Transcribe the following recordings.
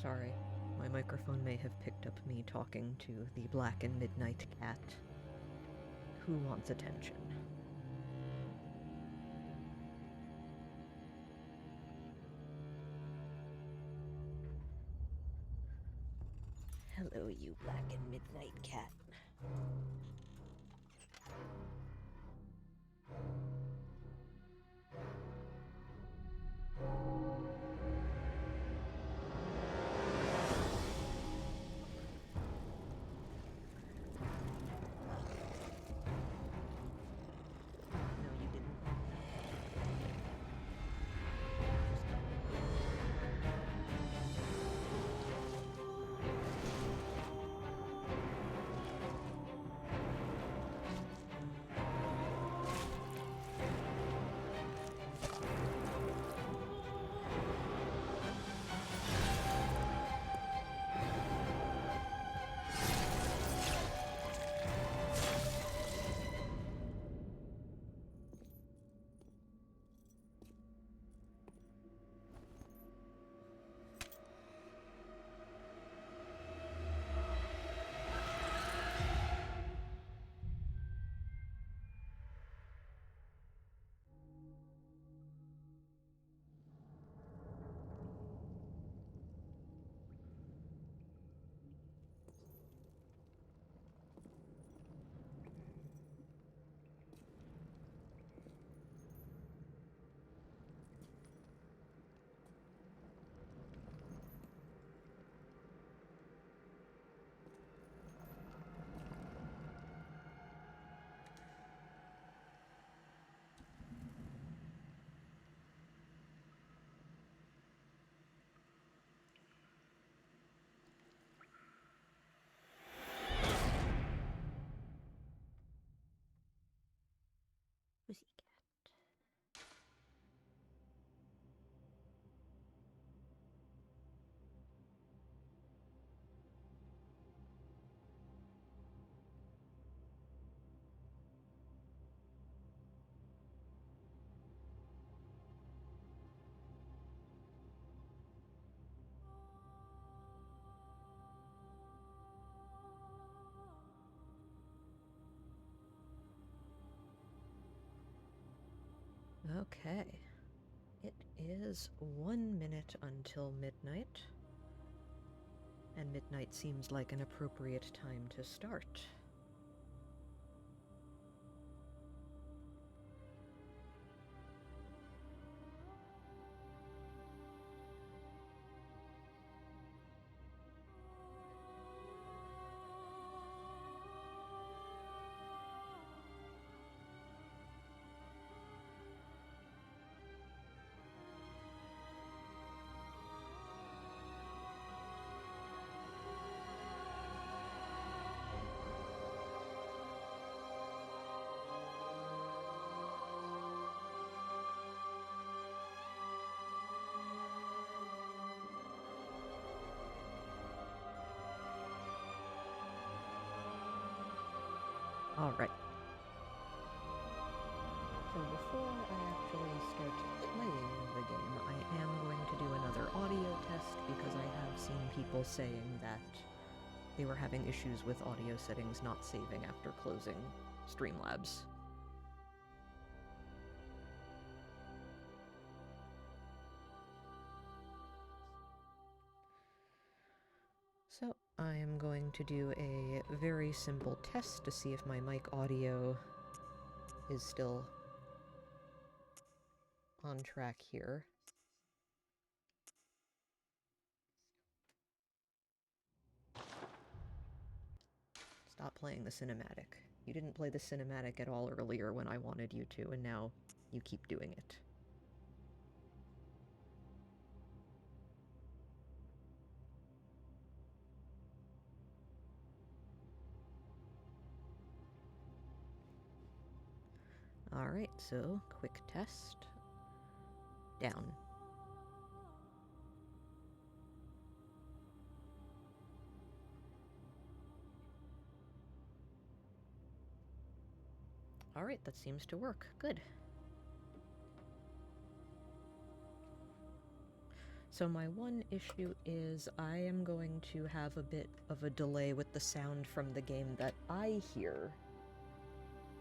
Sorry, my microphone may have picked up me talking to the black and midnight cat who wants attention. Hello, you black and midnight cat. No, you didn't. Pussycat. Okay. It is 1 minute until midnight, and midnight seems like an appropriate time to start. Alright. So before I actually start playing the game, I am going to do another audio test because I have seen people saying that they were having issues with audio settings not saving after closing Streamlabs. So I am going to do a very simple test to see if my mic audio is still on track here. Stop playing the cinematic. You didn't play the cinematic at all earlier when I wanted you to, and now you keep doing it. Alright, so quick test. Down. Alright, that seems to work. Good. So my one issue is I am going to have a bit of a delay with the sound from the game that I hear,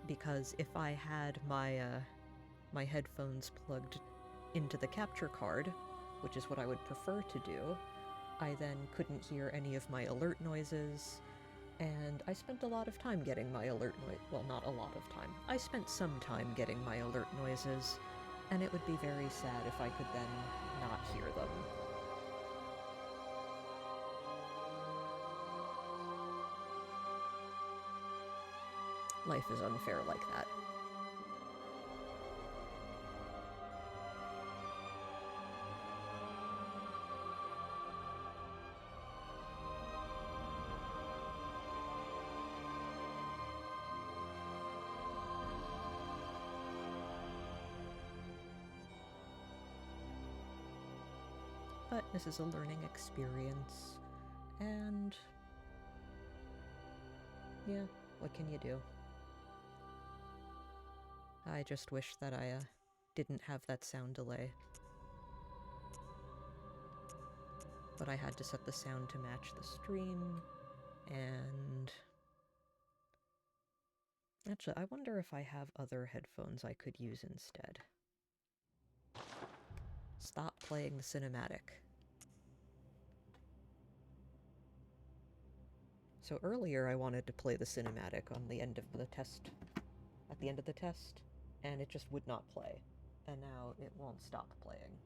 because if I had my headphones plugged into the capture card, which is what I would prefer to do, I then couldn't hear any of my alert noises, and I spent a lot of time getting my alert noise. Well, not a lot of time. I spent some time getting my alert noises, and it would be very sad if I could then not hear them. Life is unfair like that. But this is a learning experience, and yeah, what can you do? I just wish that I didn't have that sound delay. But I had to set the sound to match the stream, and actually, I wonder if I have other headphones I could use instead. Stop playing the cinematic. So earlier I wanted to play the cinematic on the end of the test, at the end of the test, and it just would not play. And now it won't stop playing.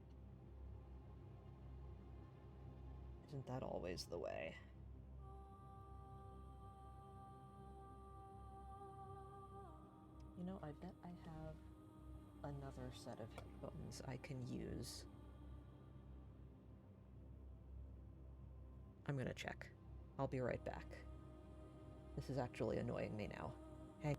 Isn't that always the way? You know, I bet I have another set of headphones I can use. I'm gonna check. I'll be right back. This is actually annoying me now. Hang.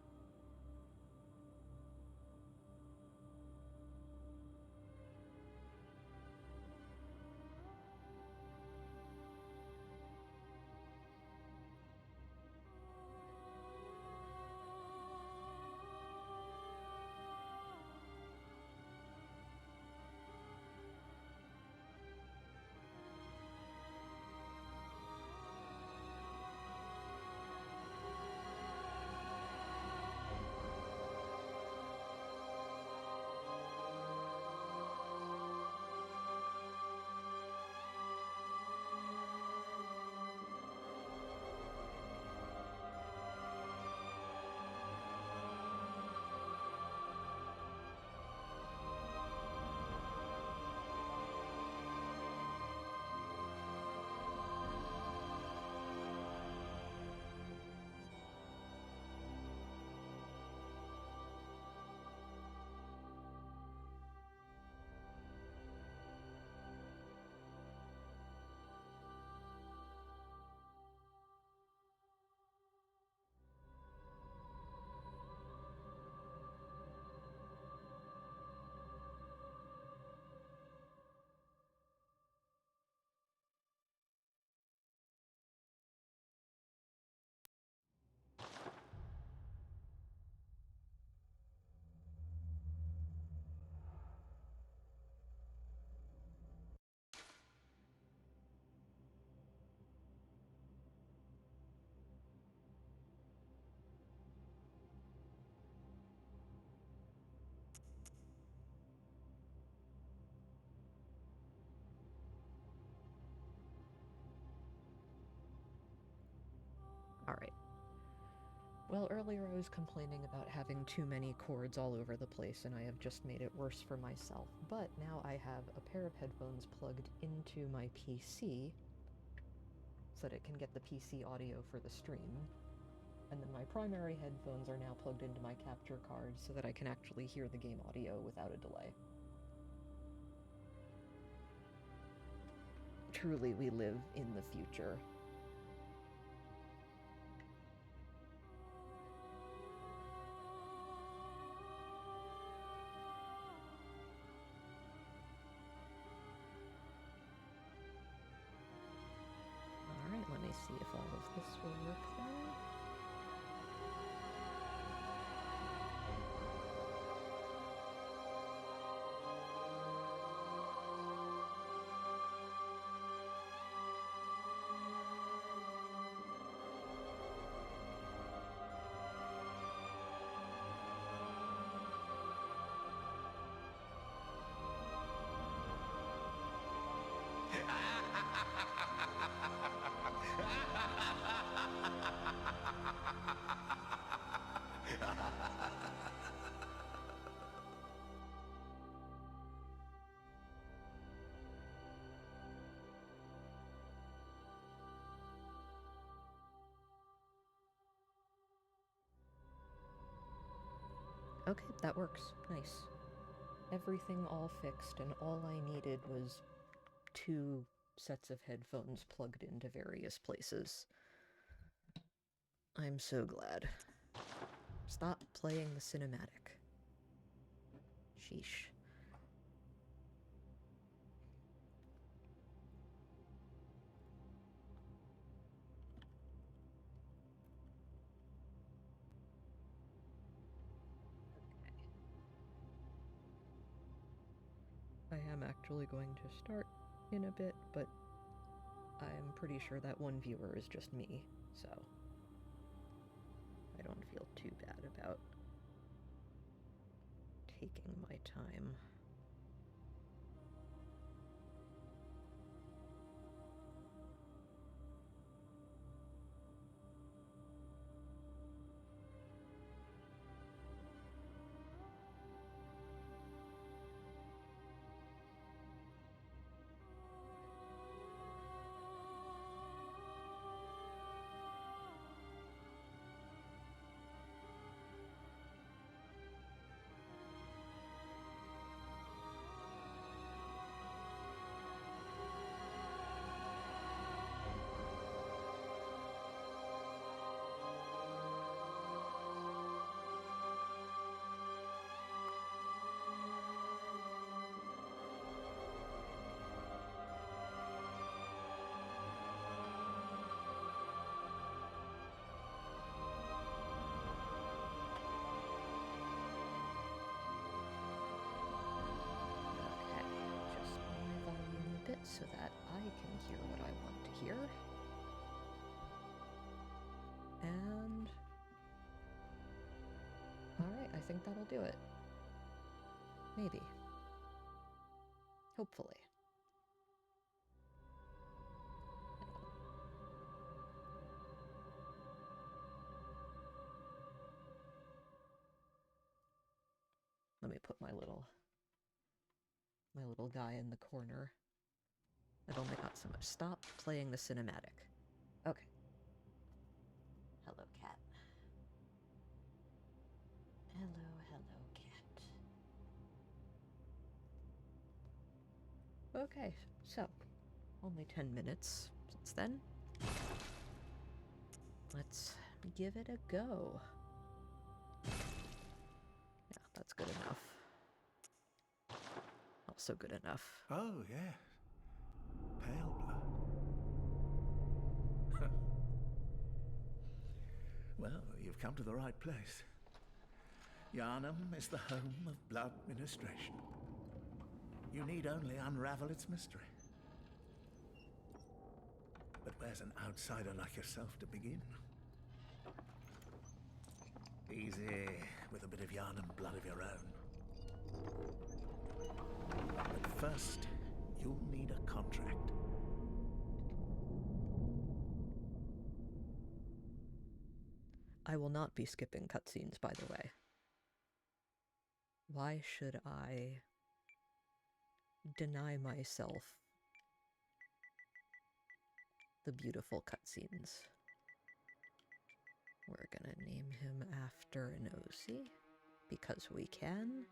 Alright. Well, earlier I was complaining about having too many cords all over the place, and I have just made it worse for myself. But now I have a pair of headphones plugged into my PC, so that it can get the PC audio for the stream. And then my primary headphones are now plugged into my capture card, so that I can actually hear the game audio without a delay. Truly, we live in the future. Alright, let me see if all of this will work then. Okay, that works. Nice. Everything all fixed, and all I needed was 2 sets of headphones plugged into various places. I'm so glad. Stop playing the cinematic. Sheesh. I am actually going to start in a bit, but I'm pretty sure that one viewer is just me, so I don't feel too bad about taking my time. So that I can hear what I want to hear. And... alright, I think that'll do it. Maybe. Hopefully. Let me put my little guy in the corner. I've only got so much. Stop playing the cinematic. Okay. Hello, cat. Hello, cat. Okay, so, only 10 minutes since then. Let's give it a go. Yeah, that's good enough. Also good enough. Oh, yeah. Pale blood. Well, you've come to the right place. Yharnam is the home of blood ministration. You need only unravel its mystery. But where's an outsider like yourself to begin? Easy, with a bit of Yharnam blood of your own. But first, you'll need a contract. I will not be skipping cutscenes, by the way. Why should I deny myself the beautiful cutscenes? We're gonna name him after an OC, because we can.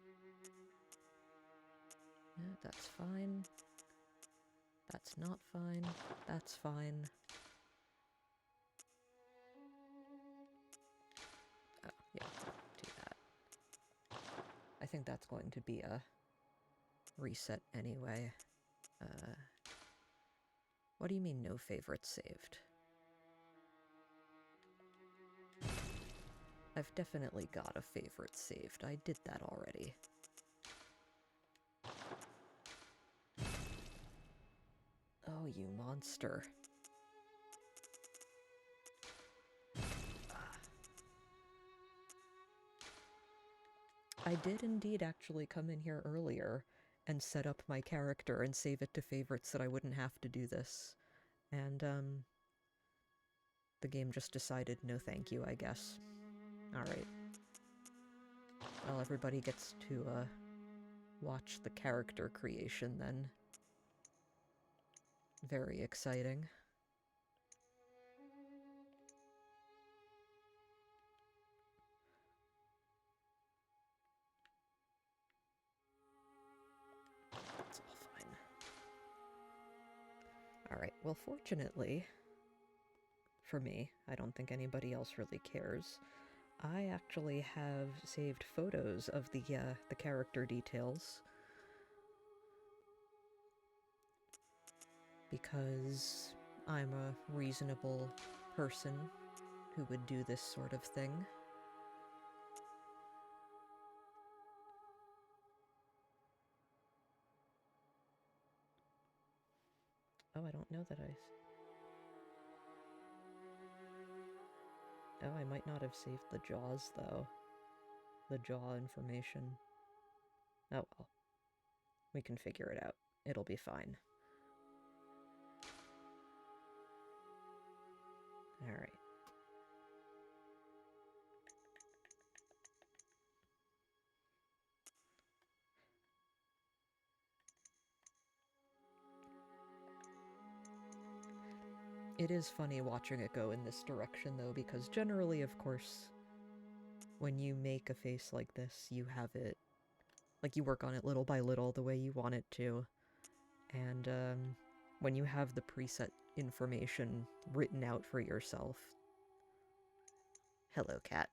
Yeah, that's fine. That's not fine. That's fine. Oh, yeah, do that. I think that's going to be a reset anyway. What do you mean no favorites saved? I've definitely got a favorite saved. I did that already. Oh, you monster. I did indeed actually come in here earlier and set up my character and save it to favorites so that I wouldn't have to do this. And, the game just decided no thank you, I guess. Alright. Well, everybody gets to, watch the character creation then. Very exciting. It's all fine. Alright, well, fortunately, for me, I don't think anybody else really cares, I actually have saved photos of the character details. Because I'm a reasonable person who would do this sort of thing. Oh, I don't know that Oh, I might not have saved the jaws, though. The jaw information. Oh well. We can figure it out. It'll be fine. Alright. It is funny watching it go in this direction, though, because generally, of course, when you make a face like this, you have it... like, you work on it little by little the way you want it to. And, when you have the preset information written out for yourself... Hello, cat.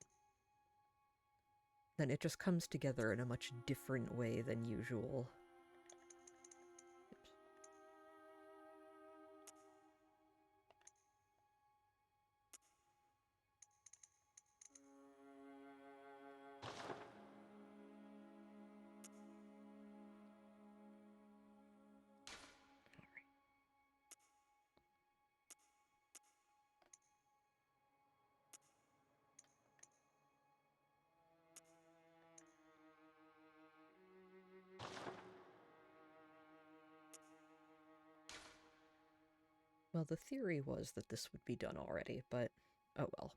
Then it just comes together in a much different way than usual. Well, the theory was that this would be done already, but oh well.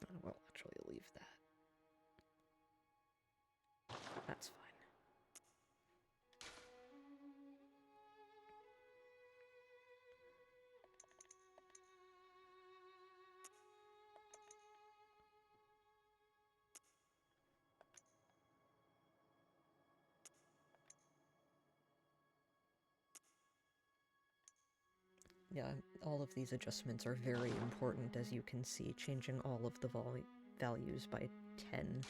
Oh, well, actually leave that. That's fine. Yeah, all of these adjustments are very important, as you can see, changing all of the values by 10.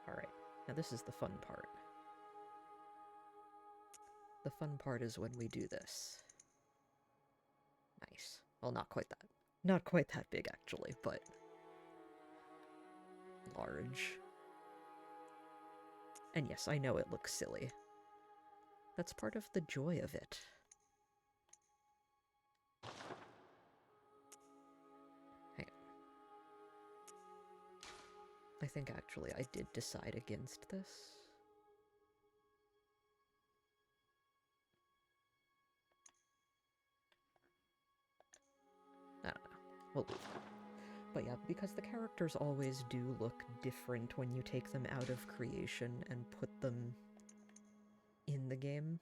Alright, now this is the fun part. The fun part is when we do this. Nice. Well, not quite that. Not quite that big, actually, but... large. And yes, I know it looks silly. That's part of the joy of it. Hang on. I think actually I did decide against this. I don't know. We'll leave that. But yeah, because the characters always do look different when you take them out of creation and put them in the game.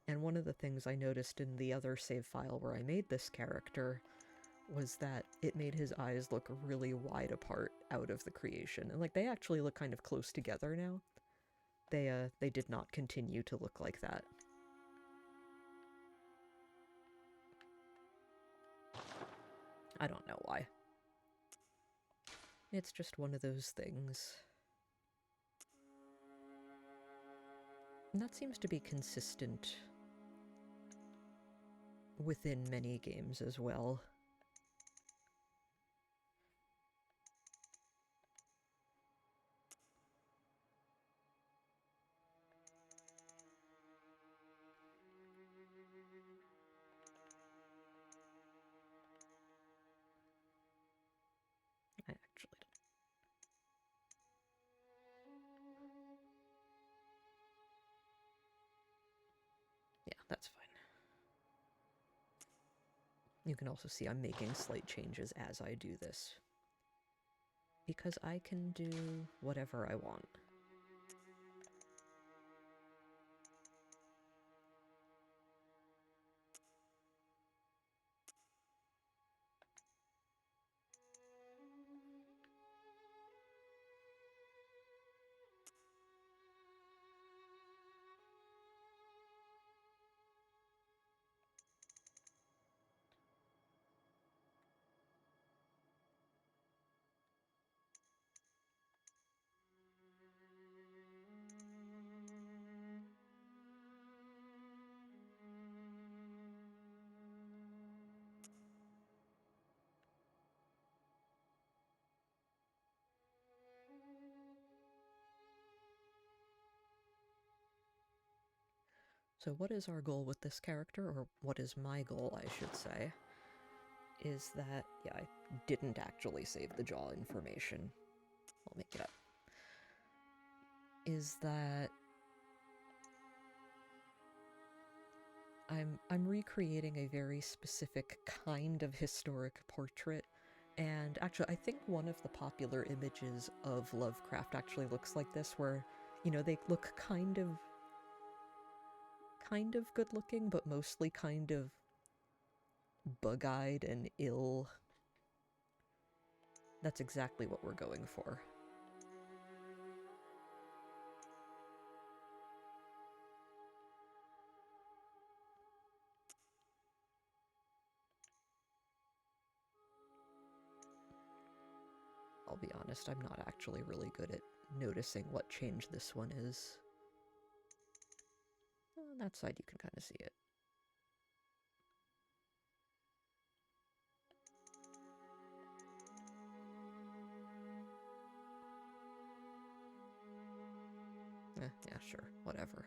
And one of the things I noticed in the other save file where I made this character was that it made his eyes look really wide apart out of the creation. And, like, they actually look kind of close together now. They did not continue to look like that. I don't know why. It's just one of those things. And that seems to be consistent within many games as well. I actually don't. Yeah, that's fine. You can also see I'm making slight changes as I do this, because I can do whatever I want. So what is our goal with this character, or what is my goal, I should say, is that, yeah, I didn't actually save the jaw information. I'll make it up. Is that I'm recreating a very specific kind of historic portrait, and actually I think one of the popular images of Lovecraft actually looks like this, where, you know, they look kind of good looking, but mostly kind of bug-eyed and ill. That's exactly what we're going for. I'll be honest, I'm not actually really good at noticing what change this one is. On that side you can kind of see it. Yeah, sure, whatever.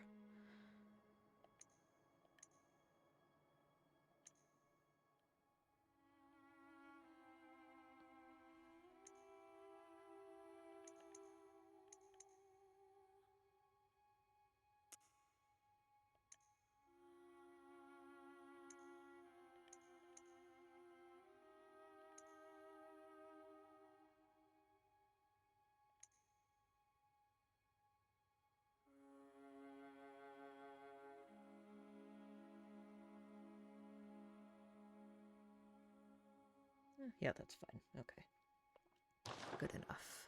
Yeah, that's fine. Okay. Good enough.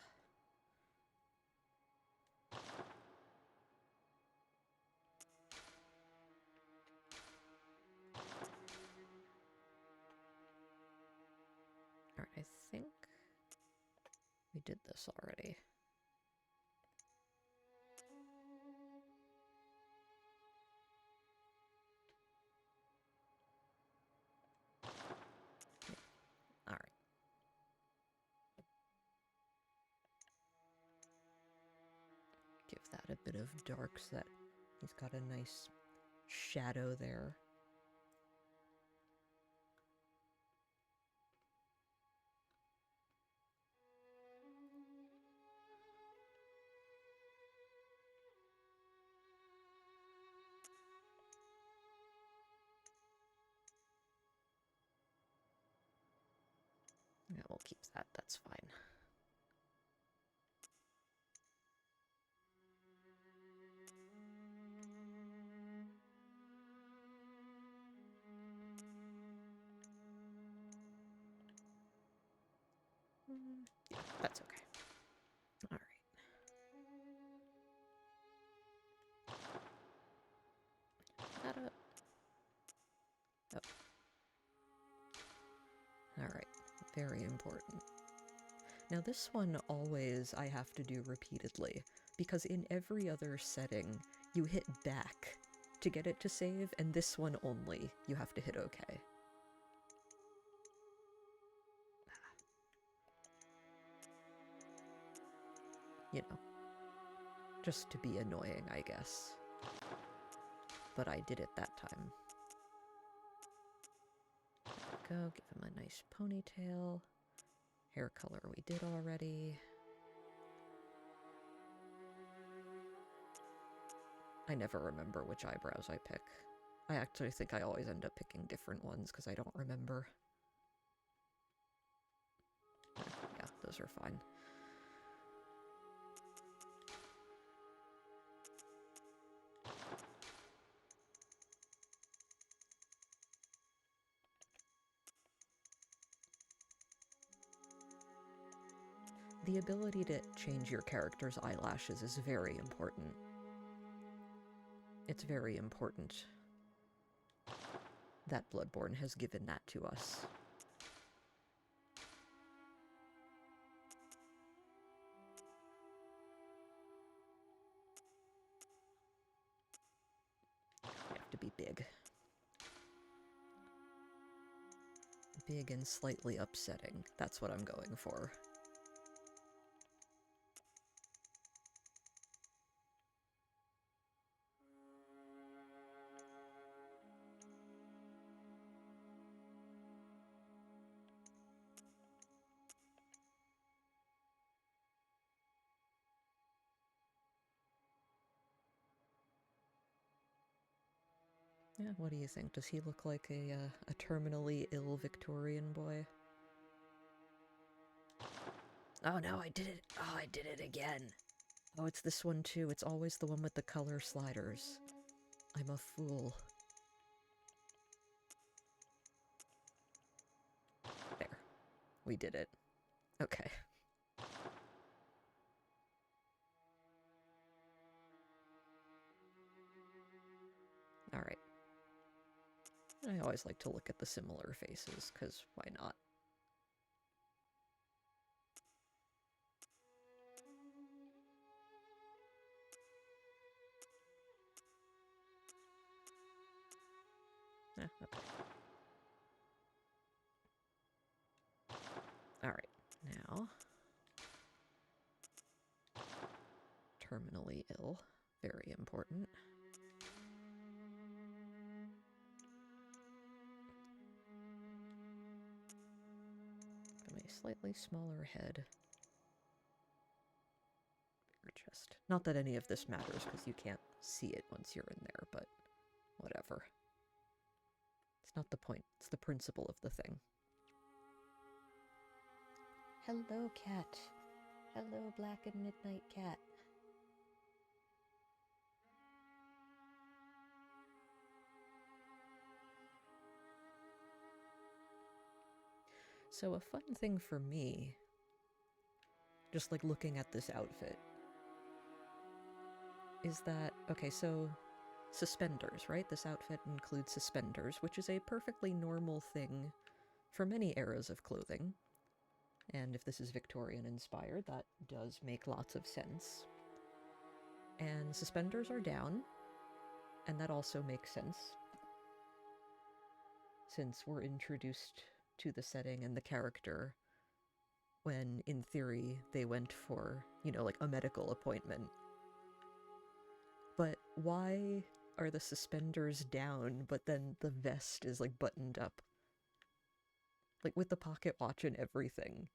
Alright, I think we did this already. Alright. Give that a bit of dark so that he's got a nice shadow there. Yeah, we'll keep that, that's fine. Yeah, that's okay. Alright. That up. Oh. Alright, very important. Now this one always I have to do repeatedly, because in every other setting, you hit back to get it to save, and this one only, you have to hit OK. You know, just to be annoying, I guess. But I did it that time. There we go, give him a nice ponytail. Hair color we did already. I never remember which eyebrows I pick. I actually think I always end up picking different ones because I don't remember. Yeah, those are fine. The ability to change your character's eyelashes is very important. It's very important that Bloodborne has given that to us. You have to be big. Big and slightly upsetting. That's what I'm going for. Yeah, what do you think? Does he look like a terminally ill Victorian boy? Oh no, I did it! Oh, I did it again! Oh, it's this one too. It's always the one with the color sliders. I'm a fool. There. We did it. Okay. Alright. I always like to look at the similar faces, because why not? Okay. Alright, now... terminally ill. Very important. From a slightly smaller head. Bigger chest. Not that any of this matters, because you can't see it once you're in there, but whatever. It's not the point, it's the principle of the thing. Hello, cat. Hello, Black and Midnight Cat. So a fun thing for me, just like looking at this outfit, is that, okay, so suspenders, right? This outfit includes suspenders, which is a perfectly normal thing for many eras of clothing. And if this is Victorian inspired, that does make lots of sense. And suspenders are down, and that also makes sense, since we're introduced to the setting and the character when, in theory, they went for, you know, like a medical appointment. But why are the suspenders down, but then the vest is, like, buttoned up? Like, with the pocket watch and everything.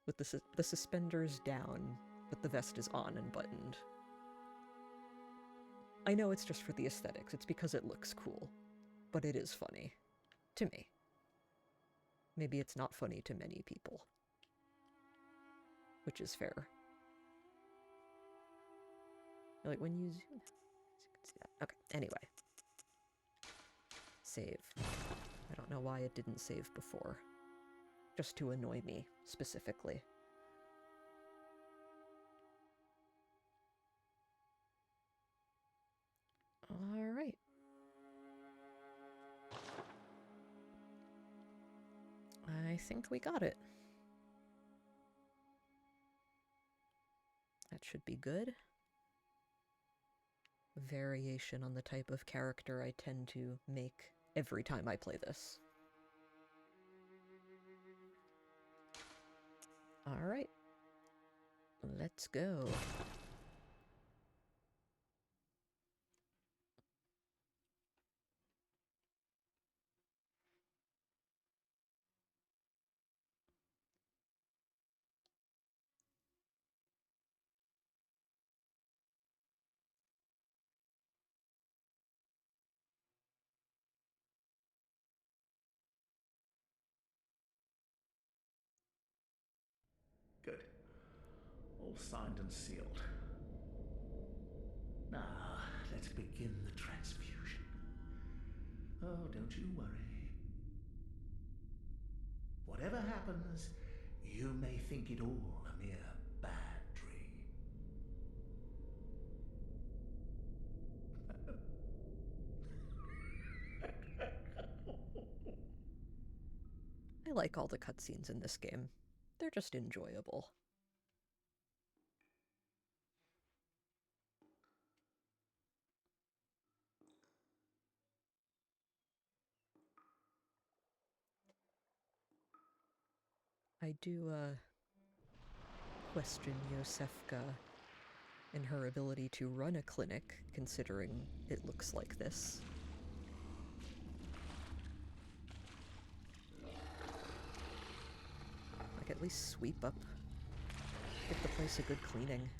With the suspenders down, but the vest is on and buttoned. I know it's just for the aesthetics, it's because it looks cool. But it is funny. To me. Maybe it's not funny to many people. Which is fair. Like, when you zoom, you can see that. Okay, anyway. Save. I don't know why it didn't save before. Just to annoy me. specifically. Alright. I think we got it. That should be good. Variation on the type of character I tend to make every time I play this. Alright. Let's go. Good. All signed and sealed. Now, let's begin the transfusion. Oh, don't you worry. Whatever happens, you may think it all a mere bad dream. I like all the cutscenes in this game. They're just enjoyable. I do, question Yosefka and her ability to run a clinic, considering it looks like this. Like, at least sweep up. Give the place a good cleaning.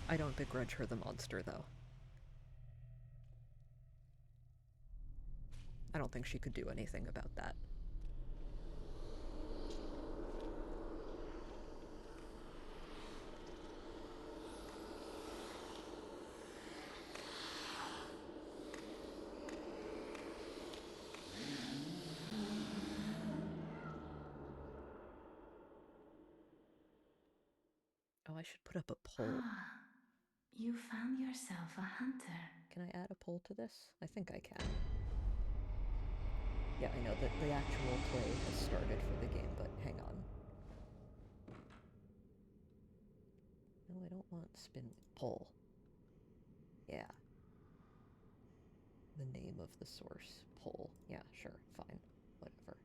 I don't begrudge her the monster, though. I don't think she could do anything about that. Oh, I should put up a poll. Ah, you found yourself a hunter. Can I add a poll to this? I think I can. Yeah, I know that the actual play has started for the game, but hang on. No, I don't want spin poll. Yeah. The name of the source. Poll. Yeah, sure, fine. Whatever.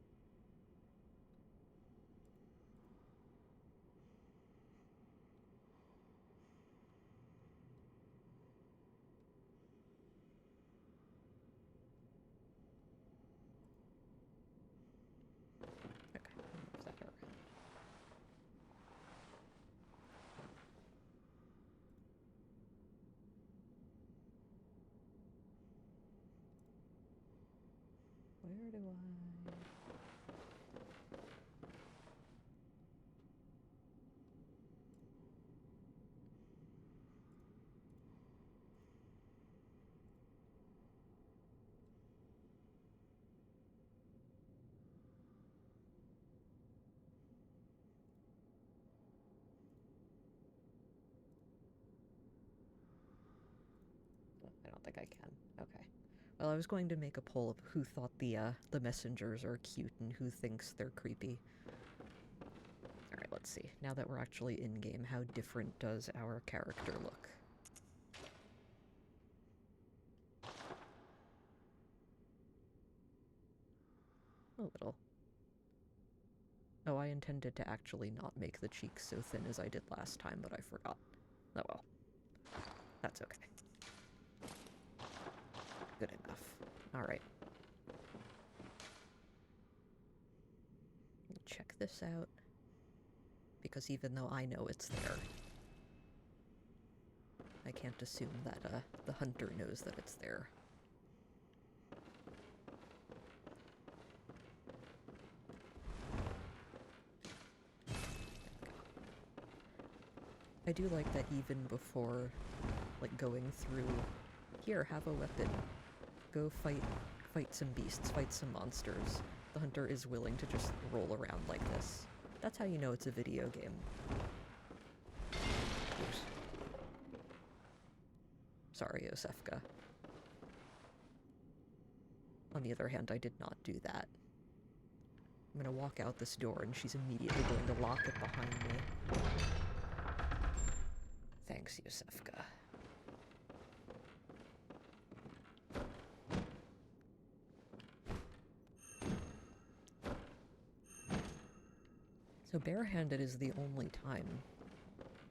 Okay, move that around. Where do I... I don't think I can. Okay. Well, I was going to make a poll of who thought the messengers are cute and who thinks they're creepy. Alright, let's see. Now that we're actually in-game, how different does our character look? A little. Oh, I intended to actually not make the cheeks so thin as I did last time, but I forgot. Oh well. That's okay. Good enough. Alright. Check this out. Because even though I know it's there, I can't assume that the hunter knows that it's there. I do like that even before like going through, here, have a weapon, go fight some beasts, fight some monsters. The hunter is willing to just roll around like this. That's how you know it's a video game. Oops. Sorry, Yosefka. On the other hand, I did not do that. I'm gonna walk out this door and she's immediately going to lock it behind me. Thanks, Yosefka. So barehanded is the only time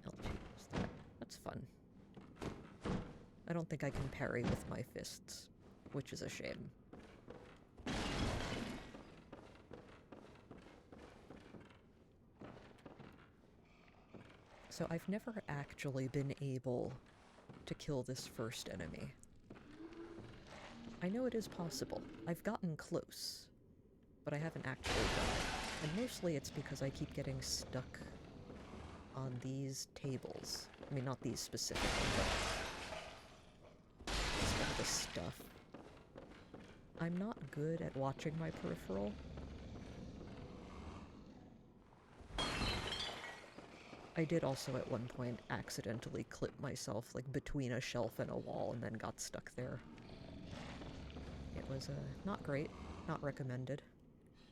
I'll choose that. That's fun. I don't think I can parry with my fists, which is a shame. So I've never actually been able to kill this first enemy. I know it is possible. I've gotten close, but I haven't actually done it. And mostly it's because I keep getting stuck on these tables. I mean, not these specifically, but just all this stuff. I'm not good at watching my peripheral. I did also at one point accidentally clip myself like between a shelf and a wall and then got stuck there. It was not great, not recommended.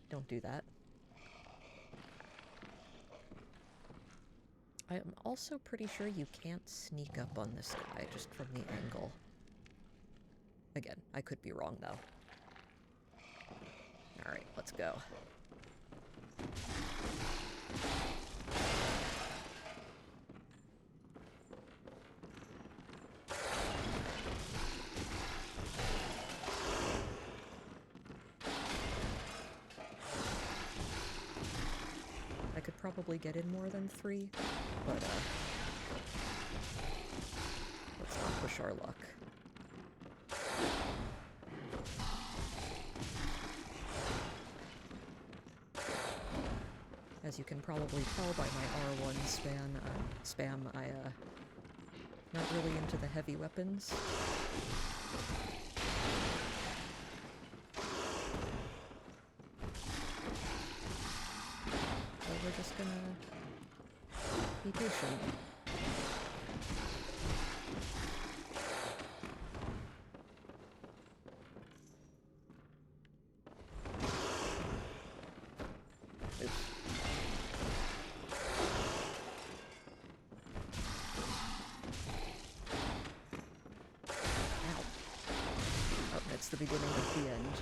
Don't do that. I am also pretty sure you can't sneak up on this guy just from the angle. Again, I could be wrong though. Alright, let's go. I could probably get in more than 3, but let's not push our luck. As you can probably tell by my R1 spam, not really into the heavy weapons. So we're just gonna be patient. Oops. Ow. Oh, that's the beginning of the end.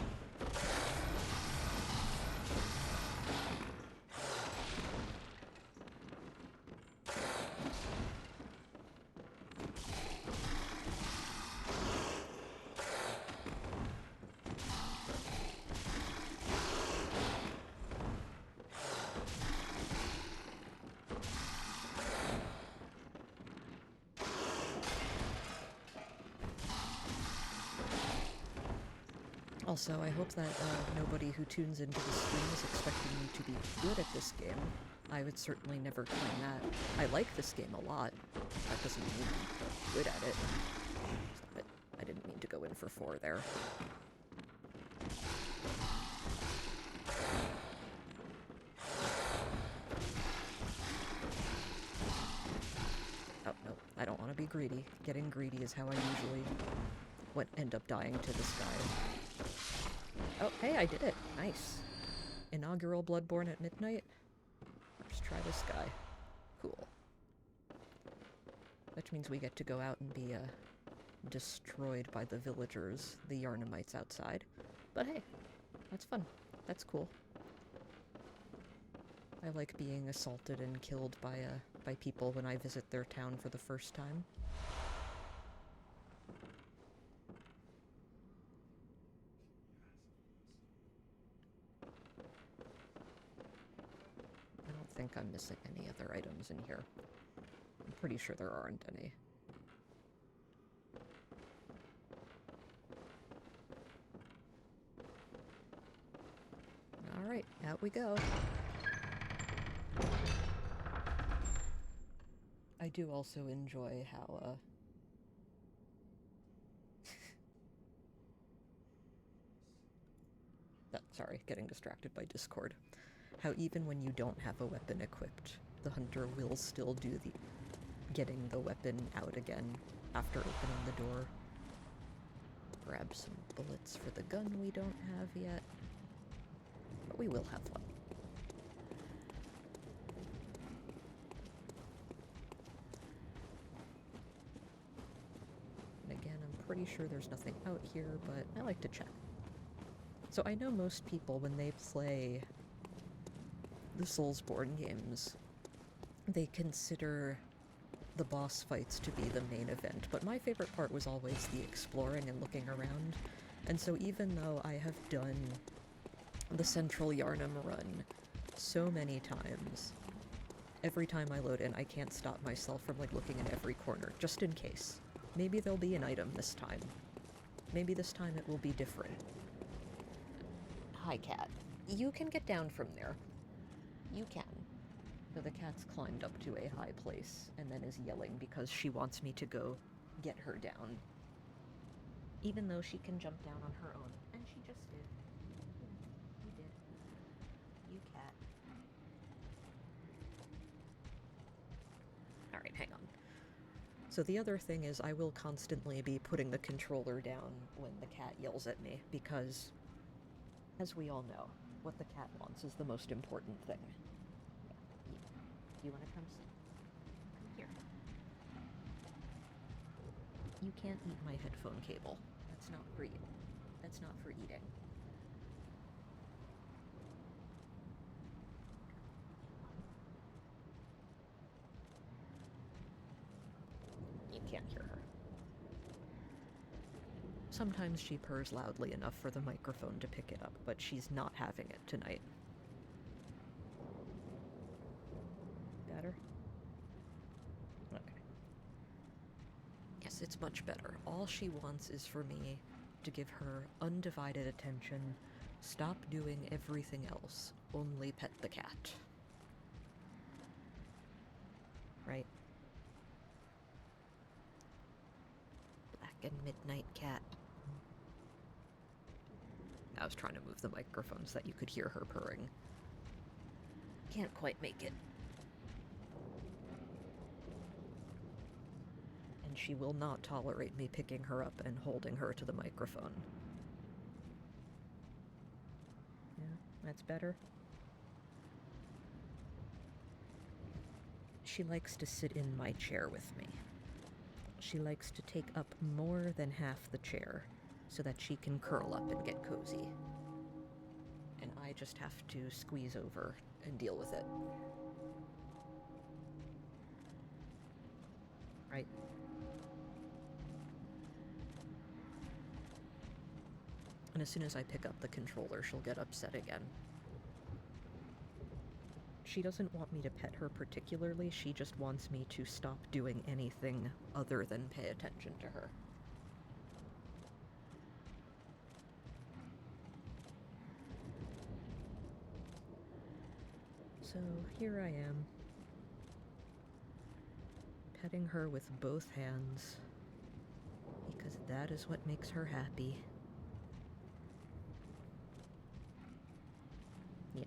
Also, I hope that nobody who tunes into the stream is expecting me to be good at this game. I would certainly never claim that. I like this game a lot. That doesn't mean I'm good at it. But I didn't mean to go in for 4 there. Oh, no. I don't want to be greedy. Getting greedy is how I usually end up dying to this guy. Oh, hey, I did it. Nice. Inaugural Bloodborne at midnight. Let's try this guy. Cool. Which means we get to go out and be, destroyed by the villagers, the Yarnamites outside. But hey, that's fun. That's cool. I like being assaulted and killed by people when I visit their town for the first time. I think I'm missing any other items in here. I'm pretty sure there aren't any. Alright, out we go. I do also enjoy how, Sorry, getting distracted by Discord. How even when you don't have a weapon equipped, the hunter will still do the getting the weapon out again after opening the door. Grab some bullets for the gun we don't have yet. But we will have one. And again, I'm pretty sure there's nothing out here, but I like to check. So I know most people, when they play the Soulsborne games, they consider the boss fights to be the main event, but my favorite part was always the exploring and looking around. And so even though I have done the Central Yharnam run so many times, every time I load in, I can't stop myself from like looking in every corner, just in case. Maybe there'll be an item this time. Maybe this time it will be different. Hi, cat. You can get down from there. You can. So the cat's climbed up to a high place and then is yelling because she wants me to go get her down. Even though she can jump down on her own. And she just did. You did. You cat. Alright, hang on. So the other thing is I will constantly be putting the controller down when the cat yells at me because, as we all know, what the cat wants is the most important thing. You want to come sit? Come here. You can't eat my headphone cable. That's not for you. That's not for eating. You can't hear her. Sometimes she purrs loudly enough for the microphone to pick it up, but she's not having it tonight. Better? Okay. Yes, it's much better. All she wants is for me to give her undivided attention, stop doing everything else, only pet the cat. Right? Black and Midnight Cat. I was trying to move the microphone so that you could hear her purring. Can't quite make it. And she will not tolerate me picking her up and holding her to the microphone. Yeah, that's better. She likes to sit in my chair with me. She likes to take up more than half the chair so that she can curl up and get cozy. And I just have to squeeze over and deal with it. Right? And as soon as I pick up the controller, she'll get upset again. She doesn't want me to pet her particularly, she just wants me to stop doing anything other than pay attention to her. So here I am, petting her with both hands, because that is what makes her happy. Yeah.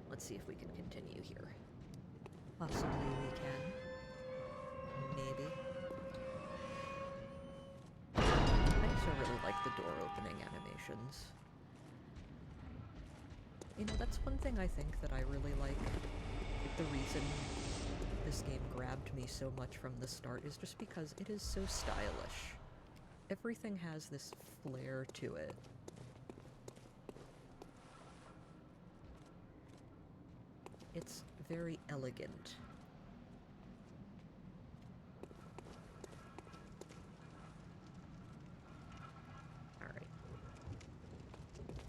Let's see if we can continue here. Possibly we can. Maybe. I also really like the door opening animations. You know, that's one thing I think that I really like. The reason this game grabbed me so much from the start is just because it is so stylish. Everything has this flair to it. It's very elegant. Alright.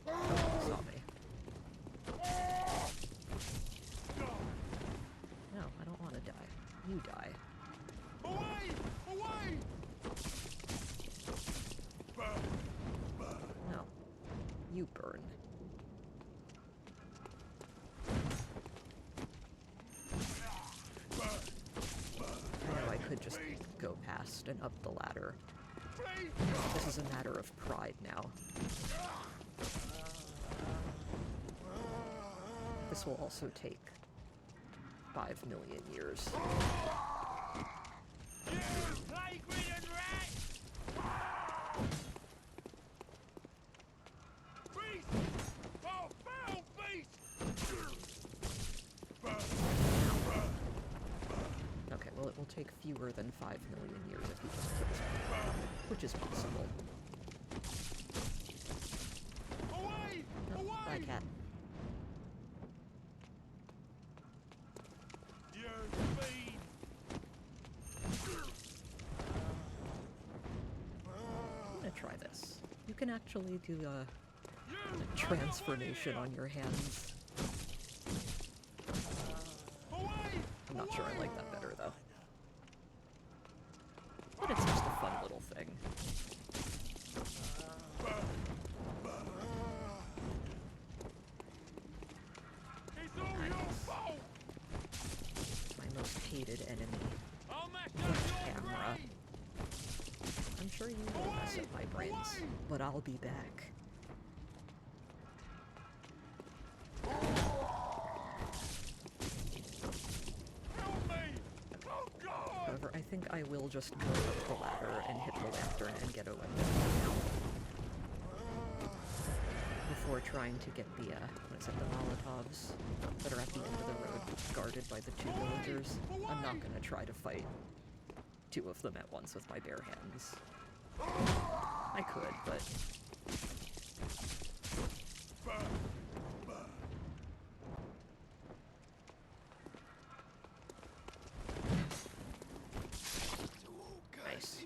Oh, he saw me. and up the ladder. This is a matter of pride now. This will also take 5 million years. Okay, well, it will take fewer than 5 million years if he just kills me, which is possible. Oh, bye, cat. I'm gonna try this. You can actually do a transformation on your hands. I'm not sure I like that better, though. But it's just a fun little thing. Nice. My most hated enemy. The camera. I'm sure you will mess up my brains, but I'll be back. However, I think I will just go up the ladder and hit the lantern and get a weapon before trying to get the, what is it, the Molotovs that are at the end of the road, guarded by the 2 villagers. I'm not gonna try to fight 2 of them at once with my bare hands. I could, but... Nice.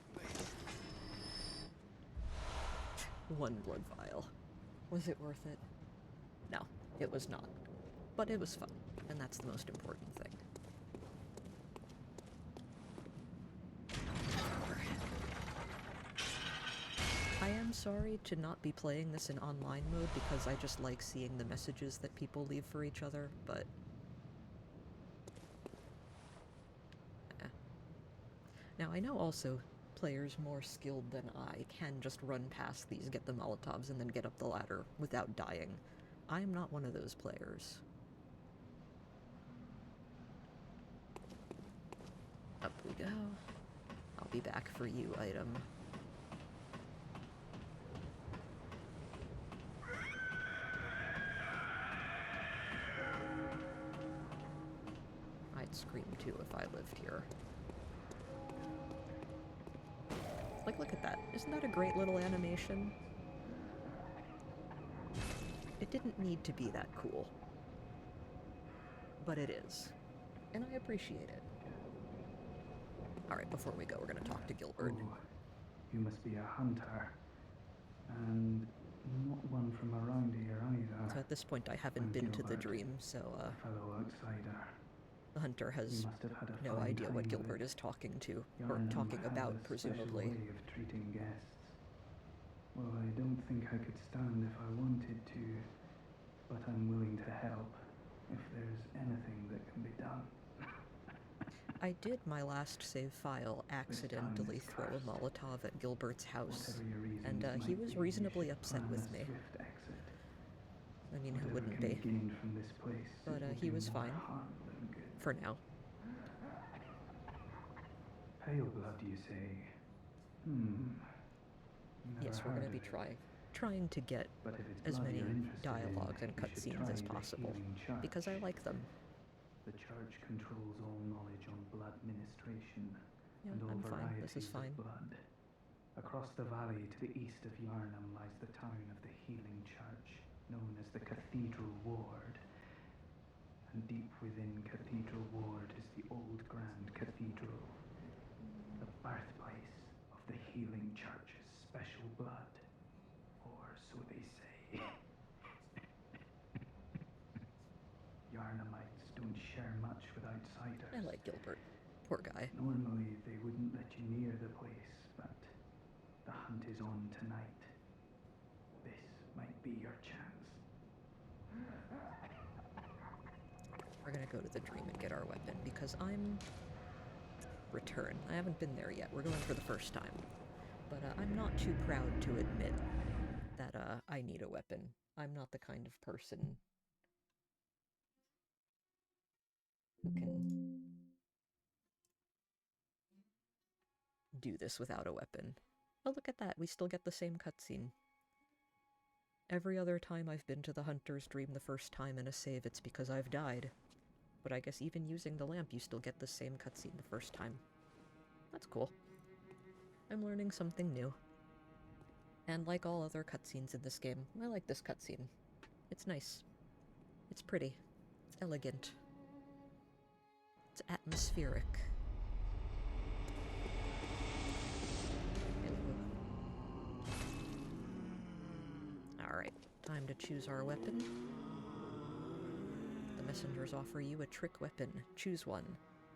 1 blood vial. Was it worth it? No, it was not. But it was fun, and that's the most important thing. I am sorry to not be playing this in online mode because I just like seeing the messages that people leave for each other, but... Now, I know also players more skilled than I can just run past these, get the Molotovs, and then get up the ladder without dying. I am not one of those players. Up we go. I'll be back for you, item. I'd scream too if I lived here. Like, look at that. Isn't that a great little animation? It didn't need to be that cool. But it is. And I appreciate it. Alright, before we go, we're gonna talk to Gilbert. Oh, you must be a hunter. And not one from around here either. So at this point, I haven't been to the dream, so, fellow outsider. the hunter has no idea what Gilbert is talking to, or talking about, presumably. Way of treating guests. Well, I don't think I could stand if I wanted to, but I'm willing to help if there's anything that can be done. I did my last save file accidentally throw a Molotov at Gilbert's house, and he was reasonably upset with me. I mean, who wouldn't be? But he was fine. For now. Pale blood, you say? Yes, we're going to be trying to get as many dialogues and cutscenes as possible, because I like them. The church controls all knowledge on blood ministration Yeah, and all I'm fine. This is varieties fine. of blood. Across the valley to the east of Yarnham lies the town of the Healing Church, known as the Cathedral Ward. And deep within Cathedral Ward is the old Grand Cathedral, the birthplace of the Healing Church's special blood, or so they say. Yarnamites don't share much with outsiders. I like Gilbert. Poor guy. Normally they wouldn't let you near the place, but the hunt is on tonight. This might be your chance. We're gonna go to the dream and get our weapon, because I'm return. I haven't been there yet. We're going for the first time. But I'm not too proud to admit that I need a weapon. I'm not the kind of person who can do this without a weapon. Oh, look at that. We still get the same cutscene. Every other time I've been to the Hunter's Dream the first time in a save, it's because I've died. But I guess even using the lamp, you still get the same cutscene the first time. That's cool. I'm learning something new. And like all other cutscenes in this game, I like this cutscene. It's nice. It's pretty. It's elegant. It's atmospheric. Alright, time to choose our weapon. The messengers offer you a trick weapon. Choose one.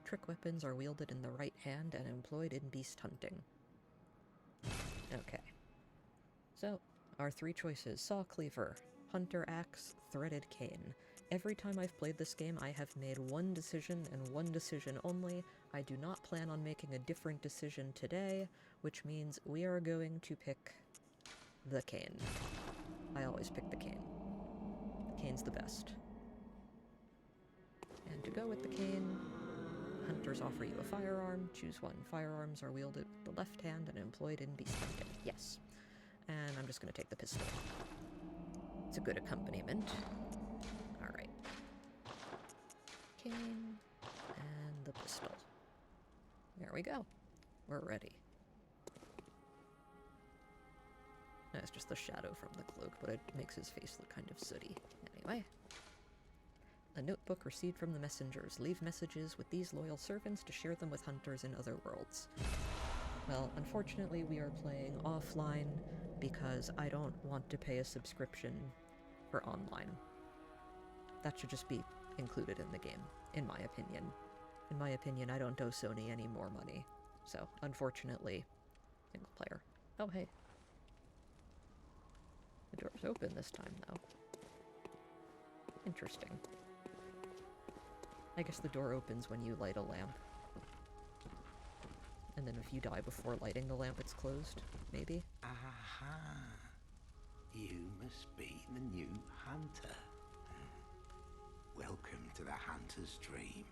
Trick weapons are wielded in the right hand and employed in beast hunting. Okay. So, our three choices: Saw Cleaver, Hunter Axe, Threaded Cane. Every time I've played this game, I have made one decision and one decision only. I do not plan on making a different decision today, which means we are going to pick the cane. I always pick the cane. The cane's the best. And to go with the cane, hunters offer you a firearm. Choose one. Firearms are wielded with the left hand and employed in beast hunting. Yes. And I'm just going to take the pistol. It's a good accompaniment. Alright. Cane and the pistol. There we go. We're ready. It's just the shadow from the cloak, but it makes his face look kind of sooty. Anyway. A notebook received from the messengers. Leave messages with these loyal servants to share them with hunters in other worlds. Well, unfortunately we are playing offline because I don't want to pay a subscription for online. That should just be included in the game, in my opinion. In my opinion, I don't owe Sony any more money. So, unfortunately, single player. Oh, hey. The door's open this time, though. Interesting. I guess the door opens when you light a lamp. And then if you die before lighting the lamp, it's closed, maybe? Aha! You must be the new hunter. Welcome to the Hunter's Dream.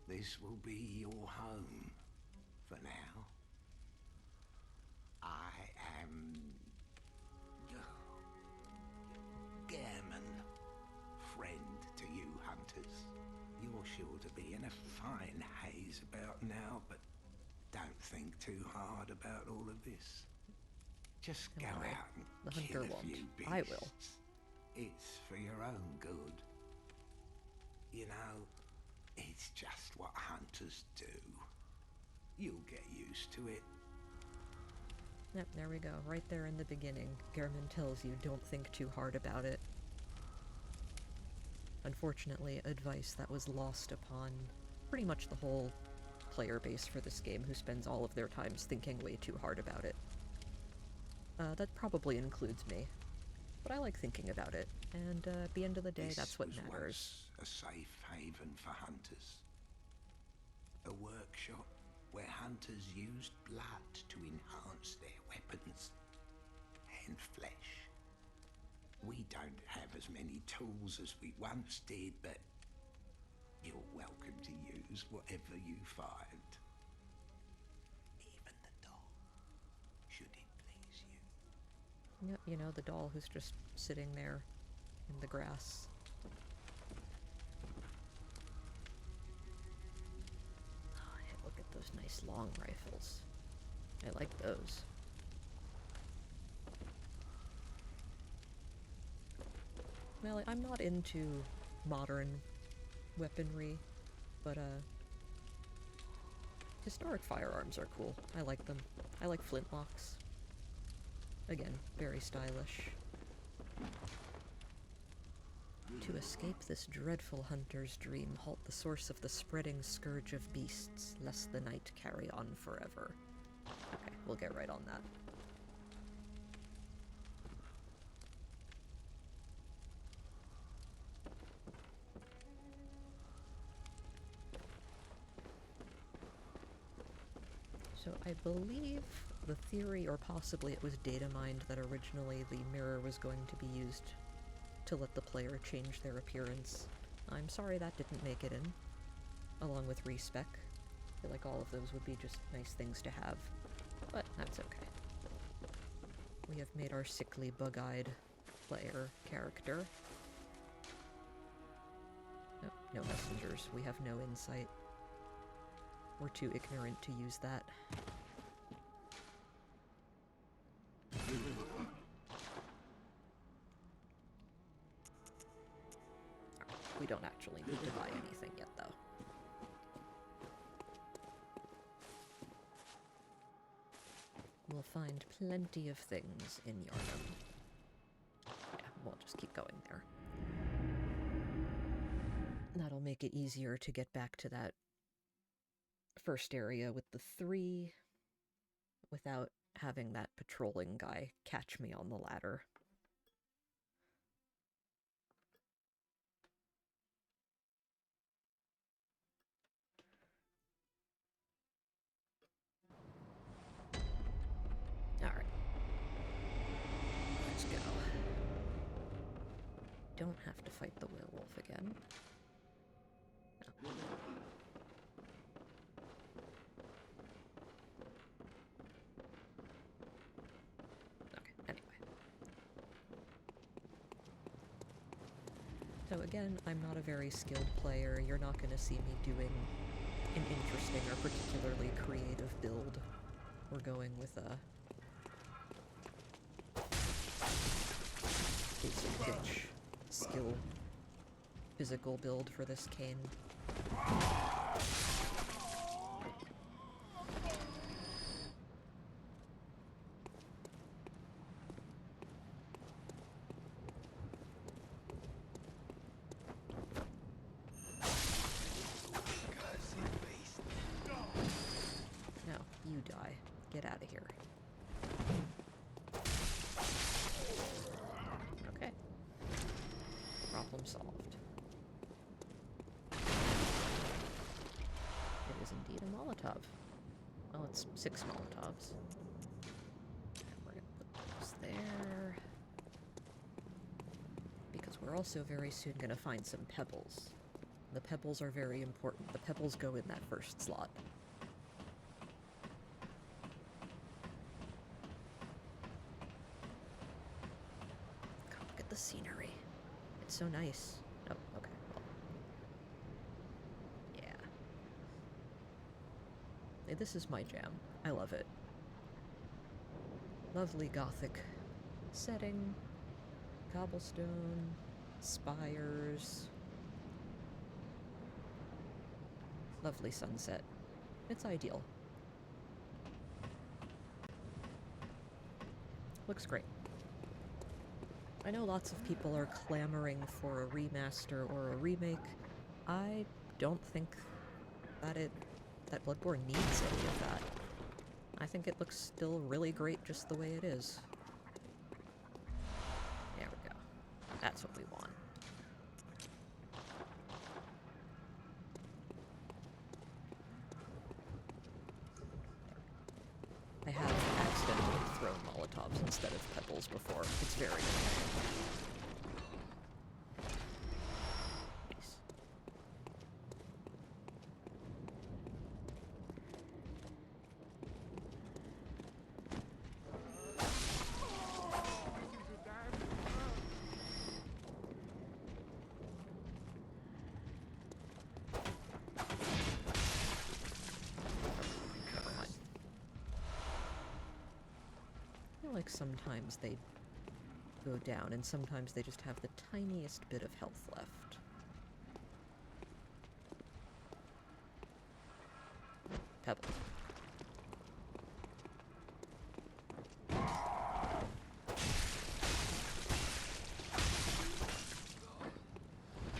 This will be your home for now. I am Gairman, friend to you hunters. You're sure to be in a fine haze about now, but don't think too hard about all of this. Just go Alright. out and The kill hunter a won't. few beasts. I will. It's for your own good. You know, it's just what hunters do. You'll get used to it. Yep, there we go. Right there in the beginning, Gehrman tells you don't think too hard about it. Unfortunately, advice that was lost upon pretty much the whole player base for this game, who spends all of their times thinking way too hard about it. That probably includes me. But I like thinking about it, and at the end of the day, that's what This was matters. once a safe haven for hunters. A workshop where hunters used blood to enhance their weapons and flesh. We don't have as many tools as we once did, but you're welcome to use whatever you find. Even the doll, should it please you. Yep, you know, the doll who's just sitting there in the grass. Oh, hey, look at those nice long rifles. I like those. Well, I'm not into modern weaponry, but historic firearms are cool. I like them. I like flintlocks. Again, very stylish. To escape this dreadful hunter's dream, halt the source of the spreading scourge of beasts, lest the night carry on forever. Okay, we'll get right on that. So I believe the theory, or possibly it was data mined, that originally the mirror was going to be used to let the player change their appearance. I'm sorry that didn't make it in, along with respec. I feel like all of those would be just nice things to have, but that's okay. We have made our sickly, bug-eyed player character. Nope, no messengers. We have no insight. We're too ignorant to use that. We don't actually need to buy anything yet, though. We'll find plenty of things in Yarnum. Yeah, we'll just keep going there. That'll make it easier to get back to that first area with the 3 without having that patrolling guy catch me on the ladder. Alright. Let's go. Don't have to fight the werewolf again. No. Okay, anyway. So again, I'm not a very skilled player. You're not going to see me doing an interesting or particularly creative build. We're going with a basic pitch, skill, physical build for this cane. No, you die. Get out of here. Okay. Problem solved. It is indeed a Molotov. Well, it's 6 Molotovs. And we're gonna put those there. Because we're also very soon gonna find some pebbles. The pebbles are very important. The pebbles go in that first slot. God, look at the scenery. It's so nice. Oh, okay. Well, yeah. Hey, this is my jam. I love it. Lovely gothic setting. Cobblestone. Spires. Lovely sunset. It's ideal. Looks great. I know lots of people are clamoring for a remaster or a remake. I don't think that Bloodborne needs any of that. I think it looks still really great just the way it is. There we go. That's what we want. I have accidentally thrown Molotovs instead of pebbles before. It's very annoying. Nice. Never mind. I feel like sometimes they go down, and sometimes they just have the tiniest bit of health left. Pebble.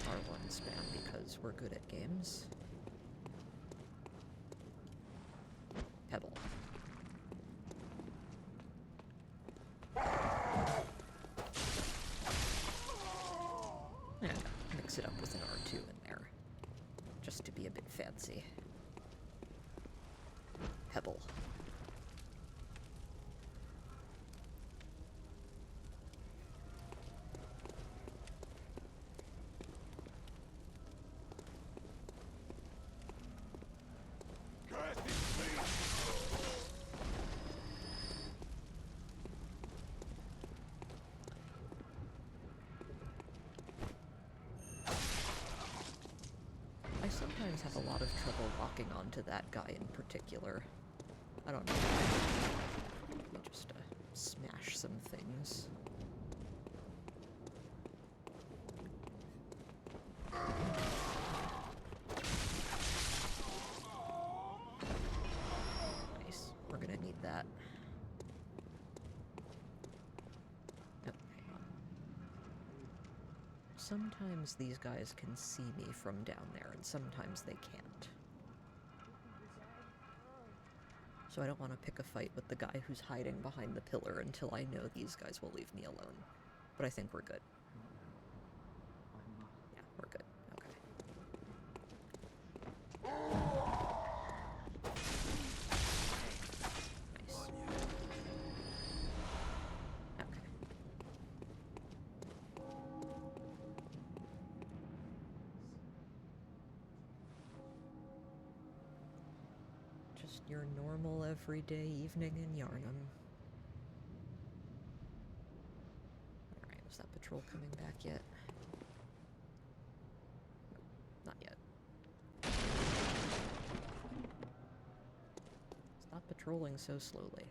R1 spam because we're good at games. Pebble. And mix it up with an R2 in there, just to be a bit fancy. Pebble. sometimes have a lot of trouble locking onto that guy in particular. I don't know why. Let me just smash some things. Nice. We're gonna need that. Oh, hang on. Sometimes these guys can see me from down there, and sometimes they can't. So I don't want to pick a fight with the guy who's hiding behind the pillar until I know these guys will leave me alone. But I think we're good. Yeah, we're good. Okay. Nice. Okay. Just your normal everyday evening in Yarnum. Alright, is that patrol coming back yet? Nope, not yet. Stop patrolling so slowly.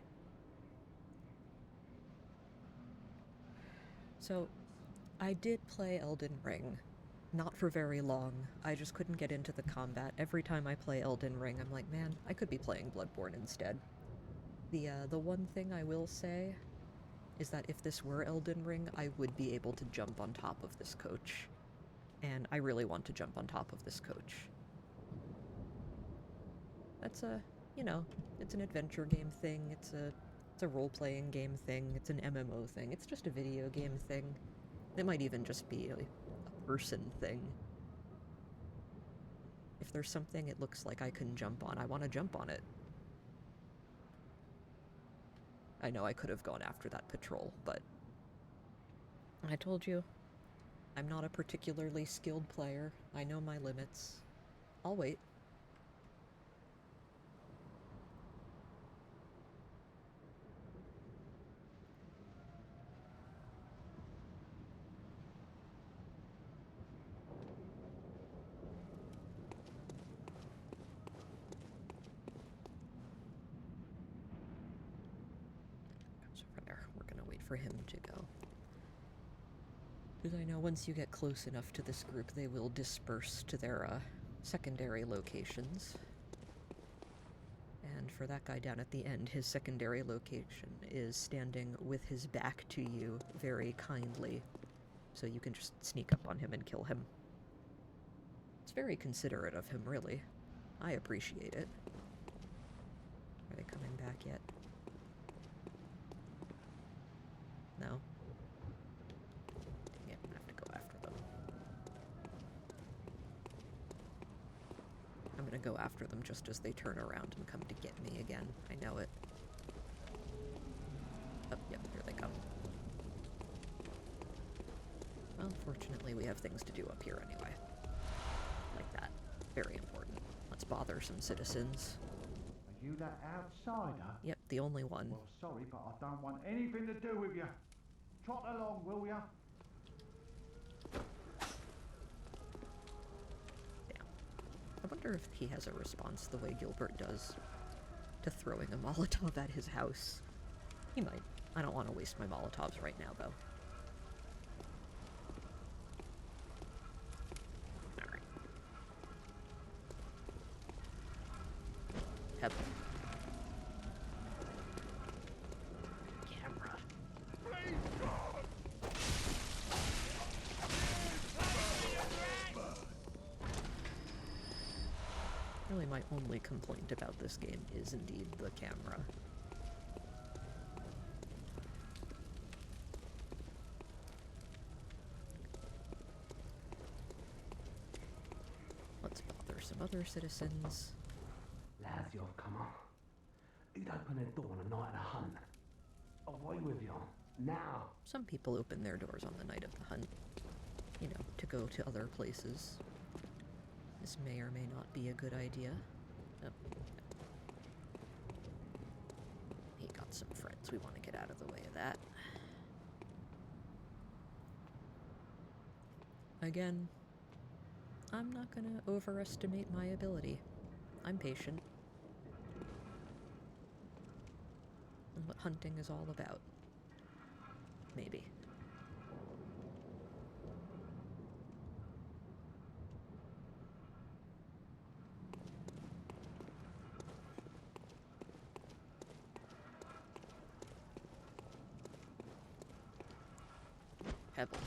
So, I did play Elden Ring. Not for very long. I just couldn't get into the combat. Every time I play Elden Ring, I'm like, man, I could be playing Bloodborne instead. The one thing I will say is that if this were Elden Ring, I would be able to jump on top of this coach. And I really want to jump on top of this coach. That's you know, it's an adventure game thing, it's a role-playing game thing, it's an MMO thing, it's just a video game thing. It might even just be a person thing. If there's something it looks like I can jump on, I want to jump on it. I know I could have gone after that patrol, but I told you, I'm not a particularly skilled player. I know my limits. I'll wait. So from there, we're gonna wait for him to go. Because I know once you get close enough to this group, they will disperse to their secondary locations. And for that guy down at the end, his secondary location is standing with his back to you very kindly. So you can just sneak up on him and kill him. It's very considerate of him, really. I appreciate it. Are they coming back yet? No? Dang it, I have to go after them. I'm gonna go after them just as they turn around and come to get me again. I know it. Oh, yep, here they come. Well, fortunately we have things to do up here anyway. Like that. Very important. Let's bother some citizens. Are you that outsider? Yep, the only one. Well, sorry, but I don't want anything to do with you. Trot along, will ya? Yeah. I wonder if he has a response the way Gilbert does to throwing a Molotov at his house. He might. I don't want to waste my Molotovs right now, though. Alright. Yep. Camera. Really, my only complaint about this game is indeed the camera. Let's bother some other citizens. Lads, you've come on. You'd open their door on the night of the hunt. Away with you. Now. Some people open their doors on the night of the hunt. You know, to go to other places. This may or may not be a good idea. Oh. He got some friends. We want to get out of the way of that. Again, I'm not gonna overestimate my ability. I'm patient. And what hunting is all about. Maybe. Pebble.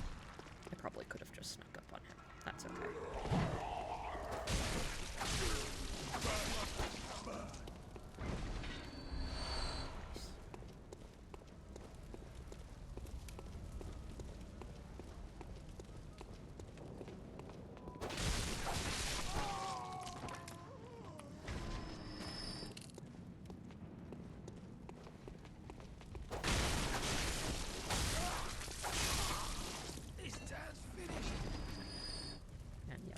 I probably could have just snuck up on him. That's okay.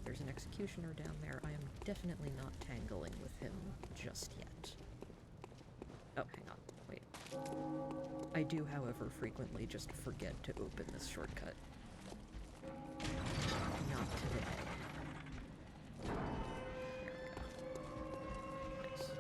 There's an executioner down there. I am definitely not tangling with him just yet. Oh, hang on. Wait. I do, however, frequently just forget to open this shortcut. Not today. There we go. Nice.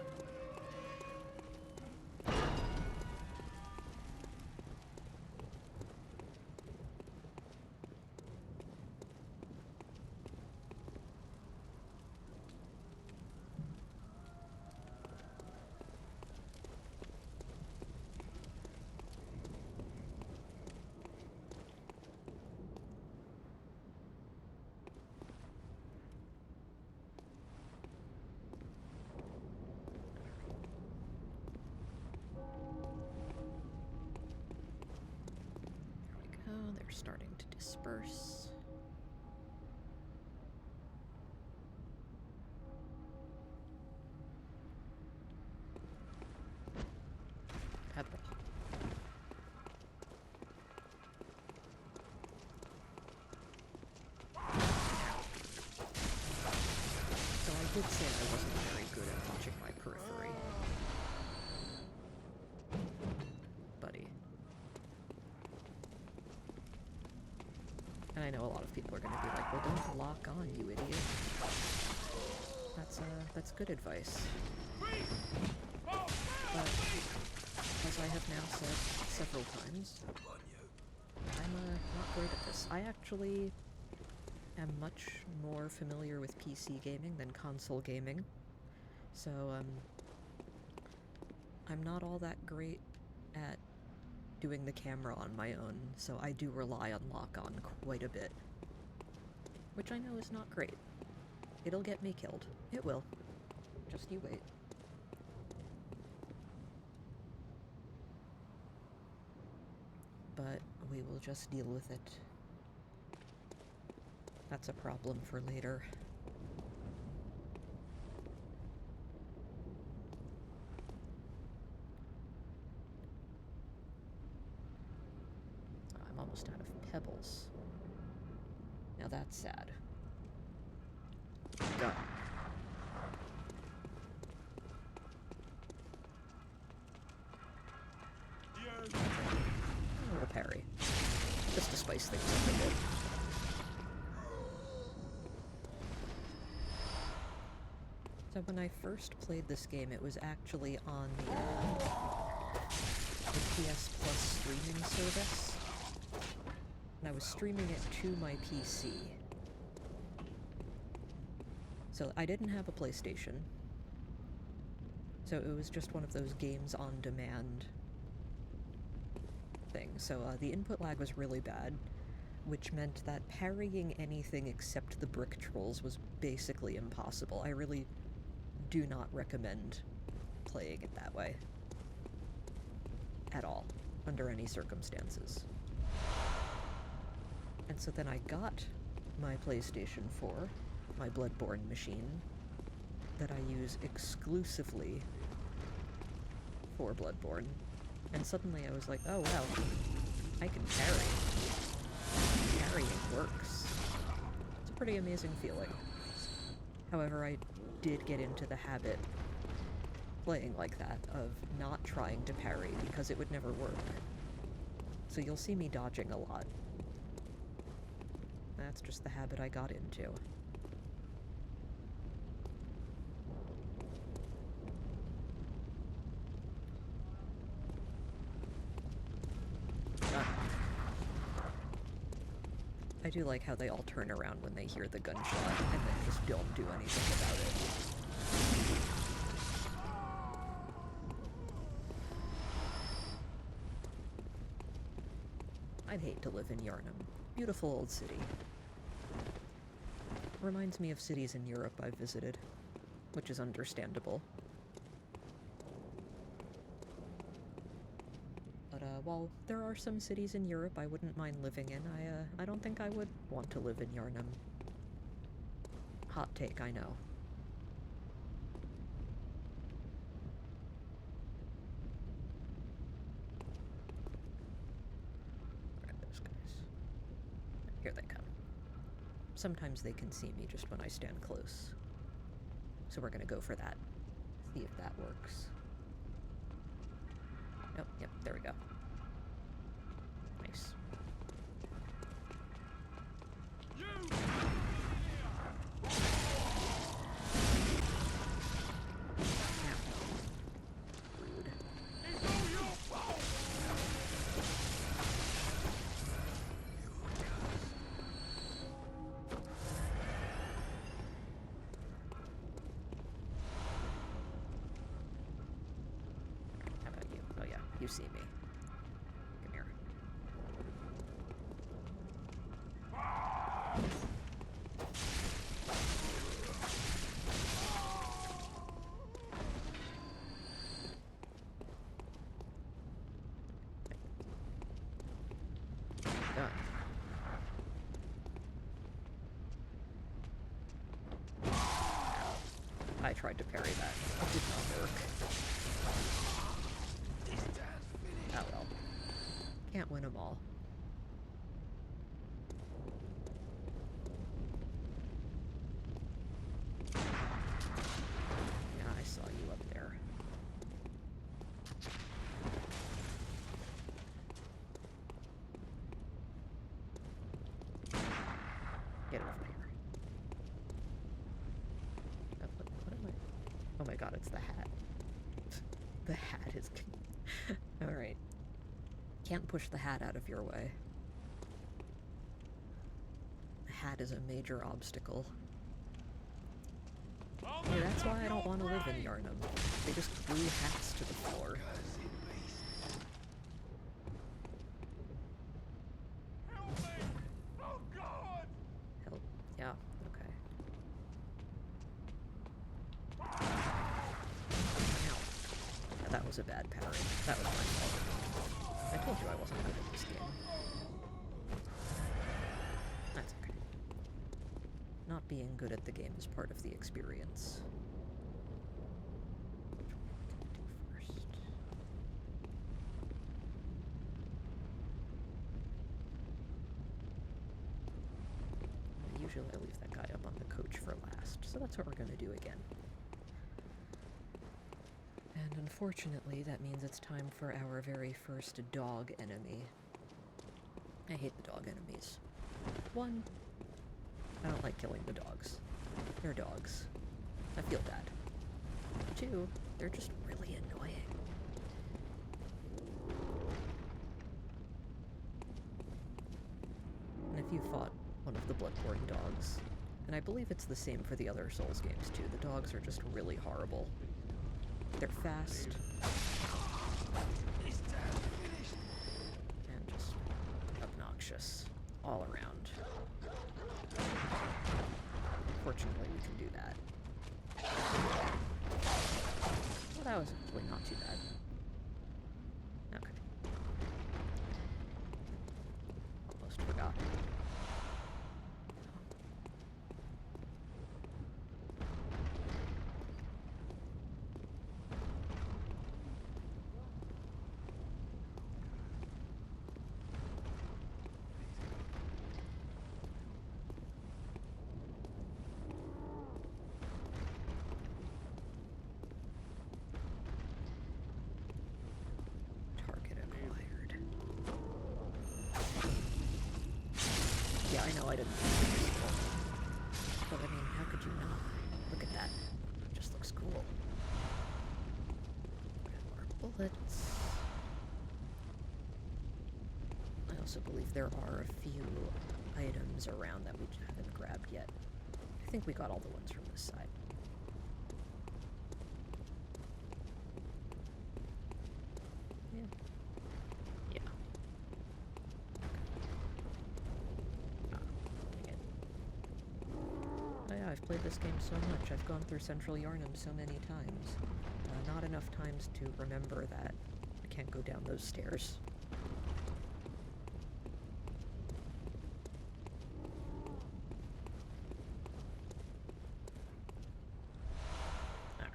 They're starting to disperse. Pebble. So I did say I wasn't very good at watching my periphery. Buddy. And I know a lot of people are going to be like, well, don't lock on, you idiot. That's good advice. But, as I have now said several times, I'm not great at this. I actually am much more familiar with PC gaming than console gaming. So, I'm not all that great at doing the camera on my own, so I do rely on lock-on quite a bit. Which I know is not great. It'll get me killed. It will. Just you wait. But we will just deal with it. That's a problem for later. I'm almost out of pebbles. Now that's sad. Go. A little parry. Just to spice things up a bit. So when I first played this game, it was actually on the PS Plus streaming service. And I was streaming it to my PC. So I didn't have a PlayStation. So it was just one of those games on demand things. So the input lag was really bad, which meant that parrying anything except the brick trolls was basically impossible. I really do not recommend playing it that way. At all. Under any circumstances. And so then I got my PlayStation 4, my Bloodborne machine, that I use exclusively for Bloodborne. And suddenly I was like, oh wow, I can parry. Parrying works. It's a pretty amazing feeling. However, I did get into the habit, playing like that, of not trying to parry because it would never work. So you'll see me dodging a lot. That's just the habit I got into. do like how they all turn around when they hear the gunshot and then just don't do anything about it. I'd hate to live in Yarnum. Beautiful old city. Reminds me of cities in Europe I've visited, which is understandable. But while there are some cities in Europe I wouldn't mind living in, I don't think I would want to live in Yarnum. Hot take, I know. Alright, those guys. Here they come. Sometimes they can see me just when I stand close. So we're gonna go for that. See if that works. Nope, yep, there we go. Nice. Rude. How about you? Oh yeah, you see me. Come here. Done. I tried to parry that. It did not work. Oh well. Can't win them all. Yeah, I saw you up there. Get over here. What am I? Oh my god, it's the hat. The hat is... Alright. Can't push the hat out of your way. The hat is a major obstacle. Hey, that's why I don't want to live in Yarnum. They just glue hats to the floor. Help. Yeah, okay. Ow. Yeah, that was a bad parry. That was my fault. I told you I wasn't good at this game. That's okay. Not being good at the game is part of the experience. Which one are we gonna do first? Usually I leave that guy up on the coach for last, so that's what we're gonna do again. And unfortunately, that means it's time for our very first dog enemy. I hate the dog enemies. One, I don't like killing the dogs. They're dogs. I feel bad. Two, they're just really annoying. And if you fought one of the Bloodborne dogs, and I believe it's the same for the other Souls games too, the dogs are just really horrible. They're fast. And just obnoxious all around. Fortunately, we can do that. Well, that was actually not too bad. Okay. Almost forgot. Target acquired. Yeah, I know I didn't think it was cool. But I mean, how could you not? Look at that. It just looks cool. More bullets. I also believe there are a few items around that we haven't grabbed yet. I think we got all the ones from this side. Yeah. Yeah. Dang it. Oh yeah, I've played this game so much. I've gone through Central Yarnum so many times. Not enough times to remember that I can't go down those stairs. Alright,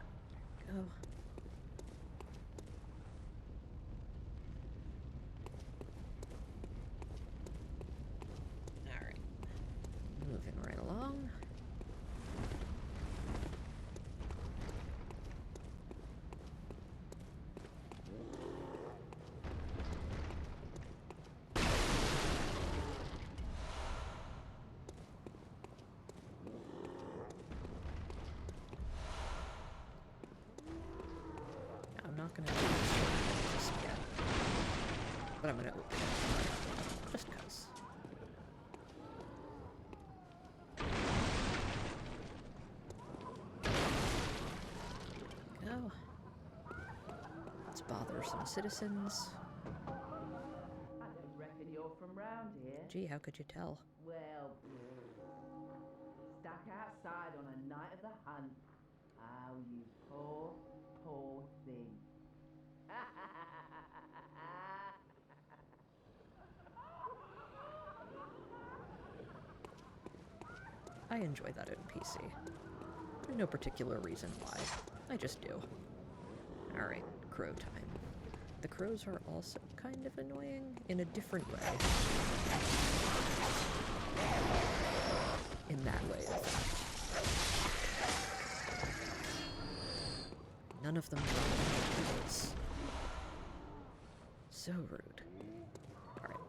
there we go. Alright. Moving right along. I'm not gonna do this just yet, but I'm gonna open it just cause. Go. Let's bother some citizens. I don't reckon you're from round here. Gee, how could you tell? Well, stuck outside on a night of the hunt. Oh, you poor, poor thing. I enjoy that in PC. For no particular reason why. I just do. Alright, crow time. The crows are also kind of annoying in a different way. In that way, in fact. None of them drop any tools. So rude. Alright.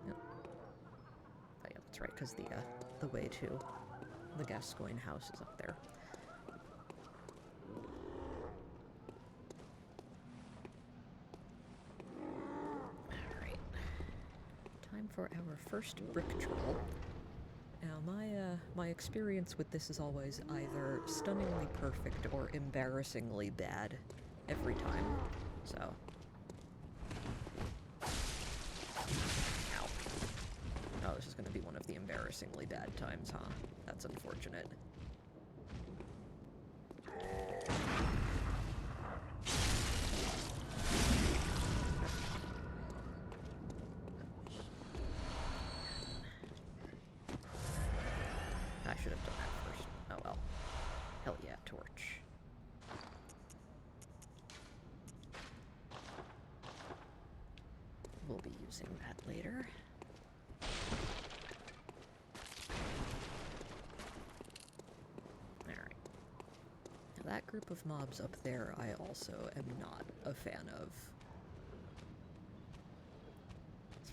Yep. Oh yeah, that's right, because the way to the Gascoigne house is up there. Alright. Time for our first brick troll. Now, my experience with this is always either stunningly perfect or embarrassingly bad every time, so. Ow. Oh, this is gonna be one of the embarrassingly bad times, huh? That's unfortunate. I should have done that first. Oh well. Hell yeah, torch. We'll be using that later. Alright. Now that group of mobs up there I also am not a fan of.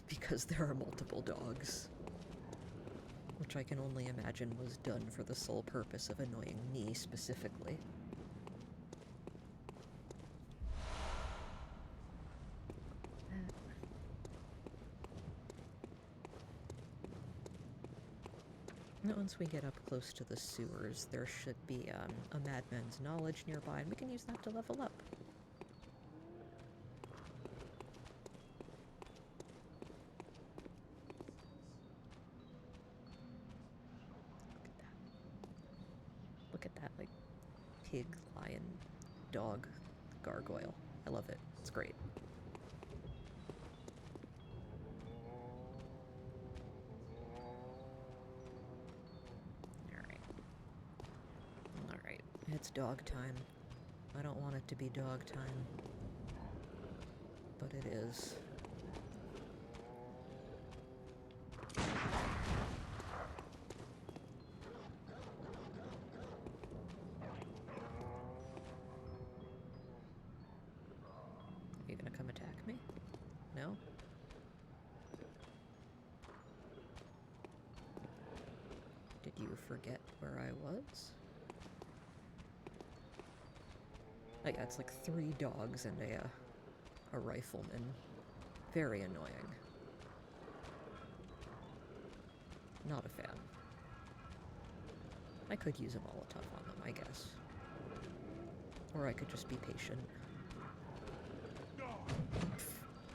Because there are multiple dogs. Which I can only imagine was done for the sole purpose of annoying me specifically. Now, once we get up close to the sewers, there should be a madman's knowledge nearby, and we can use that to level up. Look at that, like, pig, lion, dog, gargoyle. I love it. It's great. Alright, it's dog time. I don't want it to be dog time, but it is. Are you gonna come attack me? No? Did you forget where I was? Oh yeah, it's like 3 dogs and a rifleman. Very annoying. Not a fan. I could use a Molotov on them, I guess. Or I could just be patient.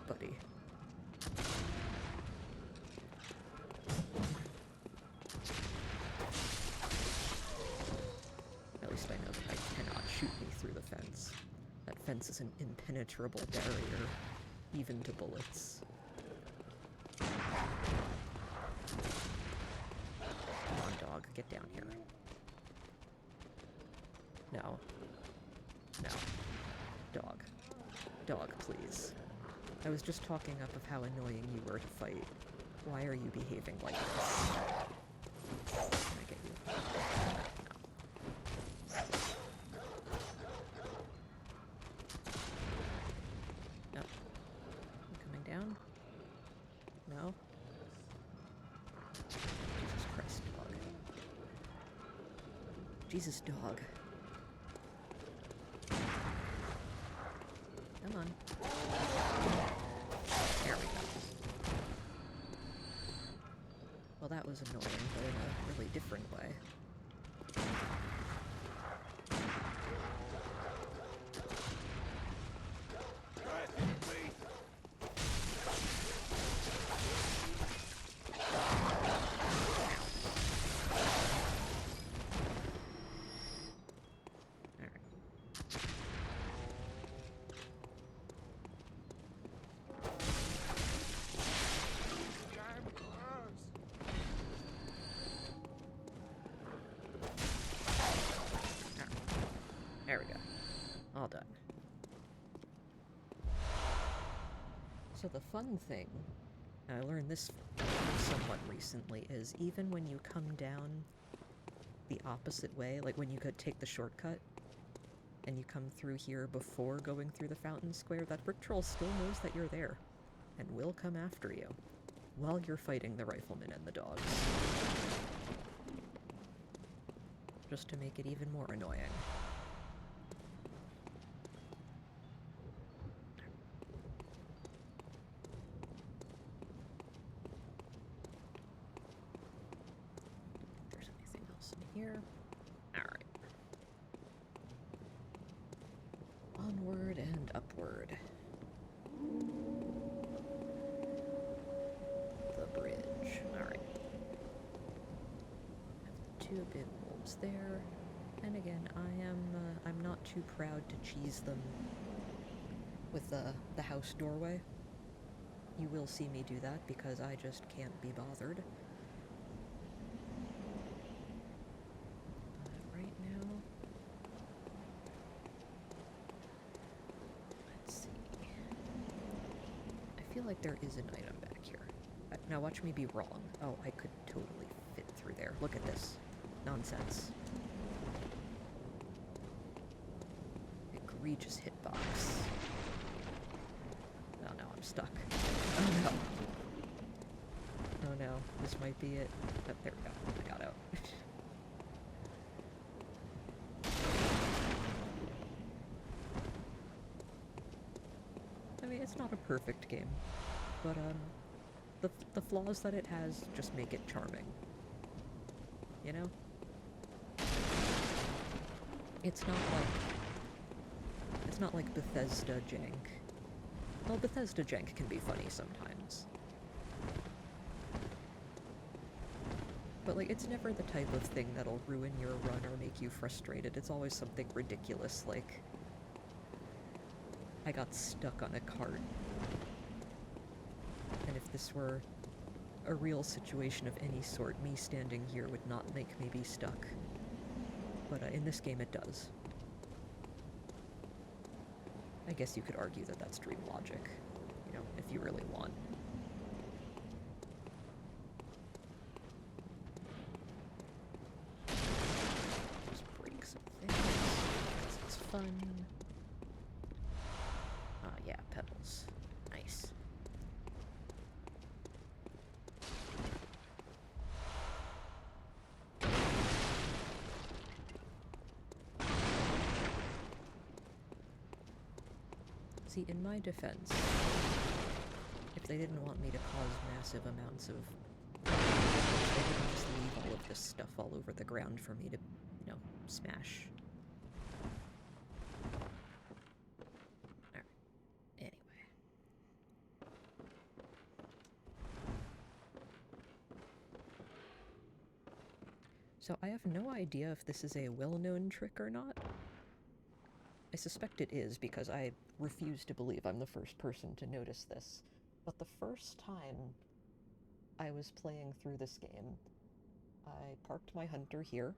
Buddy. At least I know that I cannot shoot me through the fence. That fence is an impenetrable barrier, even to bullets. Come on, dog, get down here. No. No. Dog. Dog, please. I was just talking up of how annoying you were to fight. Why are you behaving like this? Can I get you? No. You coming down? No? Jesus Christ, dog. Jesus, dog. Come on. There we go. Well, that was annoying, but in a really different way. There we go. All done. So the fun thing, and I learned this somewhat recently, is even when you come down the opposite way, like when you could take the shortcut, and you come through here before going through the fountain square, that brick troll still knows that you're there, and will come after you, while you're fighting the riflemen and the dogs. Just to make it even more annoying. Here. Alright. Onward and upward. The bridge. Alright. Two big wolves there. And again, I'm not too proud to cheese them with the house doorway. You will see me do that because I just can't be bothered. I feel like there is an item back here. Now watch me be wrong. Oh, I could totally fit through there. Look at this. Nonsense. Egregious hitbox. Oh no, I'm stuck. Oh no. Oh no, this might be it. Oh, there we go. I got out. I mean, it's not a perfect game, but the flaws that it has just make it charming. You know? It's not like Bethesda jank. Well, Bethesda jank can be funny sometimes. But like, it's never the type of thing that'll ruin your run or make you frustrated. It's always something ridiculous like I got stuck on a cart. And if this were a real situation of any sort, me standing here would not make me be stuck. But in this game it does. I guess you could argue that that's dream logic, you know, if you really want. Just break some things, because it's fun. Yeah, pebbles. Nice. See, in my defense, if they didn't want me to cause massive amounts of... they didn't fall over the ground for me to, you know, smash. Alright. Anyway. So I have no idea if this is a well-known trick or not. I suspect it is, because I refuse to believe I'm the first person to notice this. But the first time I was playing through this game, I parked my hunter here,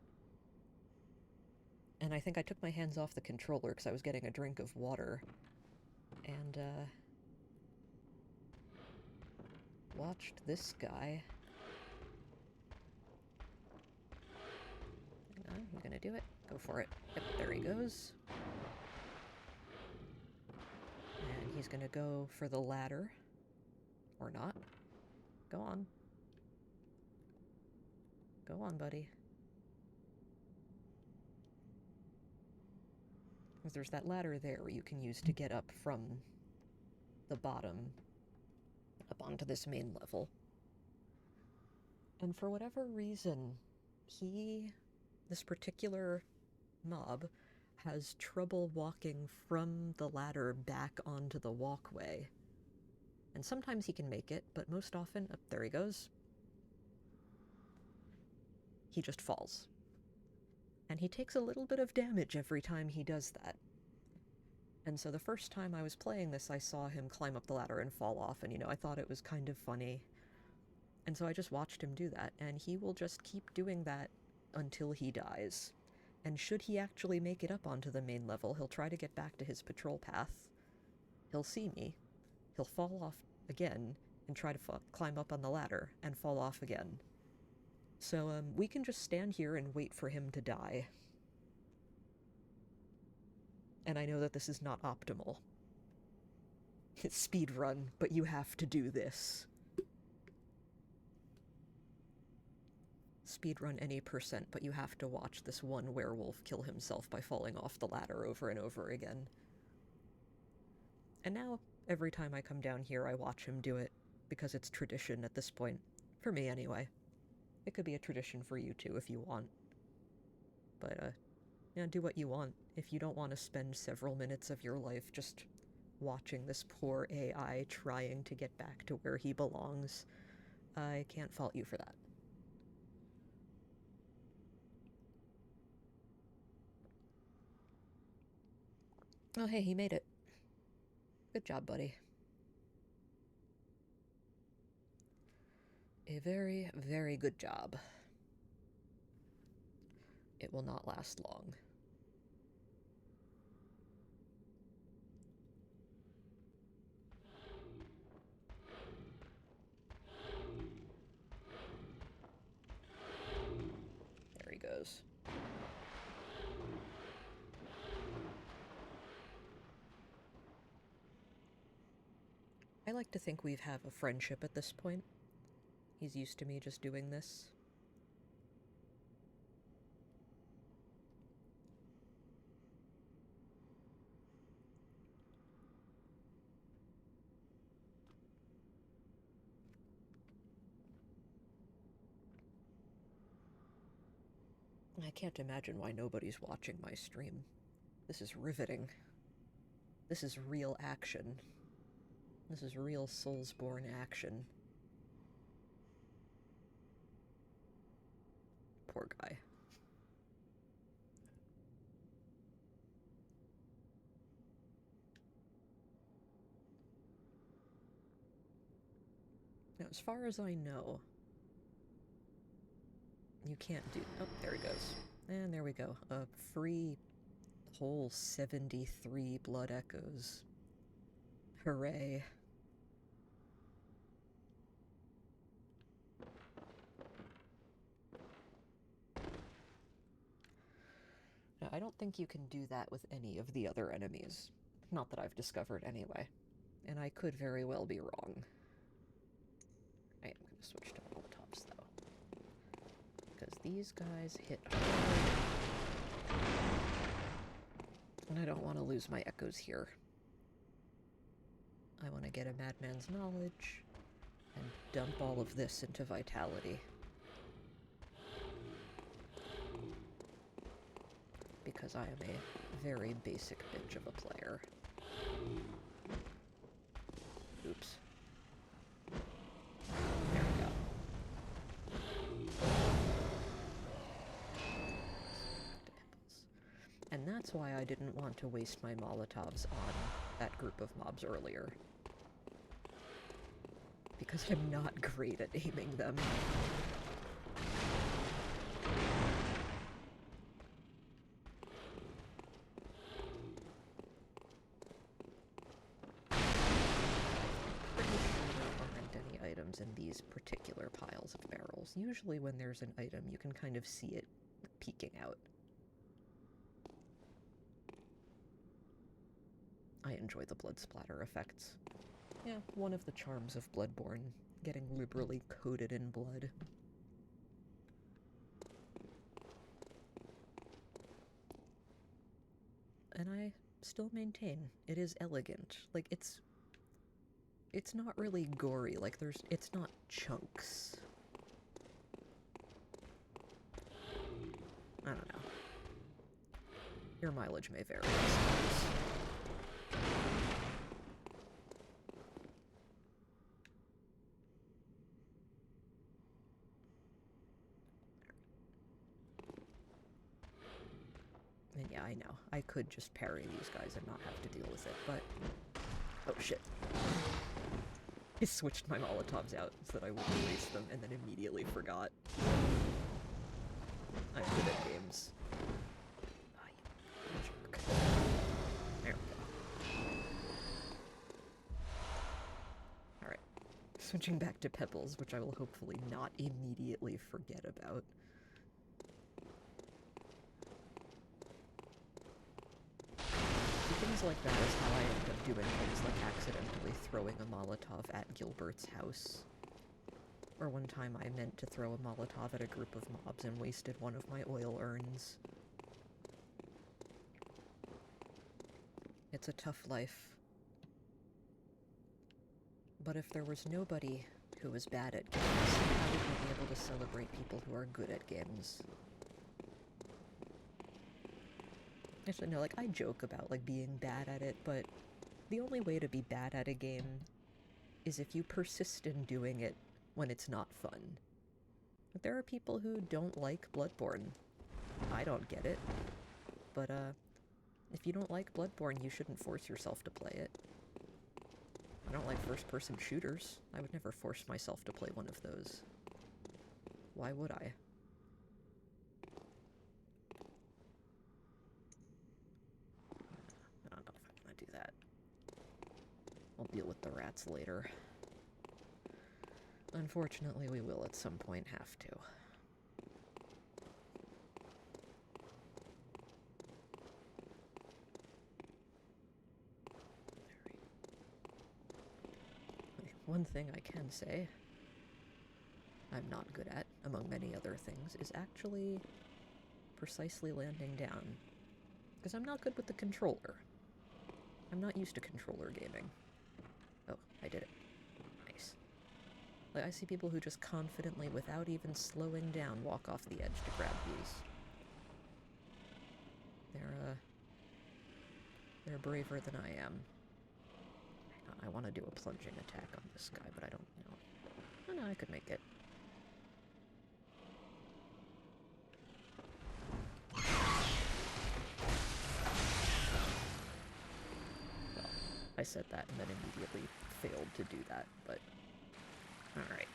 and I think I took my hands off the controller because I was getting a drink of water, and watched this guy. Hang on, you gonna do it? Go for it. Yep, there he goes. And he's gonna go for the ladder. Or not. Go on. Go on, buddy. There's that ladder there you can use to get up from the bottom up onto this main level. And for whatever reason, this particular mob, has trouble walking from the ladder back onto the walkway. And sometimes he can make it, but most often, there he goes. He just falls. And he takes a little bit of damage every time he does that. And so the first time I was playing this, I saw him climb up the ladder and fall off, and, you know, I thought it was kind of funny. And so I just watched him do that, and he will just keep doing that until he dies. And should he actually make it up onto the main level, he'll try to get back to his patrol path. He'll see me. He'll fall off again and try to climb up on the ladder and fall off again. So, we can just stand here and wait for him to die. And I know that this is not optimal. It's speedrun, but you have to do this. Speedrun any %, but you have to watch this one werewolf kill himself by falling off the ladder over and over again. And now, every time I come down here, I watch him do it, because it's tradition at this point. For me, anyway. It could be a tradition for you too, if you want. But, yeah, do what you want. If you don't want to spend several minutes of your life just watching this poor AI trying to get back to where he belongs, I can't fault you for that. Oh, hey, he made it. Good job, buddy. A very, very good job. It will not last long. There he goes. I like to think we've have a friendship at this point. He's used to me just doing this. I can't imagine why nobody's watching my stream. This is riveting. This is real action. This is real Soulsborne action. Poor guy. Now, as far as I know, you can't do... Oh, there he goes. And there we go. A free whole 73 blood echoes. Hooray. Now, I don't think you can do that with any of the other enemies. Not that I've discovered anyway. And I could very well be wrong. I am going to switch to Molotovs, though. Because these guys hit hard. And I don't want to lose my echoes here. I want to get a Madman's Knowledge and dump all of this into Vitality. because I am a very basic bitch of a player. Oops. There we go. And that's why I didn't want to waste my Molotovs on that group of mobs earlier. Because I'm not great at aiming them. In these particular piles of barrels. Usually when there's an item, you can kind of see it peeking out. I enjoy the blood splatter effects. Yeah, one of the charms of Bloodborne, getting liberally coated in blood. And I still maintain, it is elegant. Like, it's not really gory, like it's not chunks. I don't know. Your mileage may vary, I suppose. And yeah, I know. I could just parry these guys and not have to deal with it, but... Oh shit. I switched my Molotovs out so that I wouldn't waste them, and then immediately forgot. I'm good at games. Oh, you jerk. There we go. Alright. Switching back to Pebbles, which I will hopefully not immediately forget about. Things like that is how I end up doing things like accidentally throwing a Molotov at Gilbert's house. Or one time I meant to throw a Molotov at a group of mobs and wasted one of my oil urns. It's a tough life. But if there was nobody who was bad at games, how would we be able to celebrate people who are good at games? Actually, no, like, I joke about, like, being bad at it, but the only way to be bad at a game is if you persist in doing it when it's not fun. Like, there are people who don't like Bloodborne. I don't get it. But, if you don't like Bloodborne, you shouldn't force yourself to play it. I don't like first-person shooters. I would never force myself to play one of those. Why would I? I don't know if I'm gonna do that. I'll deal with the rats later. Unfortunately, we will at some point have to. One thing I can say I'm not good at, among many other things, is actually precisely landing down. Because I'm not good with the controller. I'm not used to controller gaming. Oh, I did it. Nice. Like, I see people who just confidently, without even slowing down, walk off the edge to grab these. They're braver than I am. I want to do a plunging attack on this guy, but I don't know. Oh no, I could make it. Well, I said that and then immediately failed to do that, but... Alright.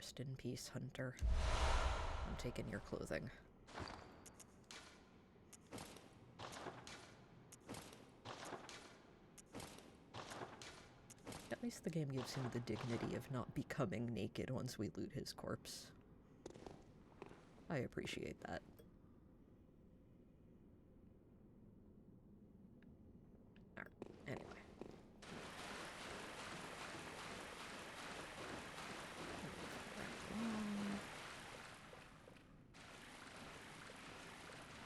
Rest in peace, Hunter. I'm taking your clothing. At least the game gives him the dignity of not becoming naked once we loot his corpse. I appreciate that. Alright, anyway.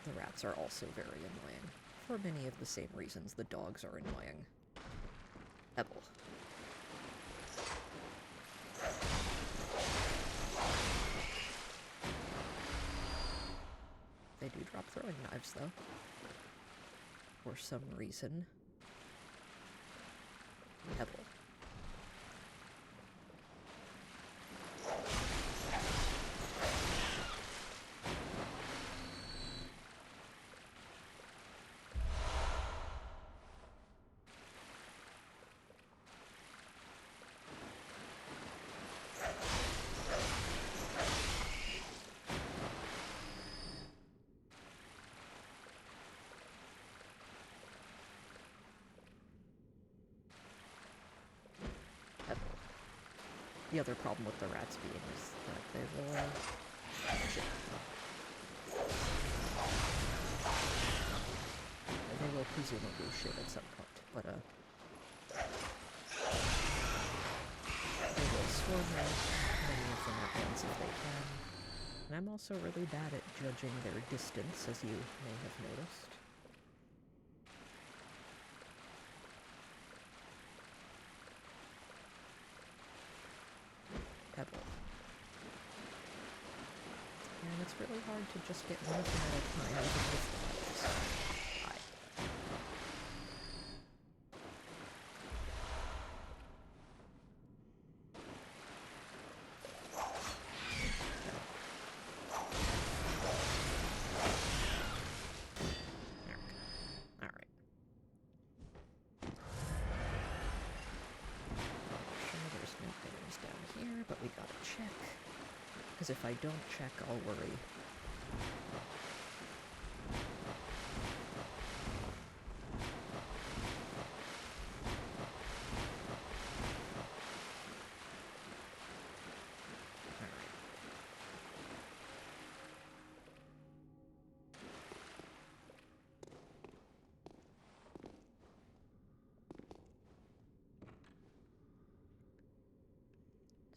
The rats are also very annoying, for many of the same reasons the dogs are annoying. Ebel. They do drop throwing knives, though. For some reason. Ebel. The other problem with the rats being is that they will, shit. They will presumably shit at some point, but, they will swarm out many of them at once if they can. And I'm also really bad at judging their distance, as you may have noticed. Pebble. And it's really hard to just get one of them at a time, even with the pebbles. Hi. Alright. There's no items down here, but we gotta check. Because if I don't check, I'll worry. Alright.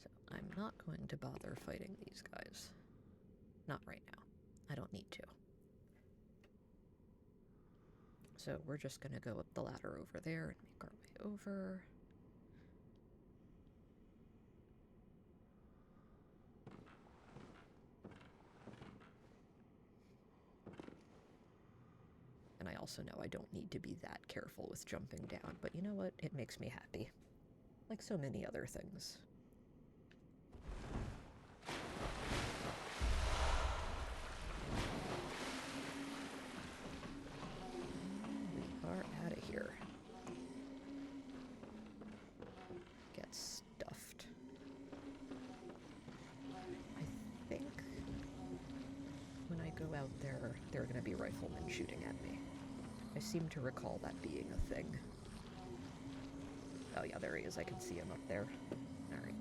So I'm not going to bother fighting these guys. Not right now. I don't need to. So we're just gonna go up the ladder over there and make our way over. And I also know I don't need to be that careful with jumping down, but you know what? It makes me happy. Like so many other things. We are out of here. Get stuffed. I think when I go out there, there are going to be riflemen shooting at me. I seem to recall that being a thing. Oh yeah, there he is. I can see him up there. Alright.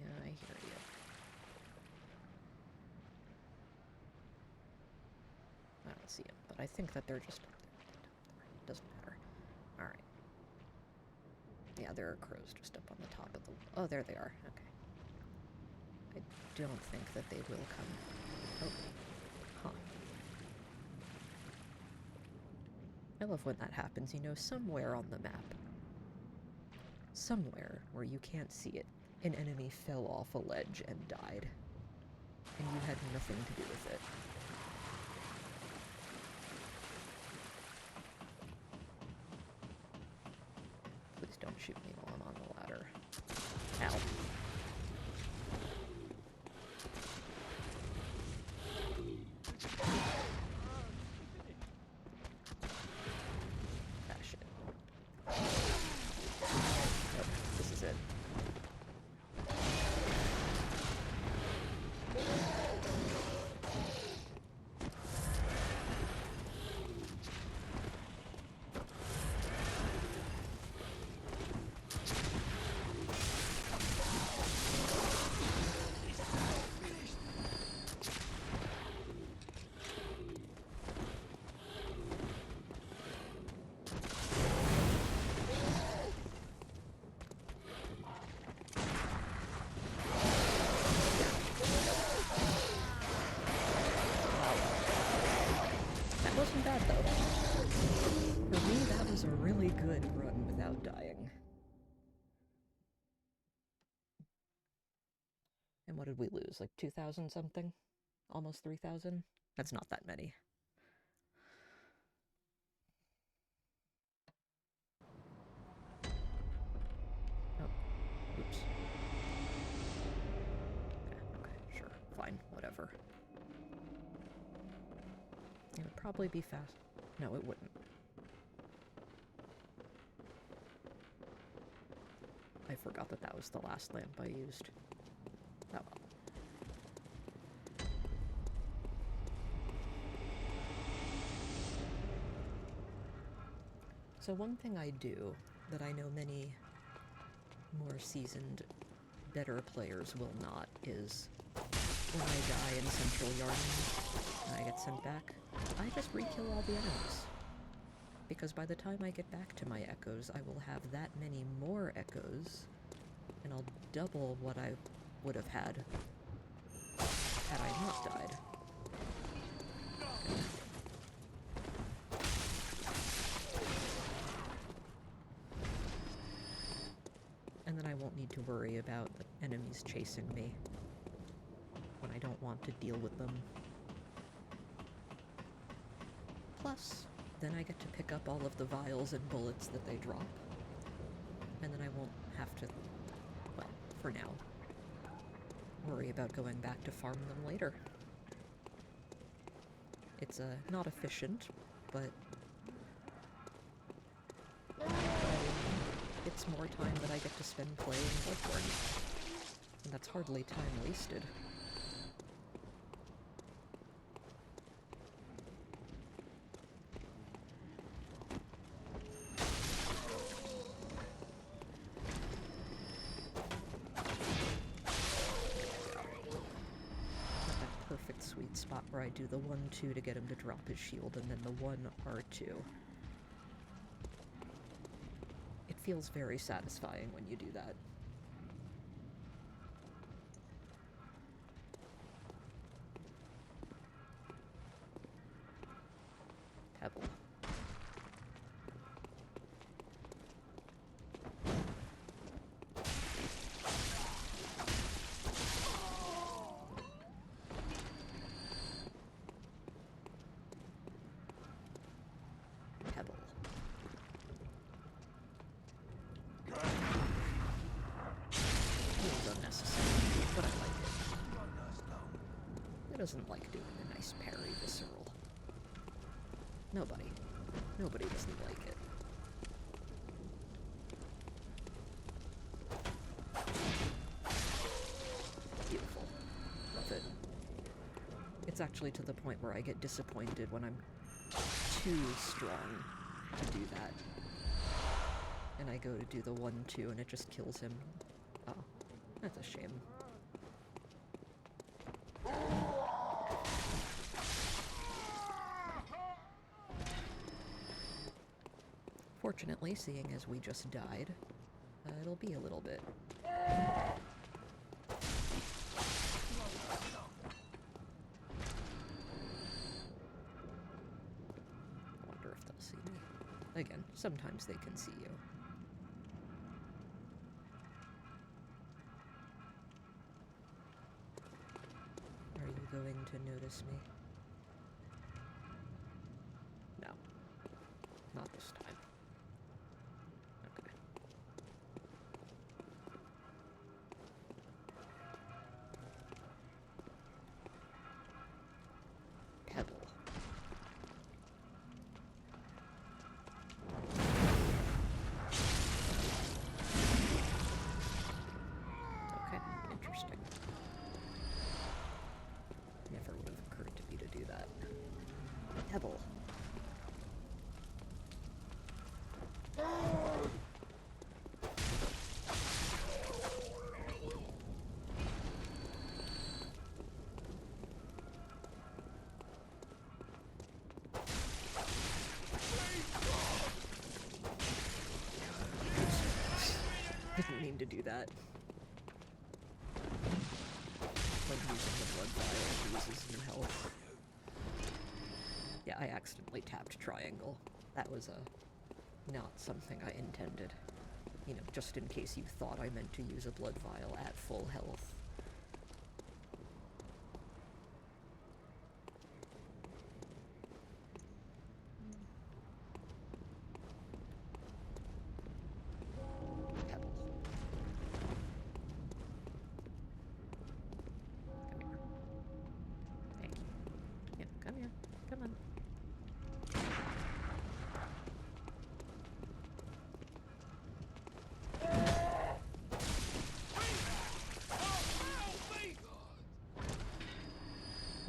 Yeah, I hear you. I don't see him, but I think that they're just up there. Doesn't matter. Alright. Yeah, there are crows just up on the top of the... Oh, there they are. Okay. I don't think that they will come... Oh. Huh. I love when that happens, you know, somewhere on the map. Somewhere where you can't see it, an enemy fell off a ledge and died. And you had nothing to do with it. Please don't shoot me while I'm on the ladder. Ow. wasn't bad, though. For me, that was a really good run without dying. And what did we lose? Like 2,000 something? Almost 3,000? That's not that many. Oh, oops. Yeah, okay, sure, fine, whatever. It would probably be fast. No, it wouldn't. I forgot that that was the last lamp I used. Oh well. So one thing I do that I know many more seasoned, better players will not is when I die in Central Yharnam and I get sent back, I just re-kill all the enemies. Because by the time I get back to my echoes, I will have that many more echoes, and I'll double what I would have had I not died. And then I won't need to worry about the enemies chasing me when I don't want to deal with them. Plus, then I get to pick up all of the vials and bullets that they drop. And then I won't have to, well, for now, worry about going back to farm them later. It's not efficient, but it's more time that I get to spend playing Bloodborne. And that's hardly time wasted. Sweet spot where I do the 1-2 to get him to drop his shield, and then the 1-R2. It feels very satisfying when you do that. Pebble. Doesn't like doing a nice parry visceral. Nobody doesn't like it. Beautiful. Love it. It's actually to the point where I get disappointed when I'm too strong to do that. And I go to do the 1-2 and it just kills him. Oh, that's a shame. Fortunately, seeing as we just died, it'll be a little bit. I wonder if they'll see me. Again, sometimes they can see you. Are you going to notice me? No. Not this time. Pebble. Didn't mean to do that. Like using the blood vial loses new health. Yeah, I accidentally tapped triangle. That was, not something I intended. You know, just in case you thought I meant to use a blood vial at full health.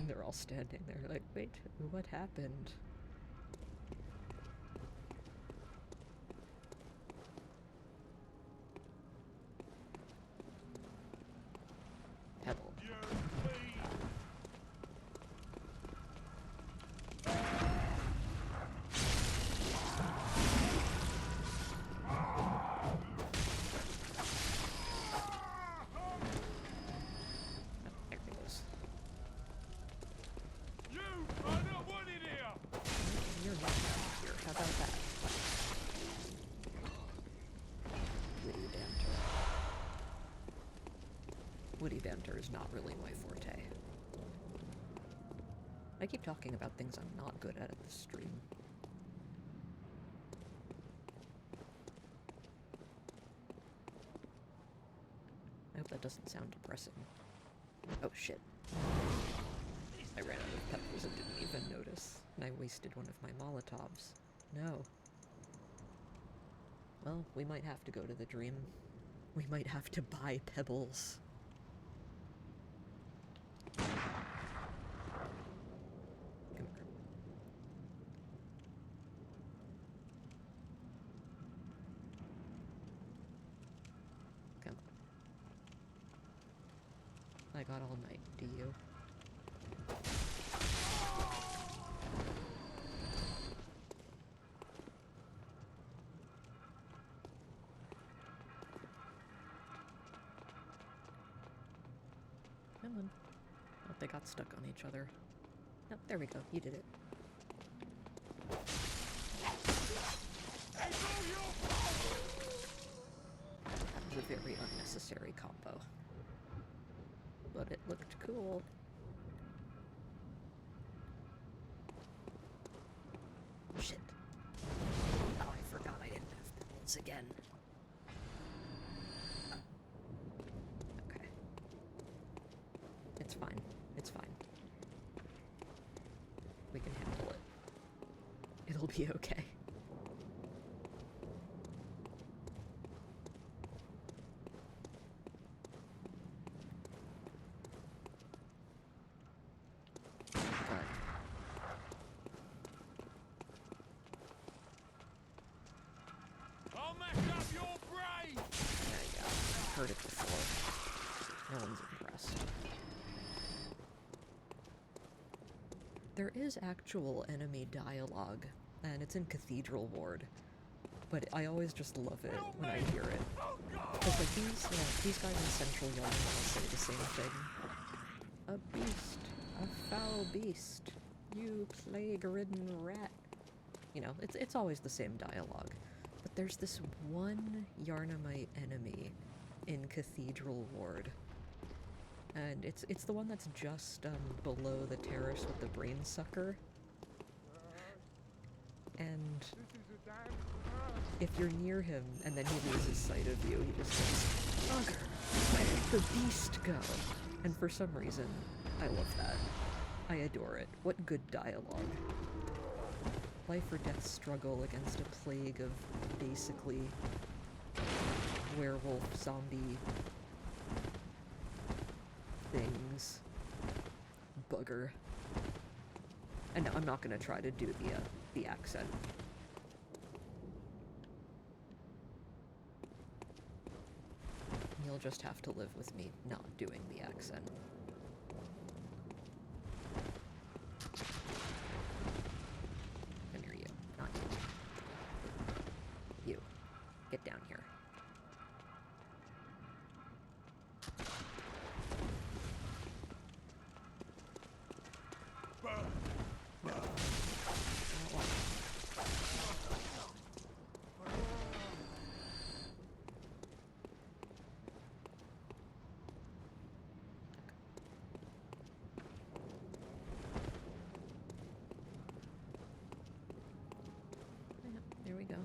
They're all standing there like, wait, what happened? Pebble. Witty banter is not really my forte. I keep talking about things I'm not good at this stream. I hope that doesn't sound depressing. Oh shit. I ran out of pebbles and didn't even notice, and I wasted one of my Molotovs. No. Well, we might have to go to the dream. We might have to buy pebbles. I got all night, do you? Come on. Oh, they got stuck on each other. Yep, there we go. You did it. That was a very unnecessary combo. But it looked cool. Shit. Oh, I forgot I didn't have pebbles again. Okay. It's fine. It's fine. We can handle it. It'll be okay. Heard it before. No one's impressed. There is actual enemy dialogue, and it's in Cathedral Ward, but I always just love it when I hear it. Because like these guys in Central Yard say the same thing. A beast, a foul beast, you plague-ridden rat. You know, it's always the same dialogue. But there's this one Yarnamite enemy in Cathedral Ward. And it's the one that's just below the terrace with the brain sucker. And if you're near him and then he loses sight of you, he just says, "Bugger, where did the beast go?" And for some reason, I love that. I adore it. What good dialogue. Life or death struggle against a plague of basically werewolf zombie things. Bugger. And no, I'm not gonna try to do the accent. You'll just have to live with me not doing the accent. Come here, you. Not you. You. Get down here.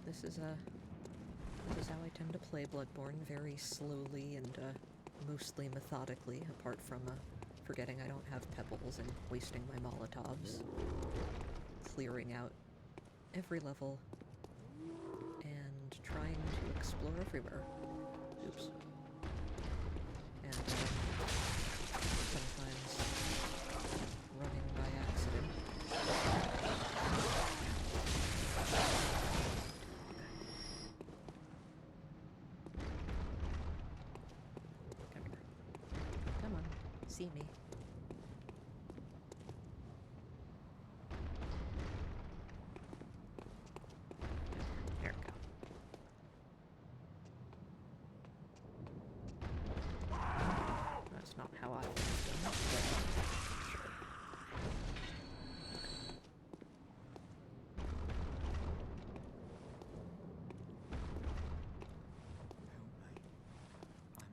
This is how I tend to play Bloodborne, very slowly and mostly methodically, apart from forgetting I don't have pebbles and wasting my Molotovs. Clearing out every level and trying to explore everywhere. Oops. And sometimes running by accident. Come here. Come on, see me. There we go. That's not how I would have done it, but sure.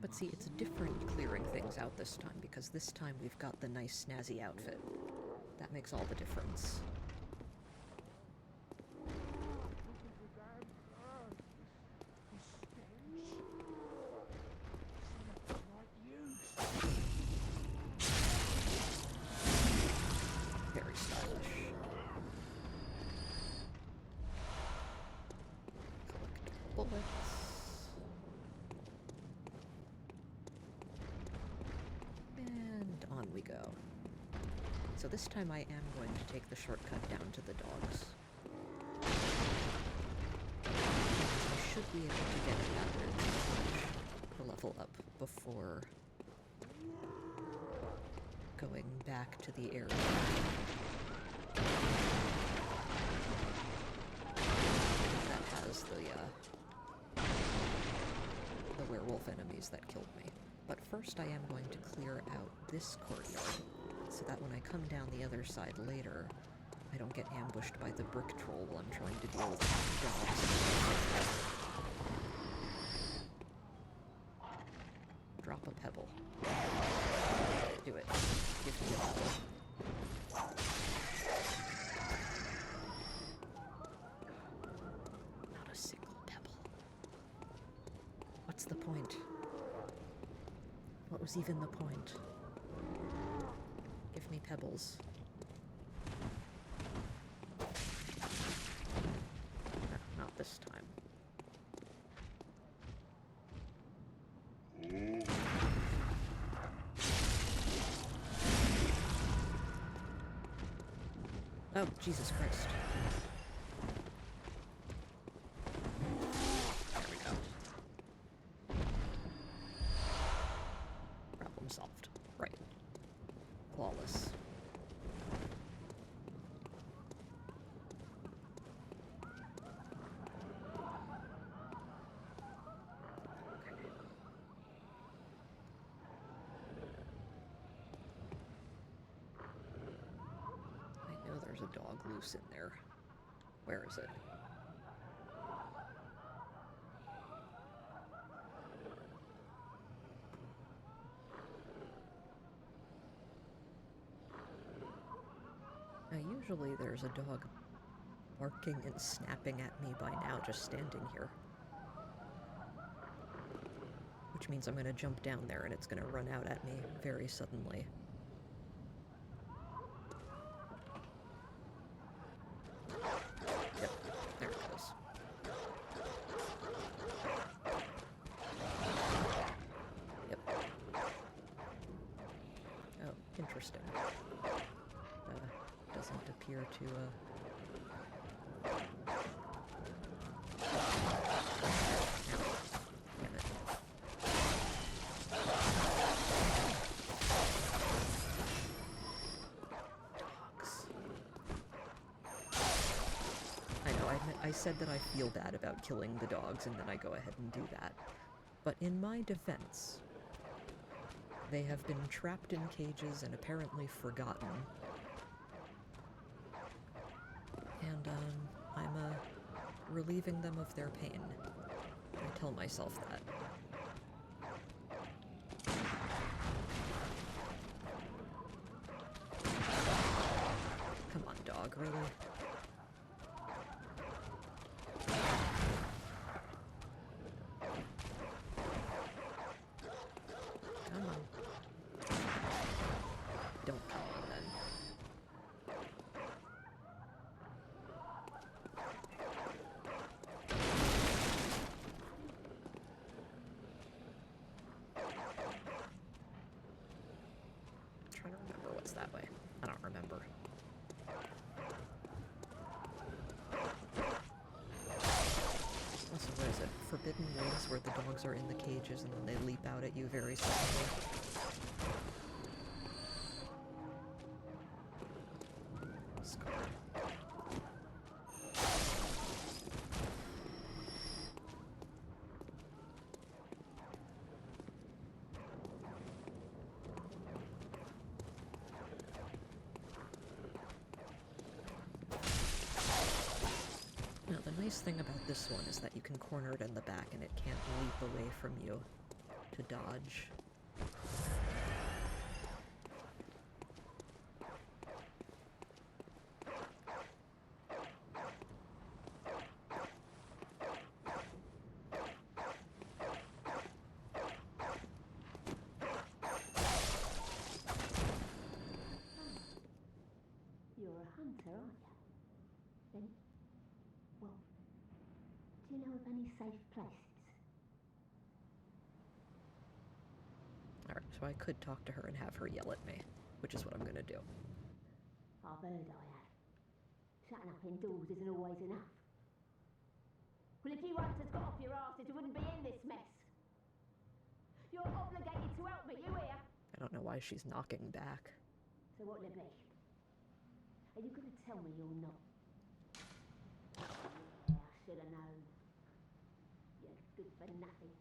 But see, it's different clearing things out this time, because this time we've got the nice snazzy outfit. That makes all the difference. Very stylish. Collect bullets. And on we go. So this time I am going to take the shortcut down to the dogs. I should be able to get it backwards or level up before going back to the area that has the werewolf enemies that killed me. But first I am going to clear out this courtyard, so that when I come down the other side later, I don't get ambushed by the brick troll while I'm trying to deal with dogs. Drop a pebble. Do it. Give me a pebble. Not a single pebble. What's the point? What was even the point? Give me pebbles. No, not this time. Oh, Jesus Christ. There we go. Problem solved. Right. Flawless. Okay. I know there's a dog loose in there. Where is it? Now, usually there's a dog barking and snapping at me by now just standing here. Which means I'm going to jump down there and it's going to run out at me very suddenly. Yep, there it goes. Yep. Oh, interesting. Doesn't appear to, Damn it. Dogs. I know, I said that I feel bad about killing the dogs, and then I go ahead and do that. But in my defense, they have been trapped in cages and apparently forgotten. And, I'm, relieving them of their pain. I tell myself that. Come on, dog, really? forbidden ways where the dogs are in the cages and then they leap out at you very suddenly. Scarred. Now, the nice thing about this one is that you can corner it in the back and it can't leap away from you to dodge. You're a hunter, aren't you? Then, well, do you know of any safe places? Alright, so I could talk to her and have her yell at me, which is what I'm gonna do. I've heard I have. Shutting up indoors isn't always enough. Well, if you hunters got off your asses, you wouldn't be in this mess. You're obligated to help me, you hear? I don't know why she's knocking back. So what'll it be? Are you going to tell me you're not? Yeah, I should have known. You're good for nothing.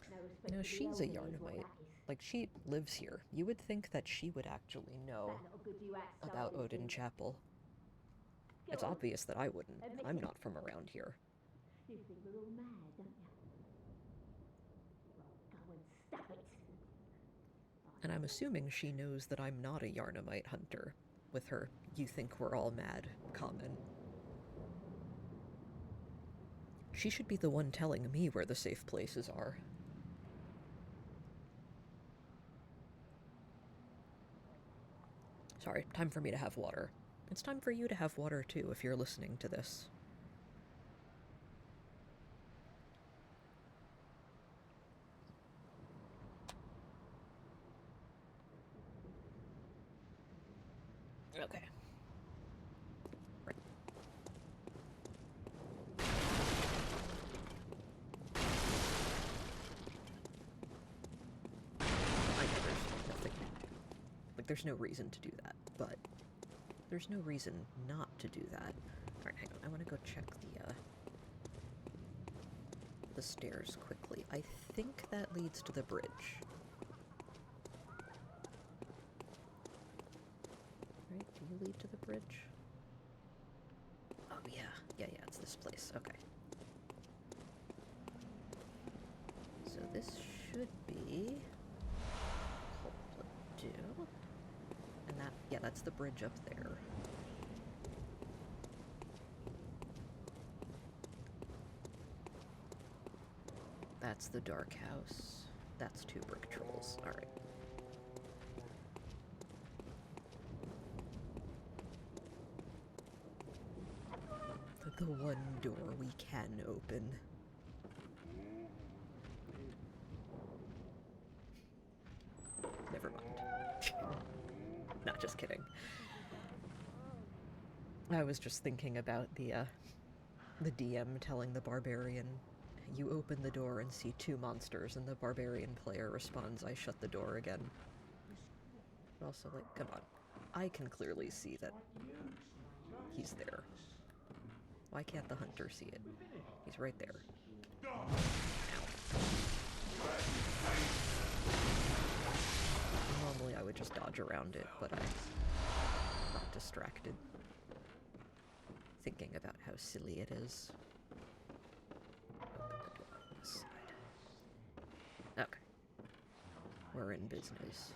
No respect You know, for the she's a elderly is what Yarnamite. that is. Like, she lives here. You would think that she would actually know That little good you had about sold Odin into. Chapel. Go It's on, obvious that I wouldn't. admit I'm it. not from around here. You think we're all mad, don't you? Well, go and stop it. And I'm assuming she knows that I'm not a Yarnamite hunter, with her "you think we're all mad" comment. She should be the one telling me where the safe places are. Sorry, time for me to have water. It's time for you to have water too, if you're listening to this. Okay. Right. I know there's nothing. Like, there's no reason to do that, but there's no reason not to do that. Alright, hang on. I want to go check the stairs quickly. I think that leads to the bridge. Right? Do you lead to the bridge? Oh, yeah. Yeah, it's this place. Okay. So this should be... do. And that, yeah, that's the bridge up there. That's the dark house. That's 2 brick trolls. Alright. The one door we can open. Never mind. Not just kidding. I was just thinking about the DM telling the barbarian, "You open the door and see 2 monsters," and the barbarian player responds, "I shut the door again." But also, like, come on. I can clearly see that he's there. Why can't the hunter see it? He's right there. Normally I would just dodge around it, but I got distracted thinking about how silly it is. This side. Okay. We're in business.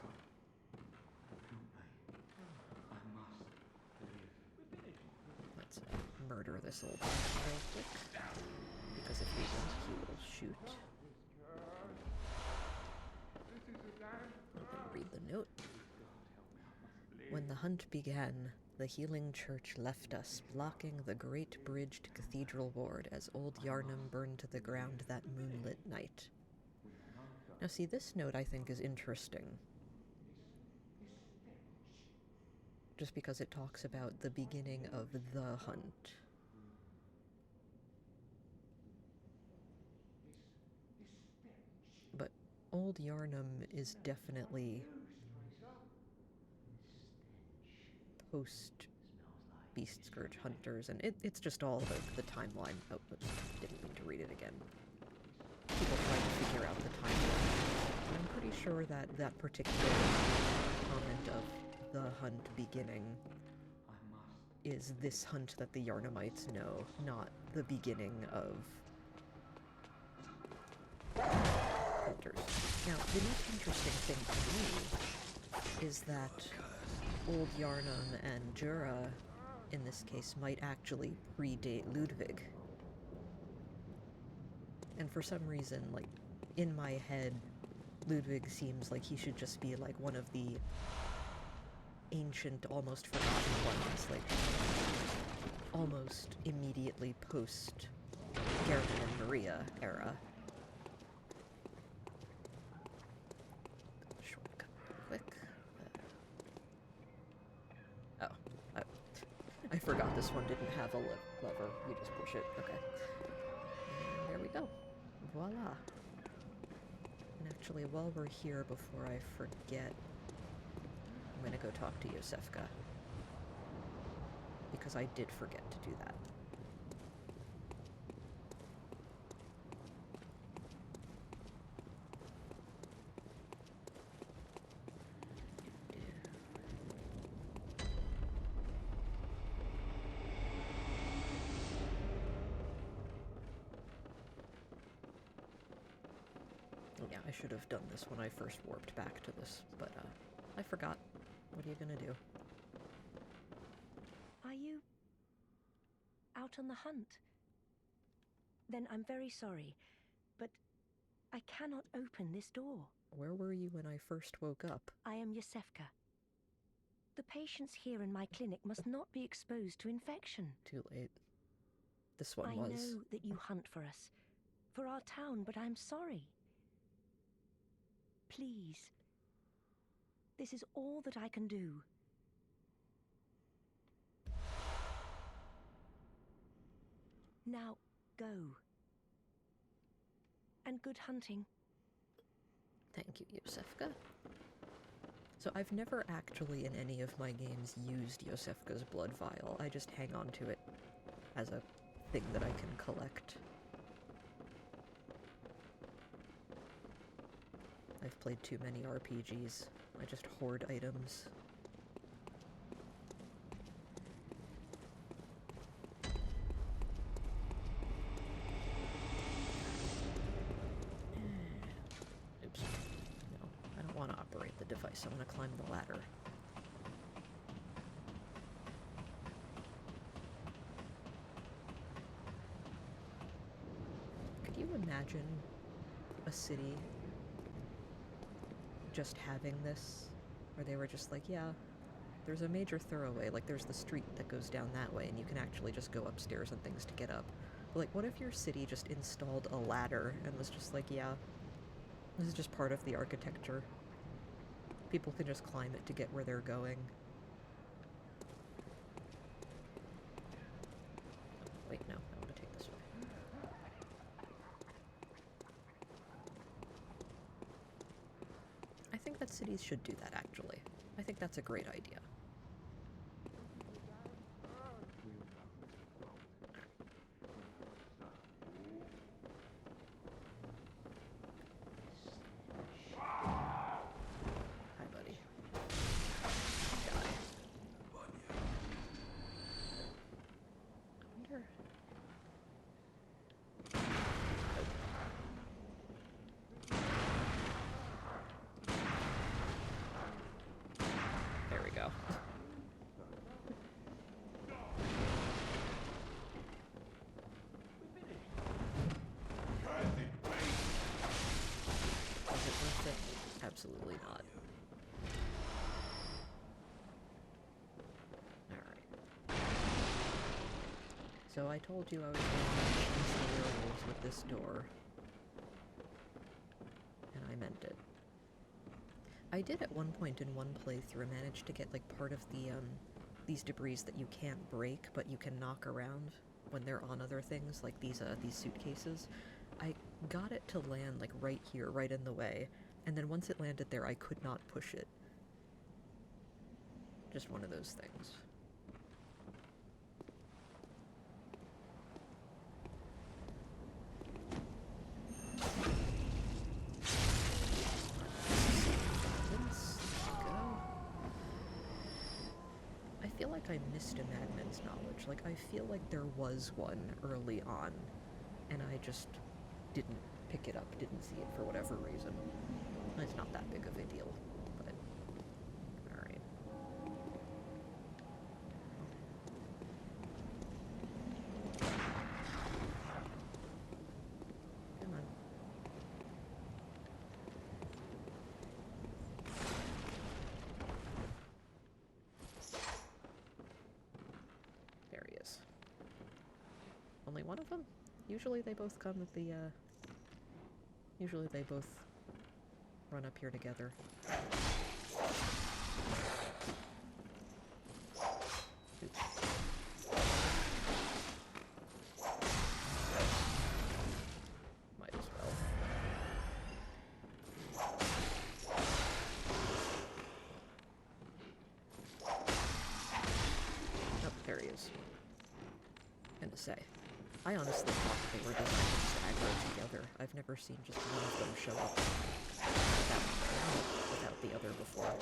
Let's murder this old man real quick, because if we don't, he will shoot. I'm gonna read the note. When the hunt began, the healing church left us, blocking the great bridged cathedral ward as old Yarnum burned to the ground that moonlit night. Now see, this note I think is interesting. Just because it talks about the beginning of the hunt. Old Yarnum is definitely post Beast Scourge Hunters, and it's just all about the timeline. Oh, oops, didn't mean to read it again. People trying to figure out the timeline. And I'm pretty sure that that particular comment of the hunt beginning is this hunt that the Yarnamites know, not the beginning of hunters. Now, the most interesting thing to me is that Old Yarnum and Jura, in this case, might actually predate Ludwig. And for some reason, like, in my head, Ludwig seems like he should just be like one of the ancient, almost forgotten ones, like almost immediately post German and Maria era. Shortcut real quick. I forgot this one didn't have a lever. You just push it. Okay. And there we go. Voila. And actually, while we're here, before I forget, I'm gonna go talk to Yosefka. Because I did forget to do that. Yeah, I should have done this when I first warped back to this, but I forgot. What are you gonna do? Are you out on the hunt? Then I'm very sorry, but I cannot open this door. Where were you when I first woke up? I am Yosefka. The patients here in my clinic must not be exposed to infection. Too late. This one I was. know that you hunt for us, for our town, but I'm sorry. Please. This is all that I can do. Now, go. And good hunting. Thank you, Yosefka. So I've never actually in any of my games used Yosefka's blood vial. I just hang on to it as a thing that I can collect. I've played too many RPGs. I just hoard items. Oops. No, I don't want to operate the device. I want to climb the ladder. Could you imagine a city just having this, where they were just like, yeah, there's a major thoroughway, like there's the street that goes down that way and you can actually just go upstairs and things to get up. But like, what if your city just installed a ladder and was just like, yeah, this is just part of the architecture. People can just climb it to get where they're going. Oh, wait, no, I want to take this way. I think that cities should do that, actually. I think that's a great idea. Hi, buddy. Die. I wonder... There we go. Was it worth it? Absolutely not. Alright. So I told you I was going to chase the werewolves with this door. And I meant it. I did at one point in one playthrough manage to get like part of the these debris that you can't break but you can knock around when they're on other things, like these suitcases. I got it to land like right here, right in the way, And then once it landed there, I could not push it. Just one of those things. I feel like I missed a Madman's Knowledge. Like, I feel like there was one early on, and I just didn't pick it up, didn't see it for whatever reason. It's not that big of a deal, but alright. Come on. There he is. Only one of them? Usually they both come at the, usually they both run up here together. Oops. Might as well. Oh, there he is. Gonna say. I honestly thought they were designed to just aggro together. I've never seen just one of them show up without the other before.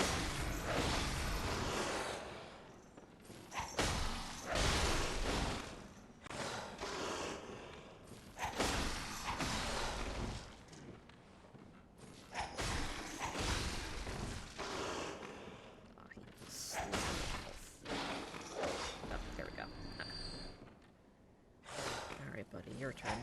There we go. Alright, buddy, your turn.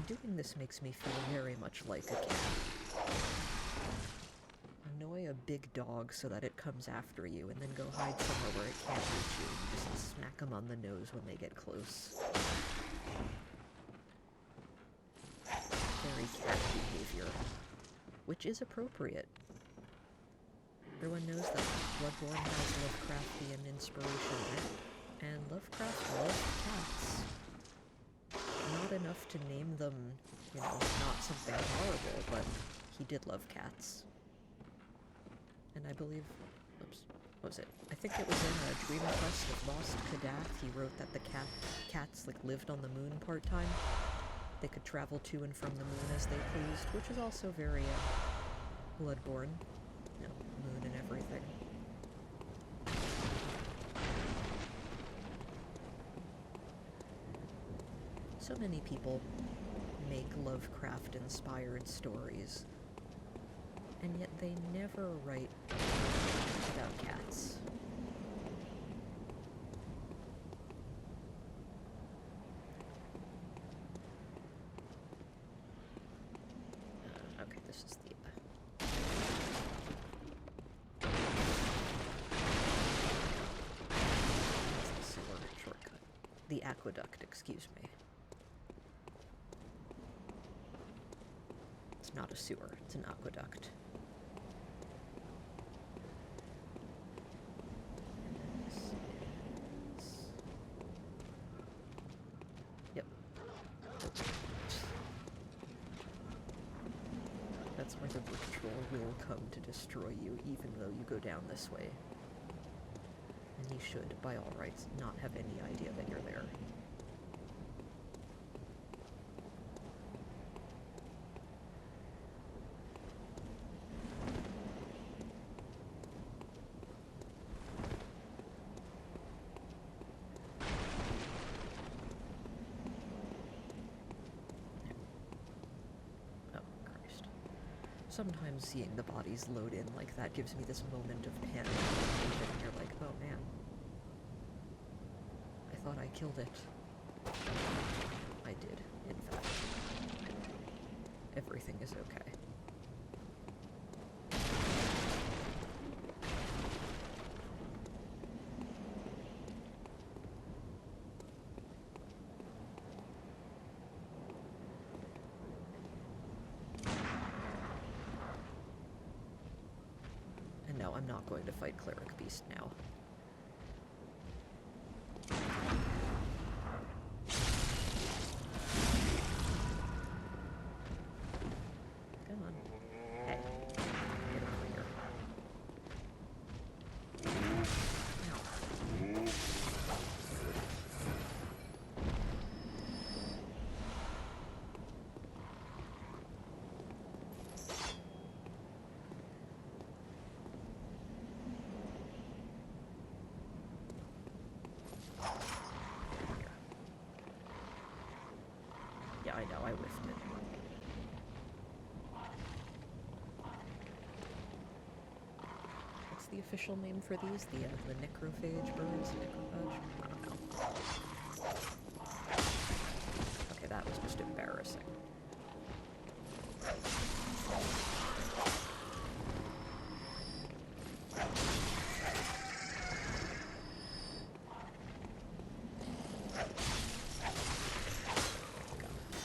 Doing this makes me feel very much like a cat. Annoy a big dog so that it comes after you, and then go hide somewhere where it can't reach you, and just smack them on the nose when they get close. Very cat behavior. Which is appropriate. Everyone knows that Bloodborne has Lovecraftian inspiration in it, and Lovecraft loved cats. Not enough to name them, you know, not something horrible, but he did love cats. And I believe, oops, what was it? I think it was in Dream Quest of Lost Kadath, he wrote that the cats, like, lived on the moon part-time. They could travel to and from the moon as they pleased, which is also very, Bloodborne. You know, moon and everything. So many people make Lovecraft-inspired stories, and yet they never write about cats. Okay, this is the... That's the sewer shortcut. The aqueduct, excuse me. Not a sewer, it's an aqueduct. And this is... Yep. That's where the brick troll will come to destroy you, even though you go down this way. And you should, by all rights, not have any idea that you're there. Sometimes seeing the bodies load in like that gives me this moment of panic. And you're like, oh man. I thought I killed it. I did, in fact. Everything is okay. I'm not going to fight Cleric Beast now. the official name for these? The necrophage birds? Necrophage? I don't know. Okay, that was just embarrassing.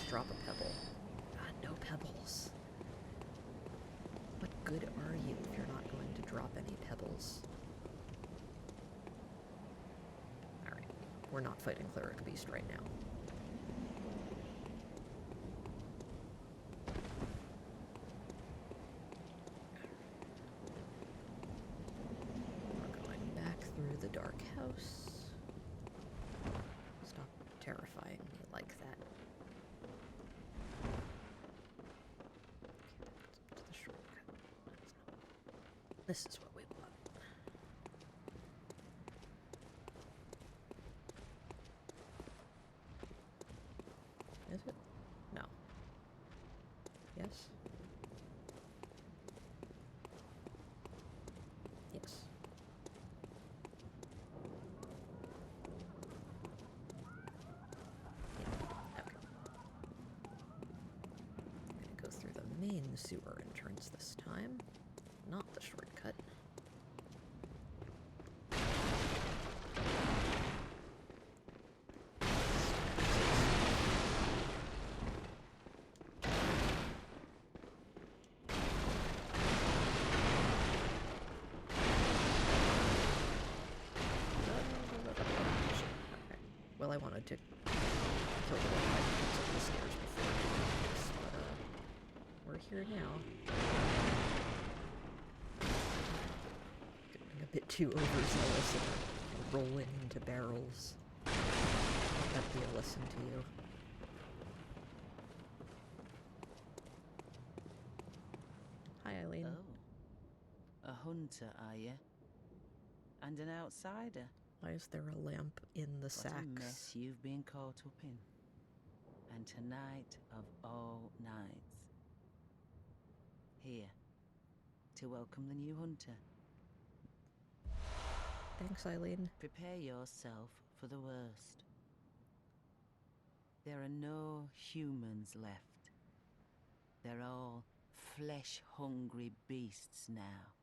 Drop a pebble. God, no pebbles. What good are you if you're not going to drop any pebbles? Alright, we're not fighting Cleric Beast right now. We're going back through the dark house. Stop terrifying me like that. To the shortcut. This is what we want. Is it? No. Yes? Yes. Yeah, okay. I'm gonna go through the main sewer entrance this time, not the shortcut. Okay. Well, I wanted to kill the one guy who comes up the stairs before doing this, but we're here now. Getting a bit too overzealous and rolling into barrels. Let that be a lesson to you. Hi, Eileen. Oh. A hunter, are you? And an outsider? Why is there a lamp in the What sacks? a mess you've been caught up in. And tonight of all nights. Here, to welcome the new hunter. Thanks, Eileen. Prepare yourself for the worst. There are no humans left. They're all flesh-hungry beasts now.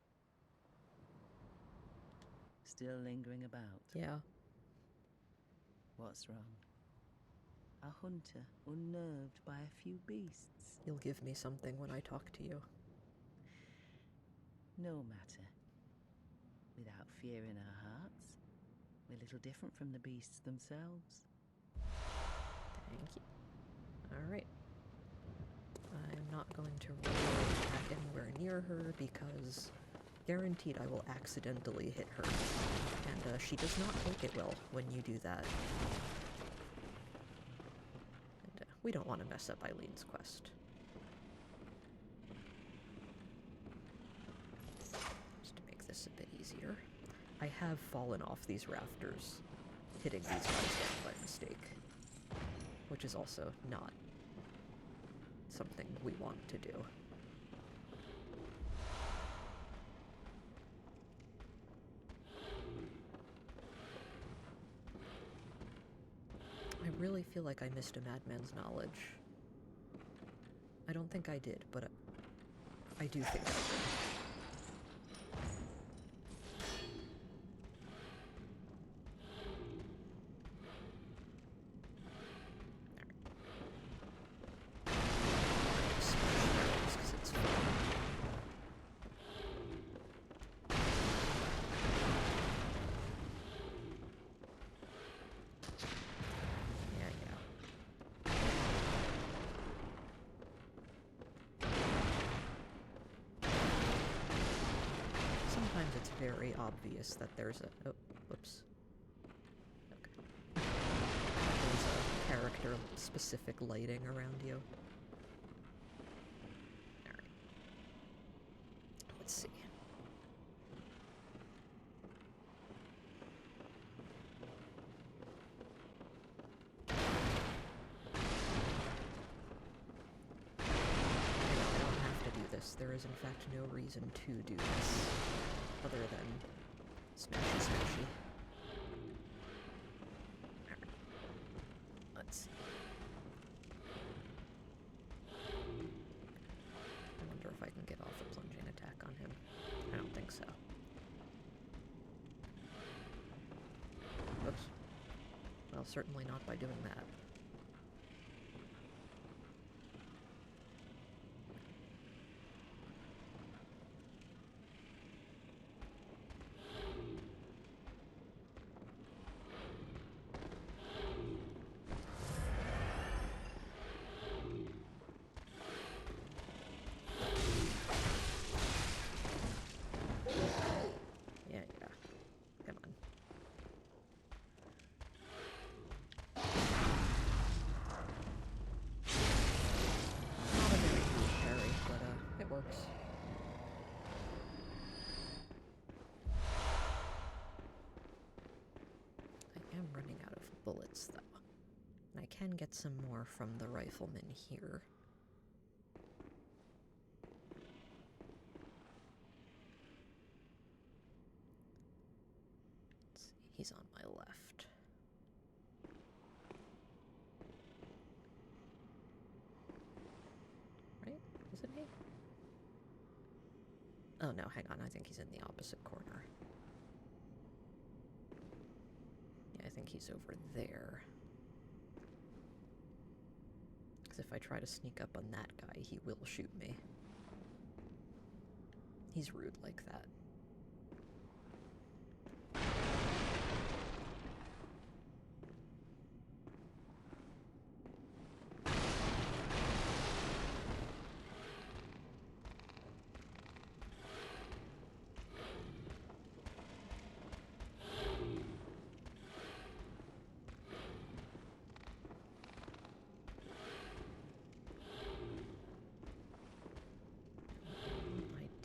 Still lingering about? Yeah. What's wrong? A hunter unnerved by a few beasts? You'll give me something when I talk to you. No matter. Without fear in our hearts, we're little different from the beasts themselves. Thank you. Alright. I'm not going to roll back anywhere near her because guaranteed I will accidentally hit her. And she does not take it well when you do that. And we don't want to mess up Eileen's quest. Just to make this a bit easier. I have fallen off these rafters, hitting these guys down by mistake. Which is also not something we want to do. I really feel like I missed a madman's knowledge. I don't think I did, but I do think I did. Sometimes it's very obvious that there's a... Oh, whoops. Okay. There's a character-specific lighting around you. Alright. Let's see. I don't have to do this. There is in fact no reason to do this. other than smashy smashy. Let's see. I wonder if I can get off a plunging attack on him. I don't think so. Oops. Well, certainly not by doing that. Yeah. Come on. Not a very good parry, but it works. I am running out of bullets, though. And I can get some more from the rifleman here. Let's see, he's on my left. Right? Is it me? Oh no, hang on, I think he's in the opposite corner. Yeah, I think he's over there. Because if I try to sneak up on that guy, he will shoot me. He's rude like that.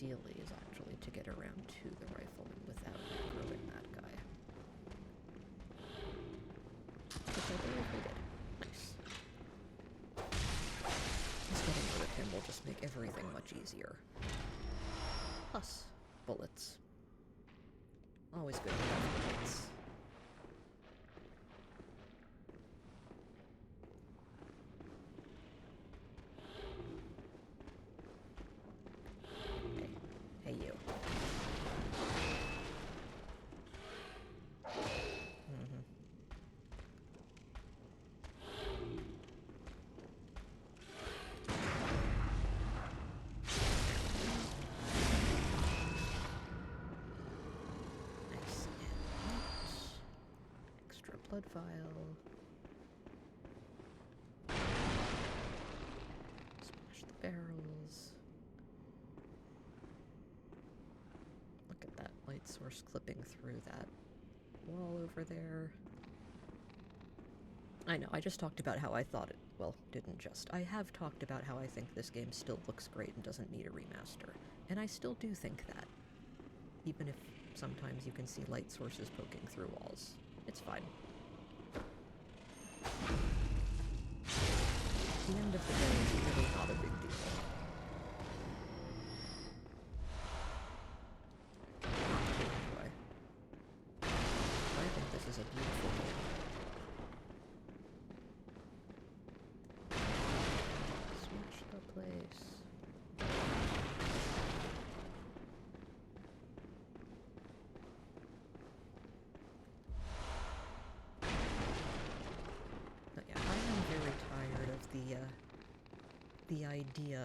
Ideally is actually to get around to the rifleman without aggroing that guy. Which I believe we did. Nice. Just getting rid of him will just make everything much easier. Plus, bullets. Always good to have bullets. Hey you. Nice. Extra blood vial. Smash the barrels. Look at that light source clipping through that wall over there. I know, I just talked about how I thought it, well, didn't just. I have talked about how I think this game still looks great and doesn't need a remaster. And I still do think that. Even if sometimes you can see light sources poking through walls. It's fine. At the end of the day, it's really not a big deal. Anyway. I think this is a beautiful game. Smash the place. But yeah, I am very tired of the idea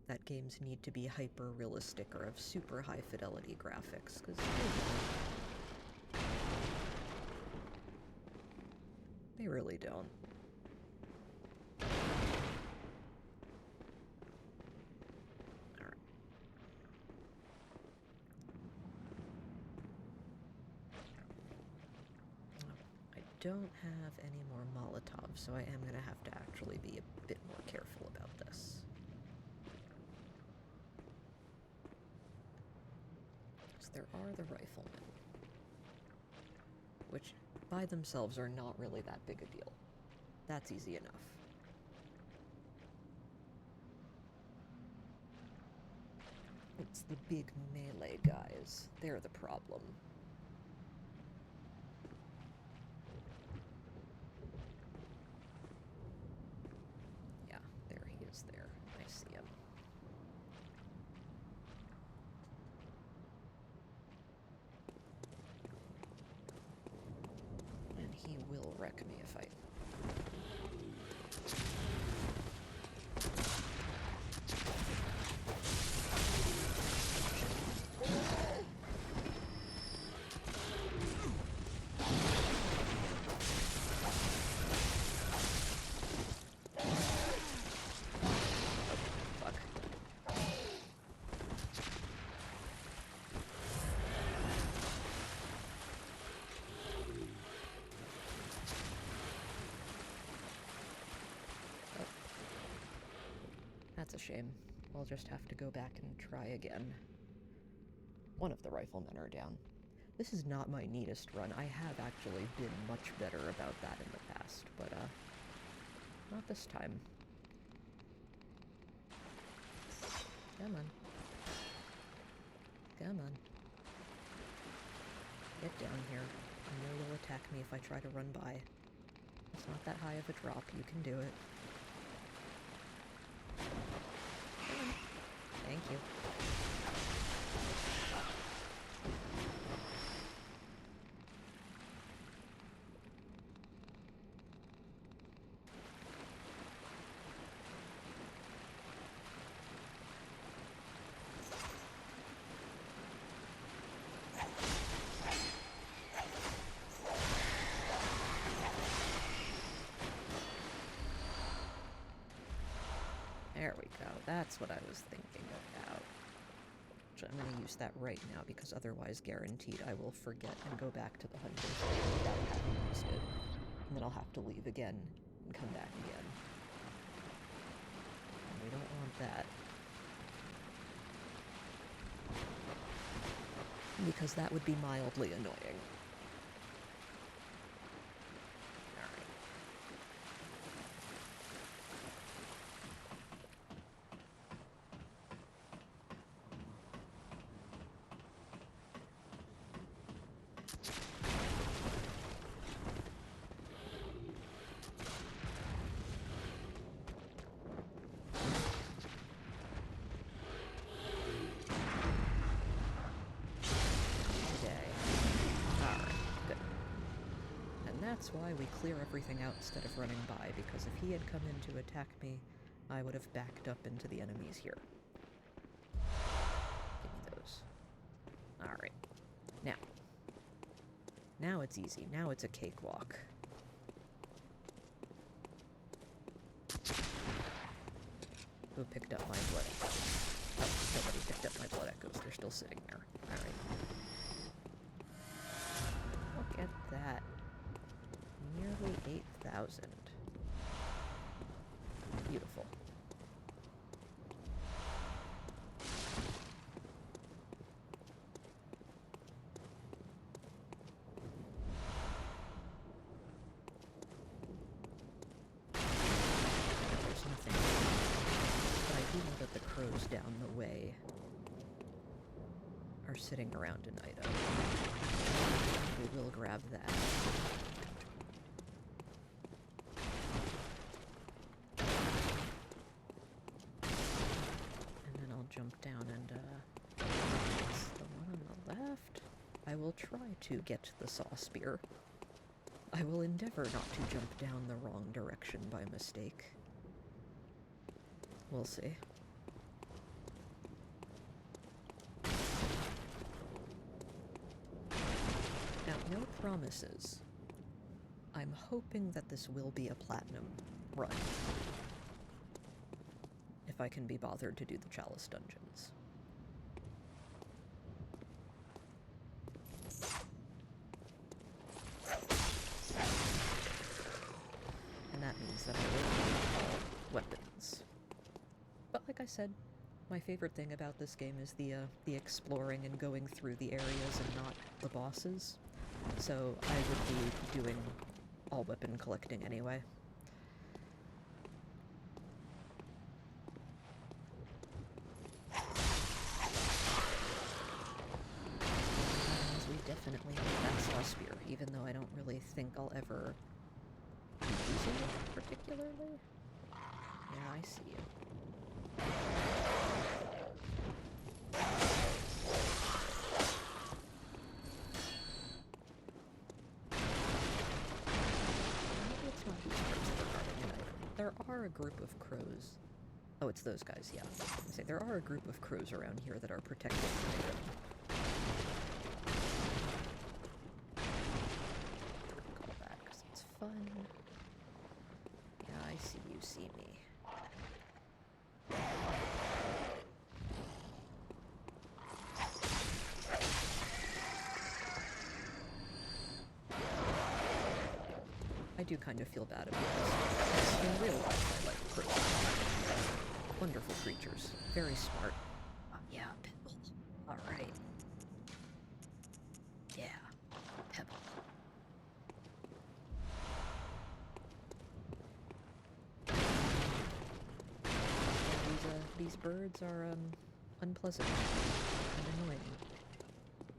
that games need to be hyper-realistic or have super high-fidelity graphics, because they really don't. Alright. I don't have any more Molotovs, so I am going to have to actually be a bit more careful about this. There are the riflemen, which by themselves are not really that big a deal. That's easy enough. It's the big melee guys. They're the problem. Yeah, there he is there. I see him. And he will wreck me if I... That's a shame. I'll just have to go back and try again. One of the riflemen are down. This is not my neatest run. I have actually been much better about that in the past, but, not this time. Come on. Come on. Get down here. I know you'll attack me if I try to run by. It's not that high of a drop. You can do it. Thank you. There we go. That's what I was thinking about. I'm going to use that right now, because otherwise guaranteed I will forget and go back to the hunters without having used it. And then I'll have to leave again and come back again. And we don't want that. Because that would be mildly annoying. That's why we clear everything out instead of running by, because if he had come in to attack me, I would have backed up into the enemies here. Give me those. Alright. Now it's easy. Now it's a cakewalk. Who picked up my blood echoes? Oh, nobody picked up my blood echoes. They're still sitting there. Alright. Look at that. Nearly 8,000. Beautiful. There's nothing. But I do know that the crows down the way are sitting around an item. We will grab that. Jump down and, it's the one on the left. I will try to get the saw spear. I will endeavor not to jump down the wrong direction by mistake. We'll see. Now, no promises. I'm hoping that this will be a platinum run. If I can be bothered to do the Chalice dungeons. And that means that I will need all weapons. But like I said, my favorite thing about this game is the exploring and going through the areas and not the bosses. So I would be doing all weapon collecting anyway. don't really think I'll ever be using it particularly. Yeah, I see you. Maybe it's not these crows that are guarding an item. There are a group of crows. Oh, it's those guys, yeah. I was gonna say, there are a group of crows around here that are protecting an item. Call that, because it's fun. Yeah, I see you see me. I do kind of feel bad about this. In real life, I like crows. Wonderful creatures. Very smart. Yeah, Pebble. Alright. Yeah, Pebble. These birds are, unpleasant and annoying.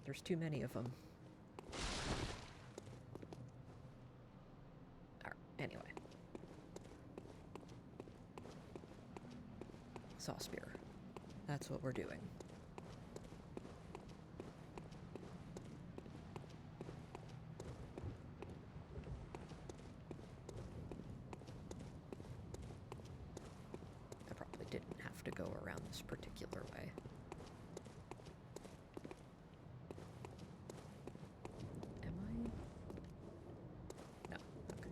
There's too many of them. Anyway. Saw spear. That's what we're doing. I probably didn't have to go around this particular way. Am I? No. Okay.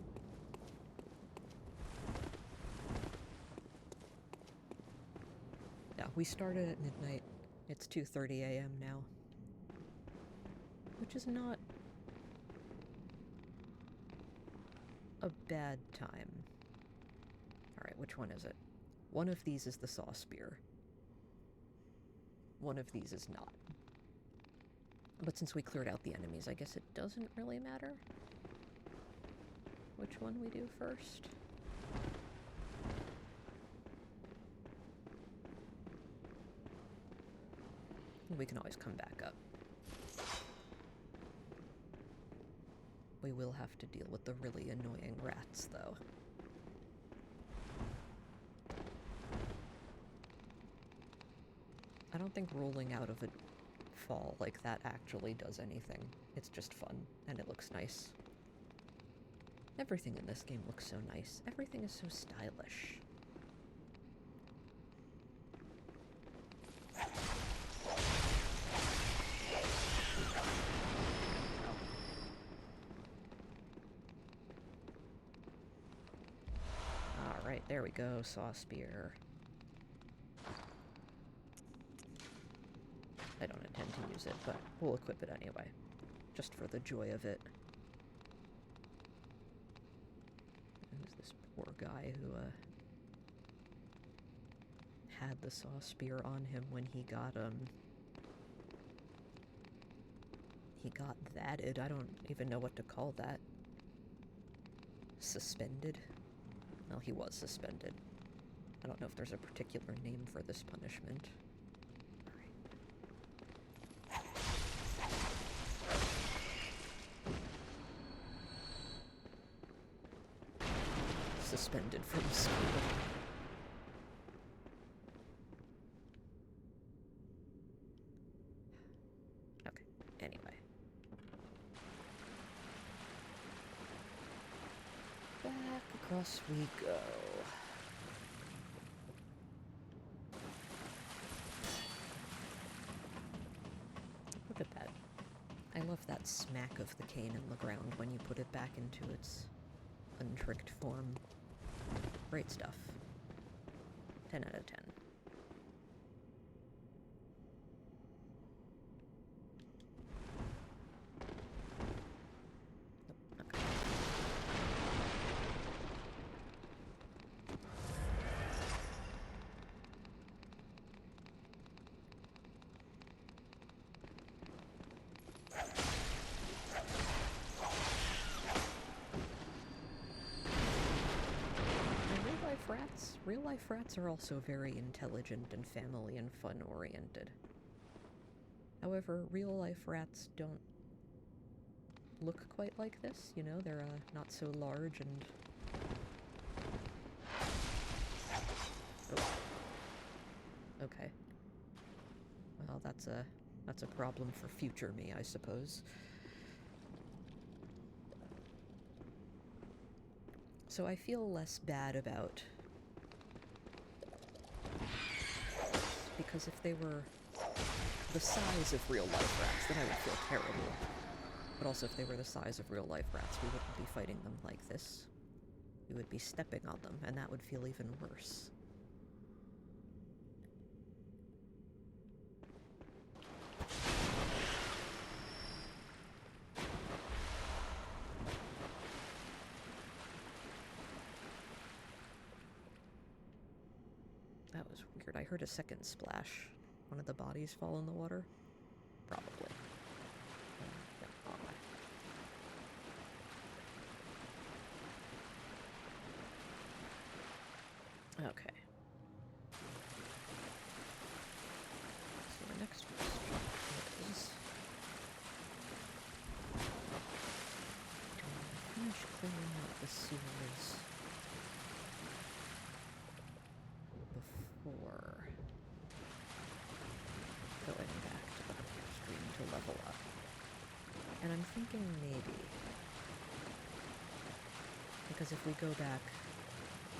Yeah, we started at midnight. It's 2:30 a.m. now. Which is not a bad time. Alright, which one is it? One of these is the saw spear. One of these is not. But since we cleared out the enemies, I guess it doesn't really matter which one we do first. We can always come back up. We will have to deal with the really annoying rats, though. I don't think rolling out of a fall like that actually does anything. It's just fun, and it looks nice. Everything in this game looks so nice. Everything is so stylish. Alright, there we go, saw spear. I don't intend to use it, but we'll equip it anyway. Just for the joy of it. There's this poor guy who, had the saw spear on him when he got thatted. I don't even know what to call that. Suspended? Well, he was suspended. I don't know if there's a particular name for this punishment. Suspended from school. Okay, anyway. Back across we go. Look at that. I love that smack of the cane in the ground when you put it back into its untricked form. Great stuff. 10 out of 10. Okay. Real-life rats are also very intelligent and family and fun-oriented. However, real-life rats don't look quite like this, you know? They're not so large and... Oh. Okay. Well, that's a problem for future me, I suppose. So I feel less bad about... because if they were the size of real-life rats, then I would feel terrible. But also, if they were the size of real-life rats, we wouldn't be fighting them like this. We would be stepping on them, and that would feel even worse. That was weird. I heard a second splash. One of the bodies fall in the water? Probably. Yeah, wrong way. Okay. So the next question is... do I finish cleaning out the sewers before going back to the stream to level up? And I'm thinking maybe. Because if we go back,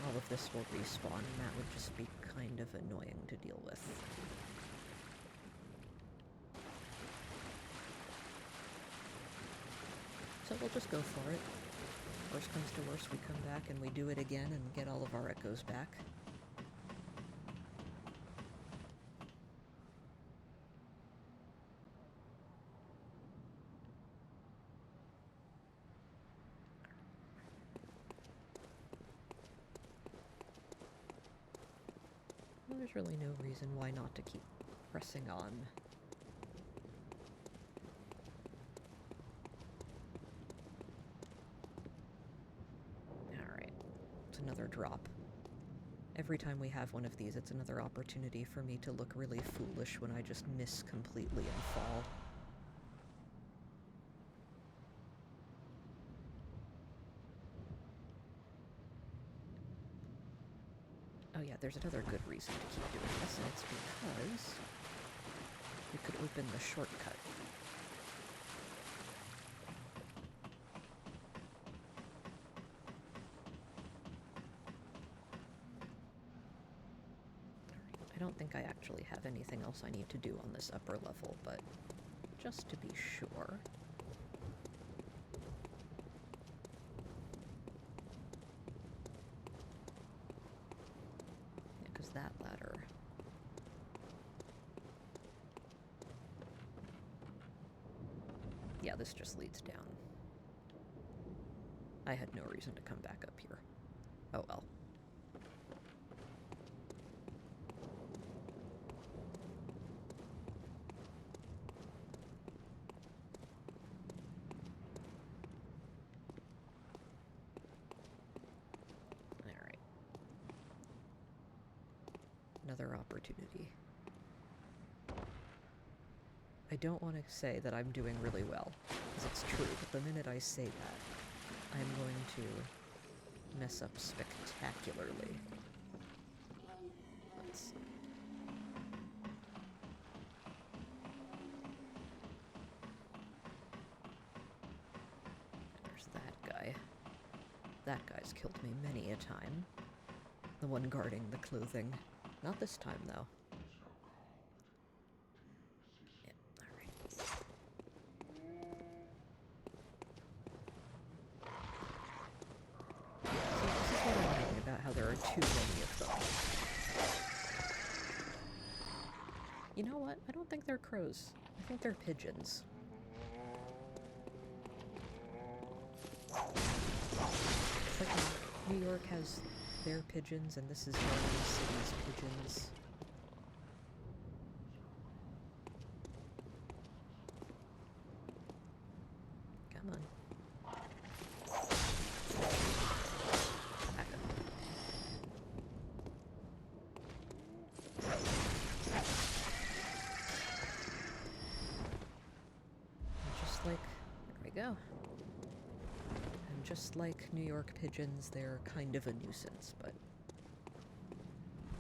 all of this will respawn, and that would just be kind of annoying to deal with. So we'll just go for it. Worst comes to worst, we come back and we do it again and get all of our echoes back. Well, there's really no reason why not to keep pressing on. Alright, it's another drop. Every time we have one of these, it's another opportunity for me to look really foolish when I just miss completely and fall. Oh yeah, there's another good reason to keep doing this, and it's because we could open the shortcut. I don't think I actually have anything else I need to do on this upper level, but just to be sure... that ladder. Yeah, this just leads down. I had no reason to come back up here. Oh well. Another opportunity. I don't want to say that I'm doing really well, because it's true, but the minute I say that, I'm going to mess up spectacularly. Let's see. There's that guy. That guy's killed me many a time. The one guarding the clothing. Not this time, though. Yeah, alright. See, this is what I'm thinking about, how there are too many of them. You know what? I don't think they're crows. I think they're pigeons. It's like New York has their pigeons, and this is one of the city's pigeons. Come on. Back up. Just like, there we go. just like New York pigeons, they're kind of a nuisance, but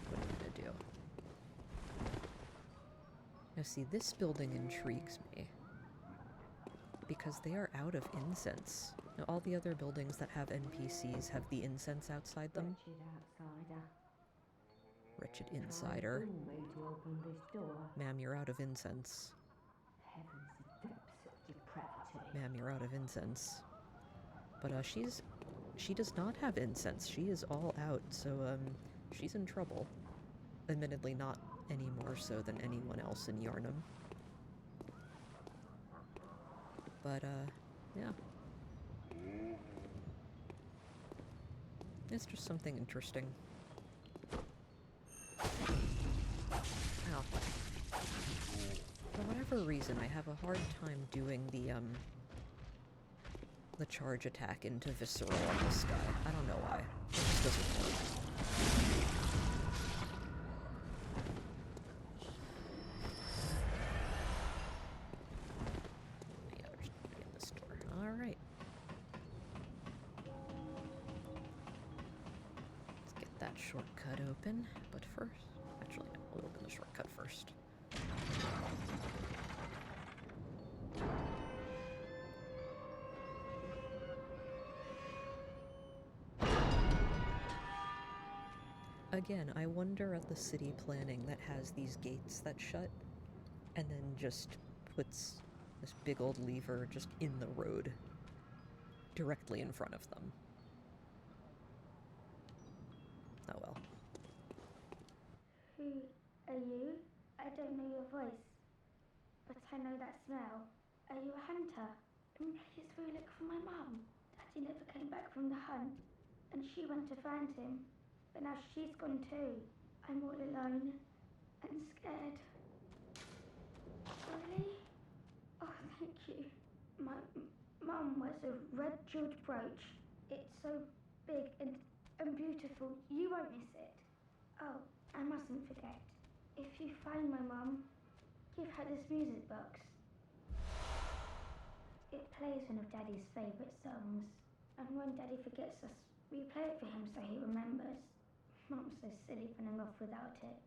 what are you gonna do? Now see, this building intrigues me, because they are out of incense. Now, all the other buildings that have NPCs have the incense outside them. Wretched insider. Ma'am, you're out of incense. Ma'am, you're out of incense. But, she does not have incense. She is all out, so, she's in trouble. Admittedly, not any more so than anyone else in Yarnum. But, yeah. It's just something interesting. Ow. For whatever reason, I have a hard time doing the charge attack into Visceral on this guy. I don't know why. It just doesn't work. Yeah, there's nobody in this door. Alright. Let's get that shortcut open, but first... Actually, no, we'll open the shortcut first. Again, I wonder at the city planning that has these gates that shut, and then just puts this big old lever just in the road, directly in front of them. Oh well. Who are you? I don't know your voice, but I know that smell. Are you a hunter? Please will you look for my mum? Daddy never came back from the hunt, and she went to find him. But now she's gone too. I'm all alone and scared. Really? Oh, thank you. My mum wears a red jeweled brooch. It's so big and beautiful. You won't miss it. Oh, I mustn't forget. If you find my mum, give her this music box. It plays one of Daddy's favourite songs. And when Daddy forgets us, we play it for him so he remembers. Mum's so silly running off without it.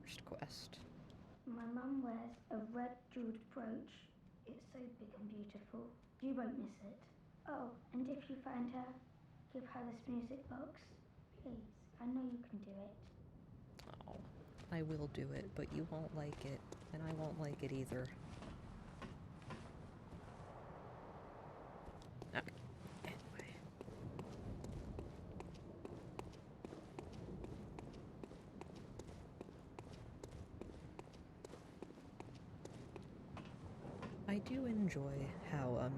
First quest. My mum wears a red jeweled brooch. It's so big and beautiful. You won't miss it. Oh, and if you find her, give her this music box. Please, I know you can do it. Oh, I will do it, but you won't like it, and I won't like it either. Okay. Anyway. I do enjoy how,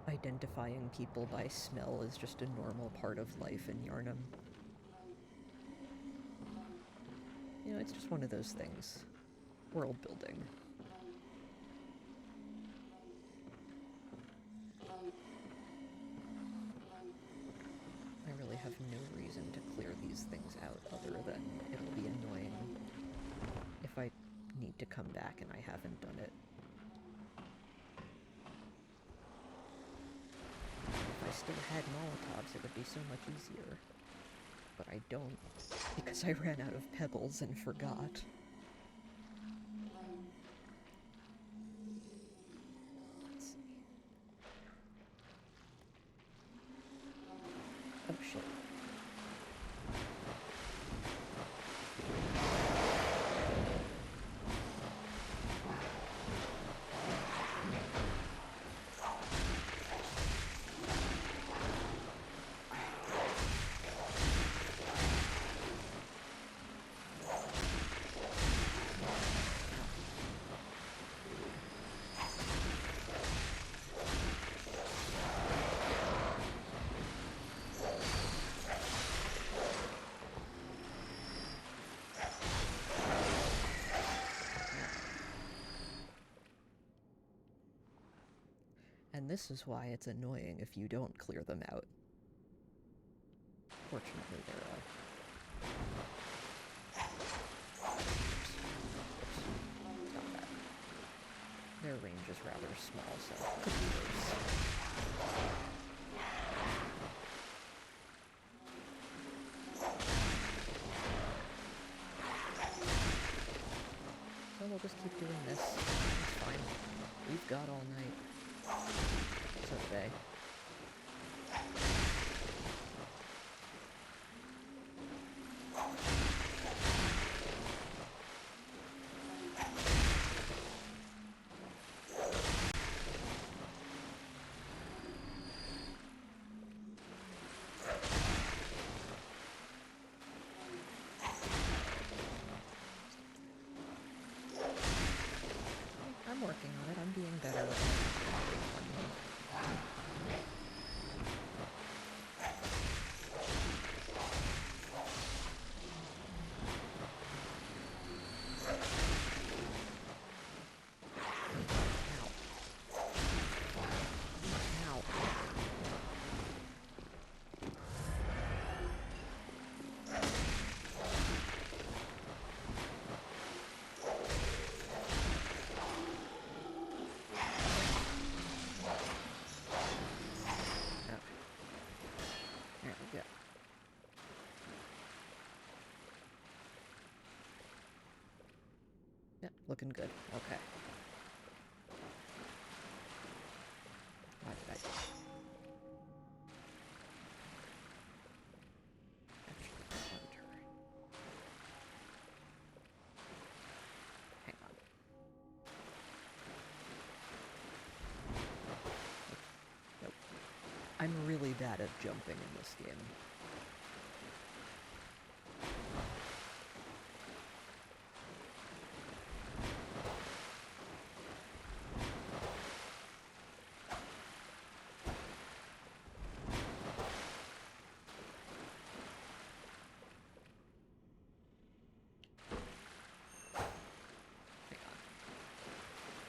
identifying people by smell is just a normal part of life in Yarnum. You know, it's just one of those things. World building. I really have no reason to clear these things out other than it'll be annoying if I need to come back and I haven't done it. If I still had Molotovs, it would be so much easier. But I don't, because I ran out of pebbles and forgot. Let's see. Oh shit. And this is why it's annoying if you don't clear them out. Fortunately, their range is rather small, so it could be worse. just keep doing this. It's fine. We've got all night. So do they. I'm working on it. I'm being better with it. Yep, looking good. Okay. Why did I... Actually, hunter. Hang on. Nope. I'm really bad at jumping in this game.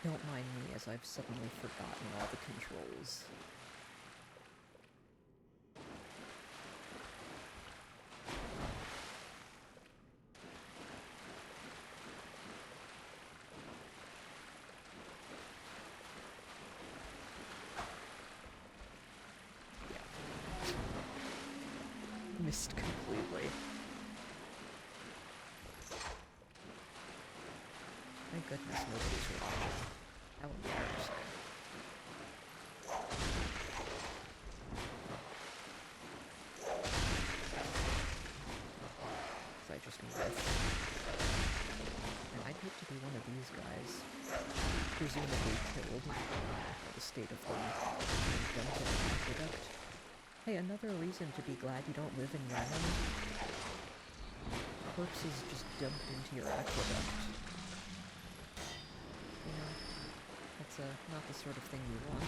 Don't mind me as I've suddenly forgotten all the controls. Yeah. Missed completely. Thank goodness nobody's watching. That would be embarrassing. So I just missed. And I'd hate to be one of these guys. Presumably killed by the state of them being dumped in an aqueduct. Hey, another reason to be glad you don't live in Yemen. Corpses just dumped into your aqueduct. You know, that's not the sort of thing you want.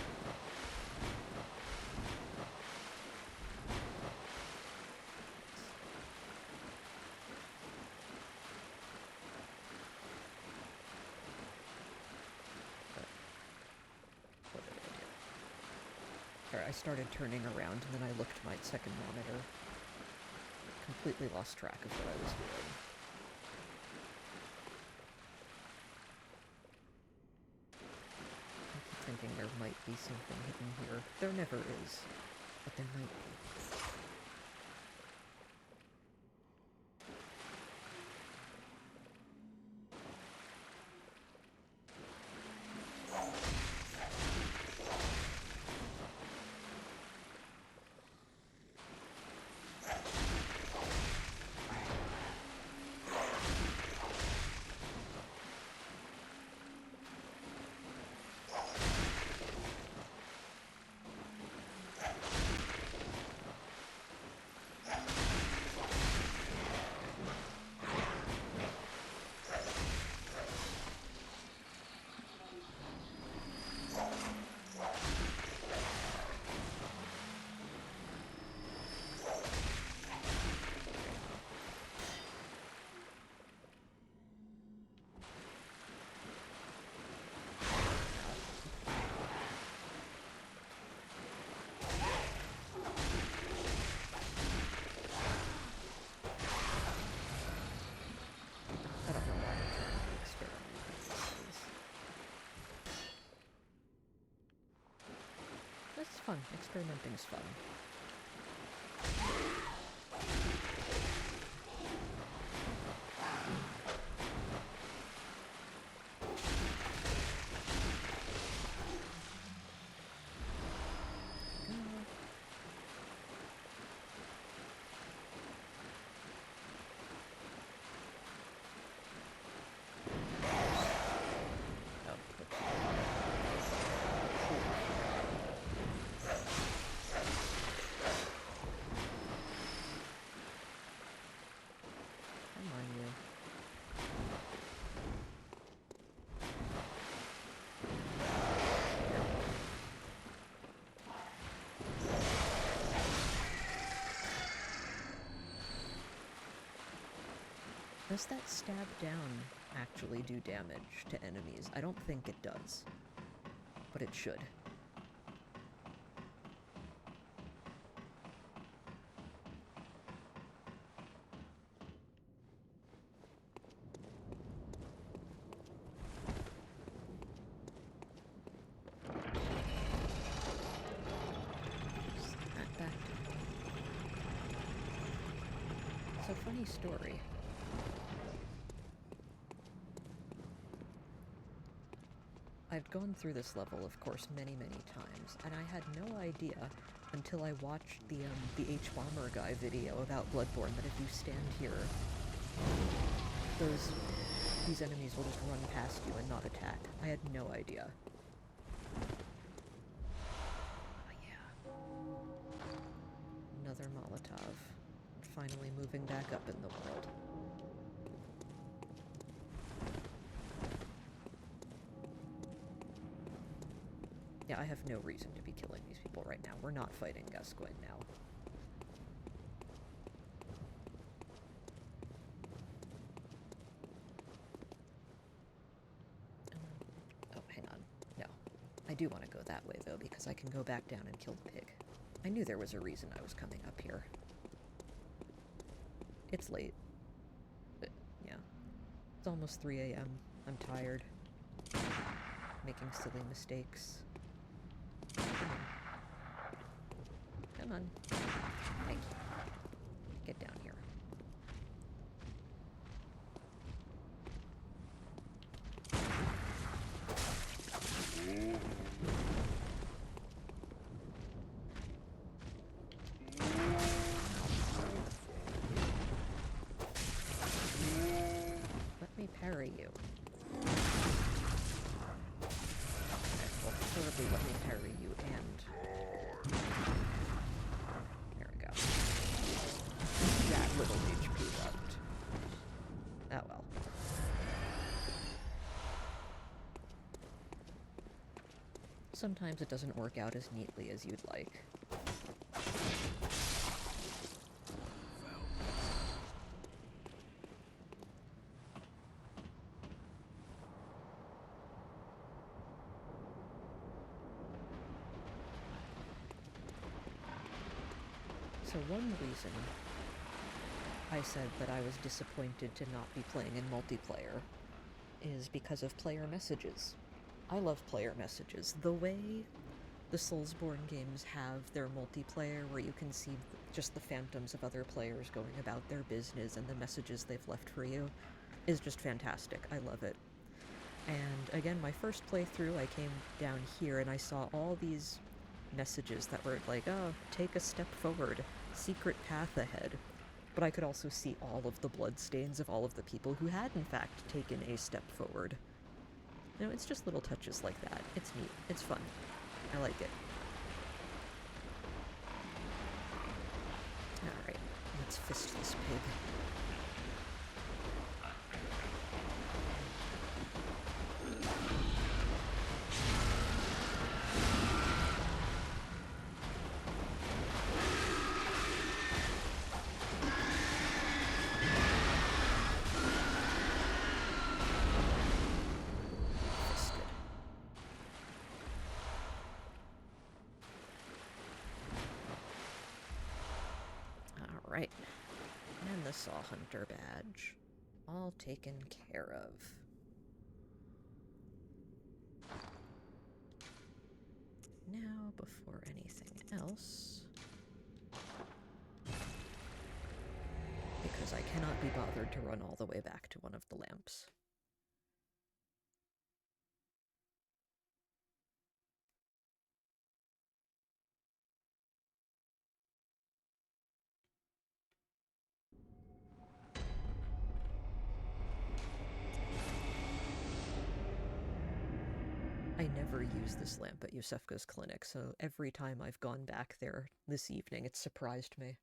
But what did I do? Sorry, I started turning around and then I looked at my second monitor. Completely lost track of what I was doing. Thinking there might be something hidden here. There never is, but there might be. It's fun. Experimenting's fun. Does that stab down actually do damage to enemies? I don't think it does, but it should. So, funny story. I've gone through this level, of course, many, many times, and I had no idea until I watched the H-Bomber guy video about Bloodborne that if you stand here, these enemies will just run past you and not attack. I had no idea. Oh, yeah. Another Molotov. Finally moving back up in the world. Yeah, I have no reason to be killing these people right now. We're not fighting Gascoigne now. Oh, hang on. No. I do want to go that way, though, because I can go back down and kill the pig. I knew there was a reason I was coming up here. It's late. But, yeah. It's almost 3 a.m. I'm tired. Making silly mistakes. Come on. Thank you. Get down here. Let me parry you. Well, preferably let me parry you and... There we go. That little HP left. Oh well. Sometimes it doesn't work out as neatly as you'd like. So one reason I said that I was disappointed to not be playing in multiplayer is because of player messages. I love player messages. The way the Soulsborne games have their multiplayer, where you can see just the phantoms of other players going about their business and the messages they've left for you, is just fantastic. I love it. And again, my first playthrough, I came down here and I saw all these messages that were like, oh, take a step forward, secret path ahead. But I could also see all of the bloodstains of all of the people who had, in fact, taken a step forward. You know, it's just little touches like that. It's neat. It's fun. I like it. Alright, let's fist this pig. Alright. And the Saw Hunter badge. All taken care of. Now, before anything else... because I cannot be bothered to run all the way back to one of the lamps. I never use this lamp at Yusefka's clinic, so every time I've gone back there this evening, it's surprised me.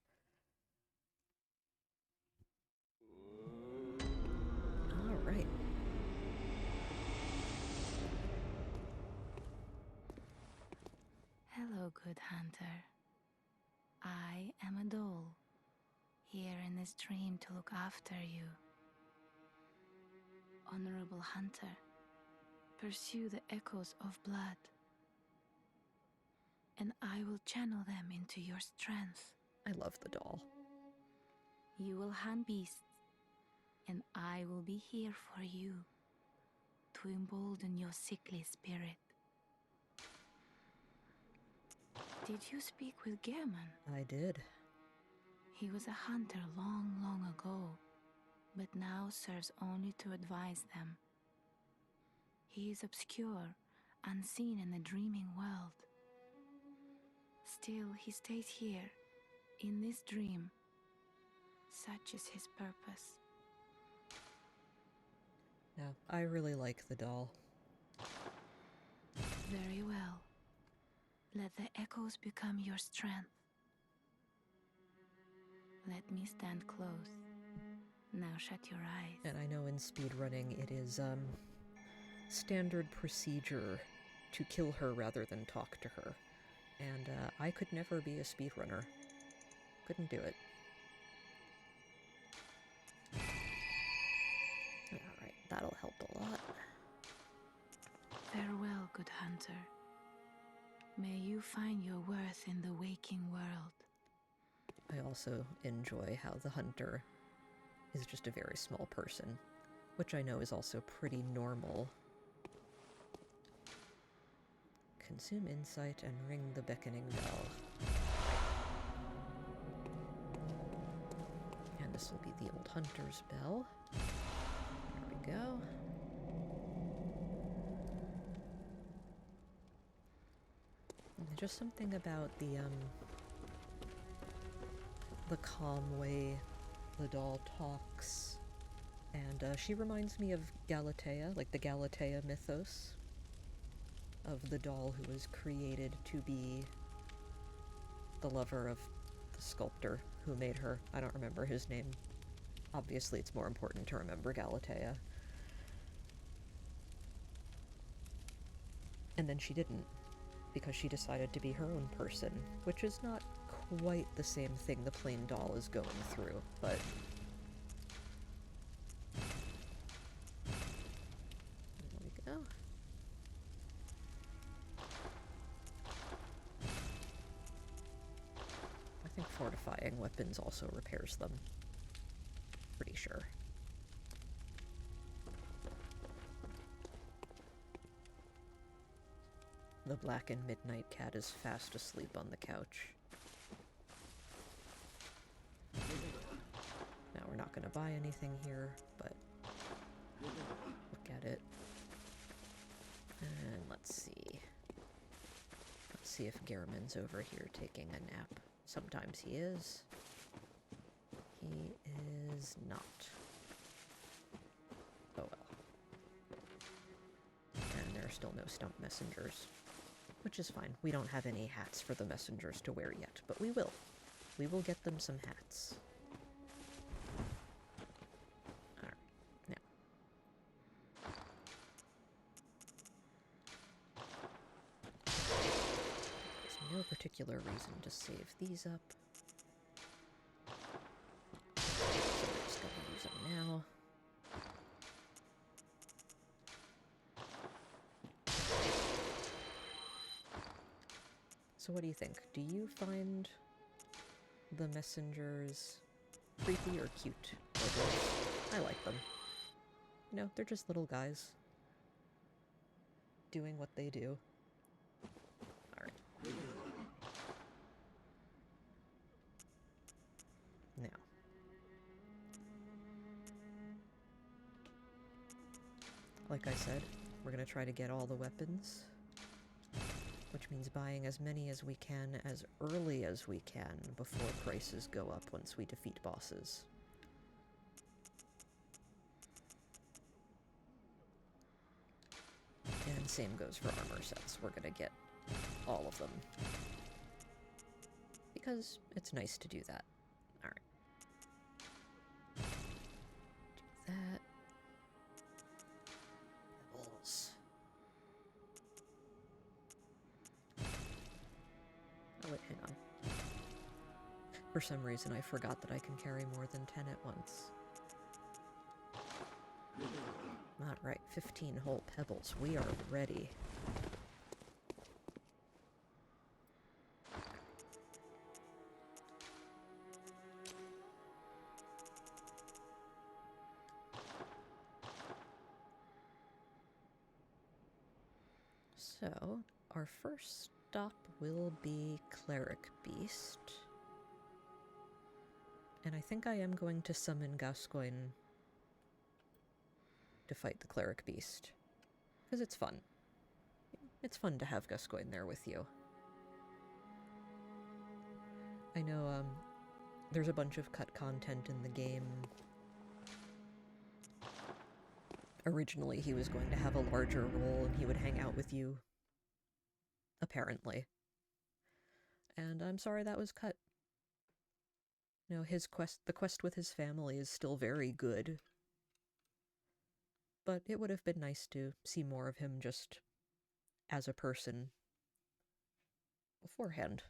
Alright. Hello, good hunter. I am a doll, here in this dream to look after you. honorable hunter. Pursue the echoes of blood, and I will channel them into your strength. I love the doll. You will hunt beasts, and I will be here for you to embolden your sickly spirit. Did you speak with Gehrman? I did. He was a hunter long, long ago, but now serves only to advise them. He is obscure, unseen in the dreaming world. Still, he stays here, in this dream. Such is his purpose. Now, I really like the doll. Very well. Let the echoes become your strength. Let me stand close. Now shut your eyes. And I know in speedrunning it is, standard procedure to kill her rather than talk to her. And, I could never be a speedrunner. Couldn't do it. Alright, that'll help a lot. Farewell, good hunter. May you find your worth in the waking world. I also enjoy how the hunter is just a very small person, which I know is also pretty normal. Consume insight and ring the beckoning bell. And this will be the old hunter's bell. There we go. And just something about the calm way the doll talks. And she reminds me of Galatea, like the Galatea mythos of the doll who was created to be the lover of the sculptor who made her. I don't remember his name. Obviously, it's more important to remember Galatea. And then she didn't, because she decided to be her own person, which is not quite the same thing the plain doll is going through, but... There we go. I think fortifying weapons also repairs them. Pretty sure. The blackened midnight cat is fast asleep on the couch. Now we're not gonna buy anything here, but look at it. And let's see. Let's see if Gehrman's over here taking a nap. Sometimes he is. He is not. Oh well. And there are still no stump messengers. Which is fine. We don't have any hats for the messengers to wear yet, but we will. We will get them some hats. Alright, now. There's no particular reason to save these up. So we're just gonna use them now. So what do you think? Do you find the messengers creepy or cute? Or both? I like them. You know, they're just little guys doing what they do. Alright. Now. Like I said, we're gonna try to get all the weapons. Which means buying as many as we can as early as we can before prices go up once we defeat bosses. And same goes for armor sets. We're gonna get all of them. Because it's nice to do that. Alright. Do that. Levels. Oh wait, hang on. For some reason I forgot that I can carry more than 10 at once. Right, 15 whole pebbles. We are ready. So, our first stop will be Cleric Beast. And I think I am going to summon Gascoigne to fight the Cleric Beast. Because it's fun. It's fun to have Gascoigne there with you. I know, there's a bunch of cut content in the game. Originally, he was going to have a larger role and he would hang out with you. Apparently. And I'm sorry that was cut. You know, the quest with his family is still very good. But it would have been nice to see more of him just as a person beforehand.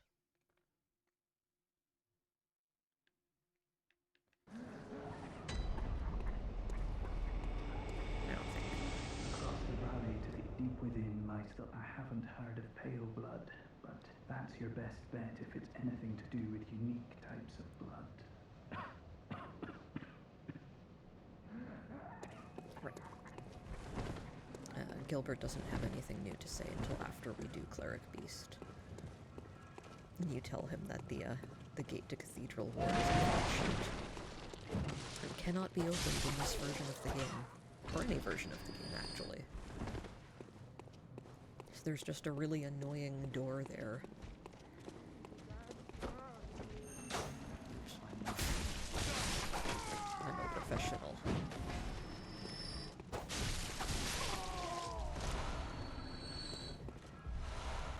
Across the valley to the deep within lies I haven't heard of pale blood, but that's your best bet if it's anything to do with unique types of blood. Gilbert doesn't have anything new to say until after we do Cleric Beast. And you tell him that the gate to Cathedral Ward is ancient. It cannot be opened in this version of the game. Or any version of the game, actually. So there's just a really annoying door there. I'm a professional.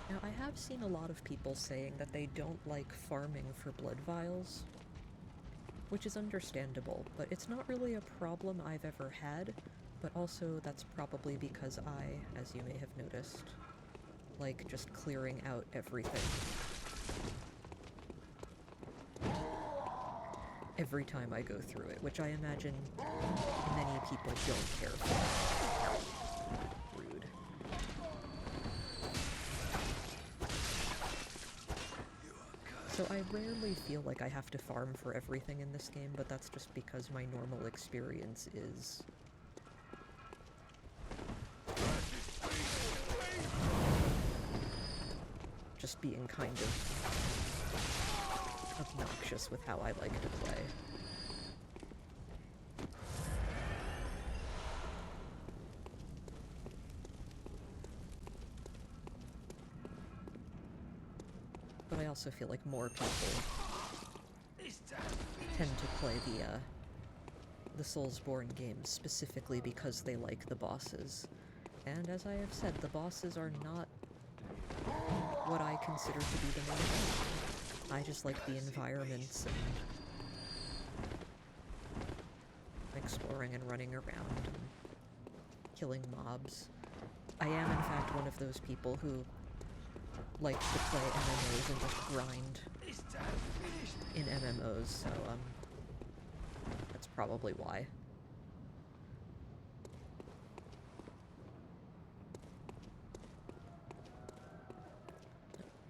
Now, I have seen a lot of people saying that they don't like farming for blood vials, which is understandable, but it's not really a problem I've ever had, but also that's probably because I, as you may have noticed, like just clearing out everything. Every time I go through it, which I imagine many people don't care for. Rude. So I rarely feel like I have to farm for everything in this game, but that's just because my normal experience is just being kind of obnoxious with how I like to play. But I also feel like more people tend to play the Soulsborne games specifically because they like the bosses. And as I have said, the bosses are not what I consider to be the main thing. I just like the environments and exploring and running around and killing mobs. I am, in fact, one of those people who like to play MMOs and just grind in MMOs, so, that's probably why.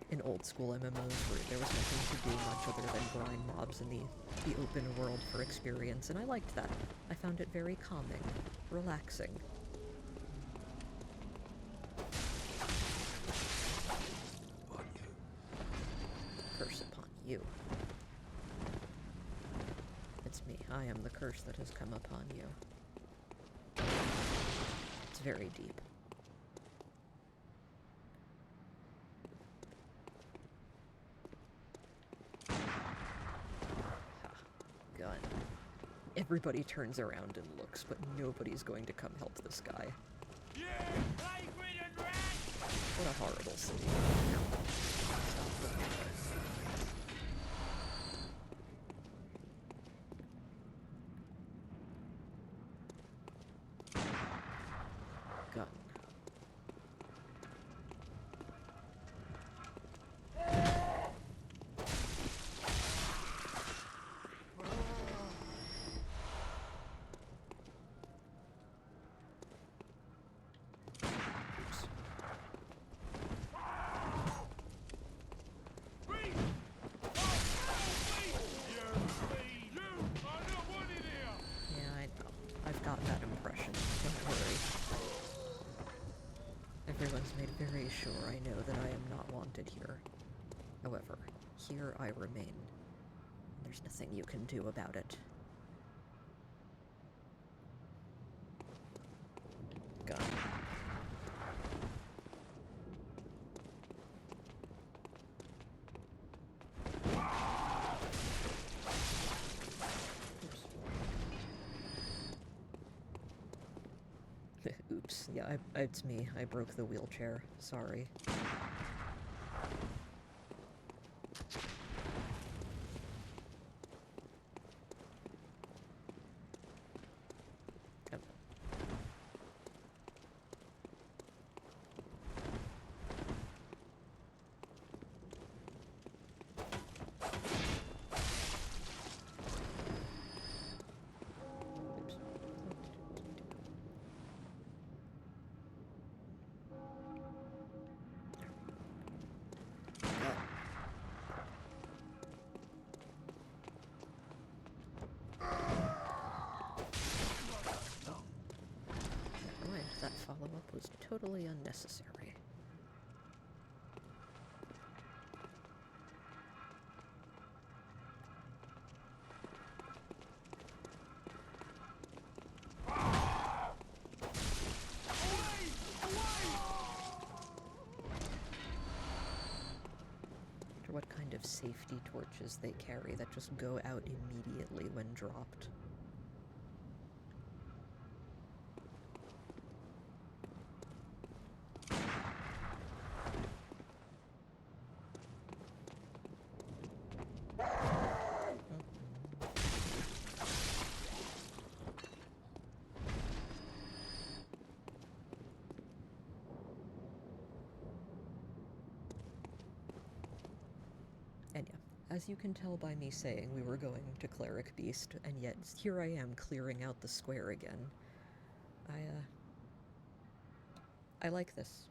In old school MMOs where there was nothing to do much other than grind mobs in the open world for experience, and I liked that. I found it very calming, relaxing. Curse upon you. It's me. I am the curse that has come upon you. It's very deep. Gun. Everybody turns around and looks, but nobody's going to come help this guy. What a horrible city. Stop looking. Gun. discretion, don't worry. Everyone's made very sure I know that I am not wanted here. However, here I remain. There's nothing you can do about it. Gun. Oops. Yeah, it's me. I broke the wheelchair. Sorry. Yep. That follow-up was totally unnecessary. Wonder what kind of safety torches they carry that just go out immediately when dropped. And yeah, as you can tell by me saying we were going to Cleric Beast, and yet here I am clearing out the square again. I like this.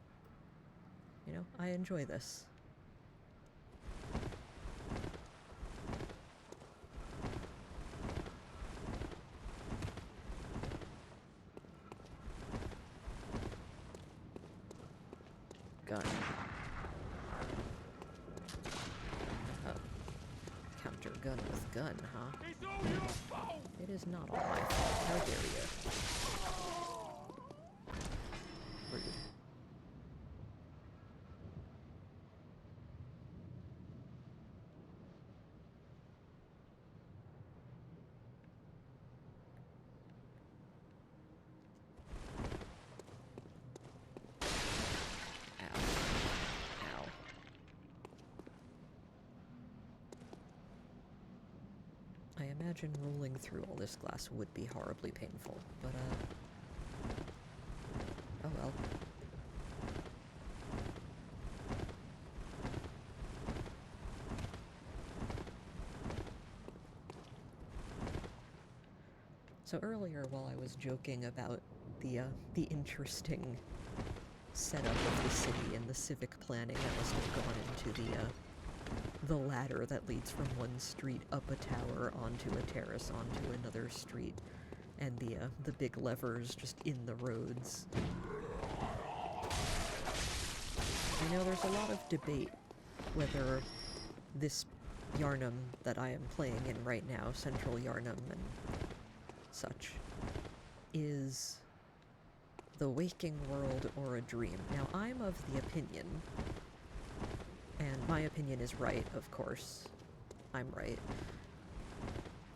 You know, I enjoy this. Gun. Counter gun with gun, huh? It's all your fault! It is not all my fault. How dare you? Rude. I imagine rolling through all this glass would be horribly painful, but, oh well. So earlier, while I was joking about the interesting setup of the city and the civic planning that must have gone into the ladder that leads from one street up a tower onto a terrace onto another street, and the big levers just in the roads. I know there's a lot of debate whether this Yharnam that I am playing in right now, Central Yharnam and such, is the waking world or a dream. Now, I'm of the opinion, and my opinion is right, of course, I'm right,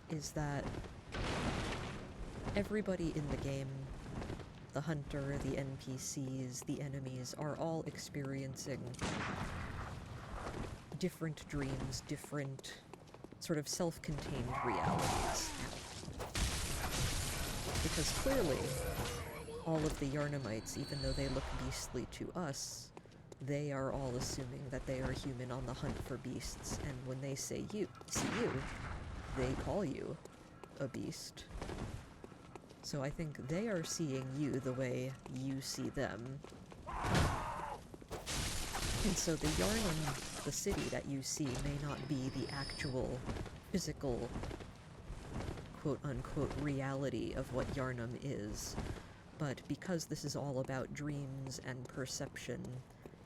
is that everybody in the game, the hunter, the NPCs, the enemies, are all experiencing different dreams, different sort of self-contained realities. Because clearly, all of the Yharnamites, even though they look beastly to us, they are all assuming that they are human on the hunt for beasts, and when they see you, they call you a beast. So I think they are seeing you the way you see them. And so the Yharnam, the city that you see, may not be the actual physical quote-unquote reality of what Yarnum is, but because this is all about dreams and perception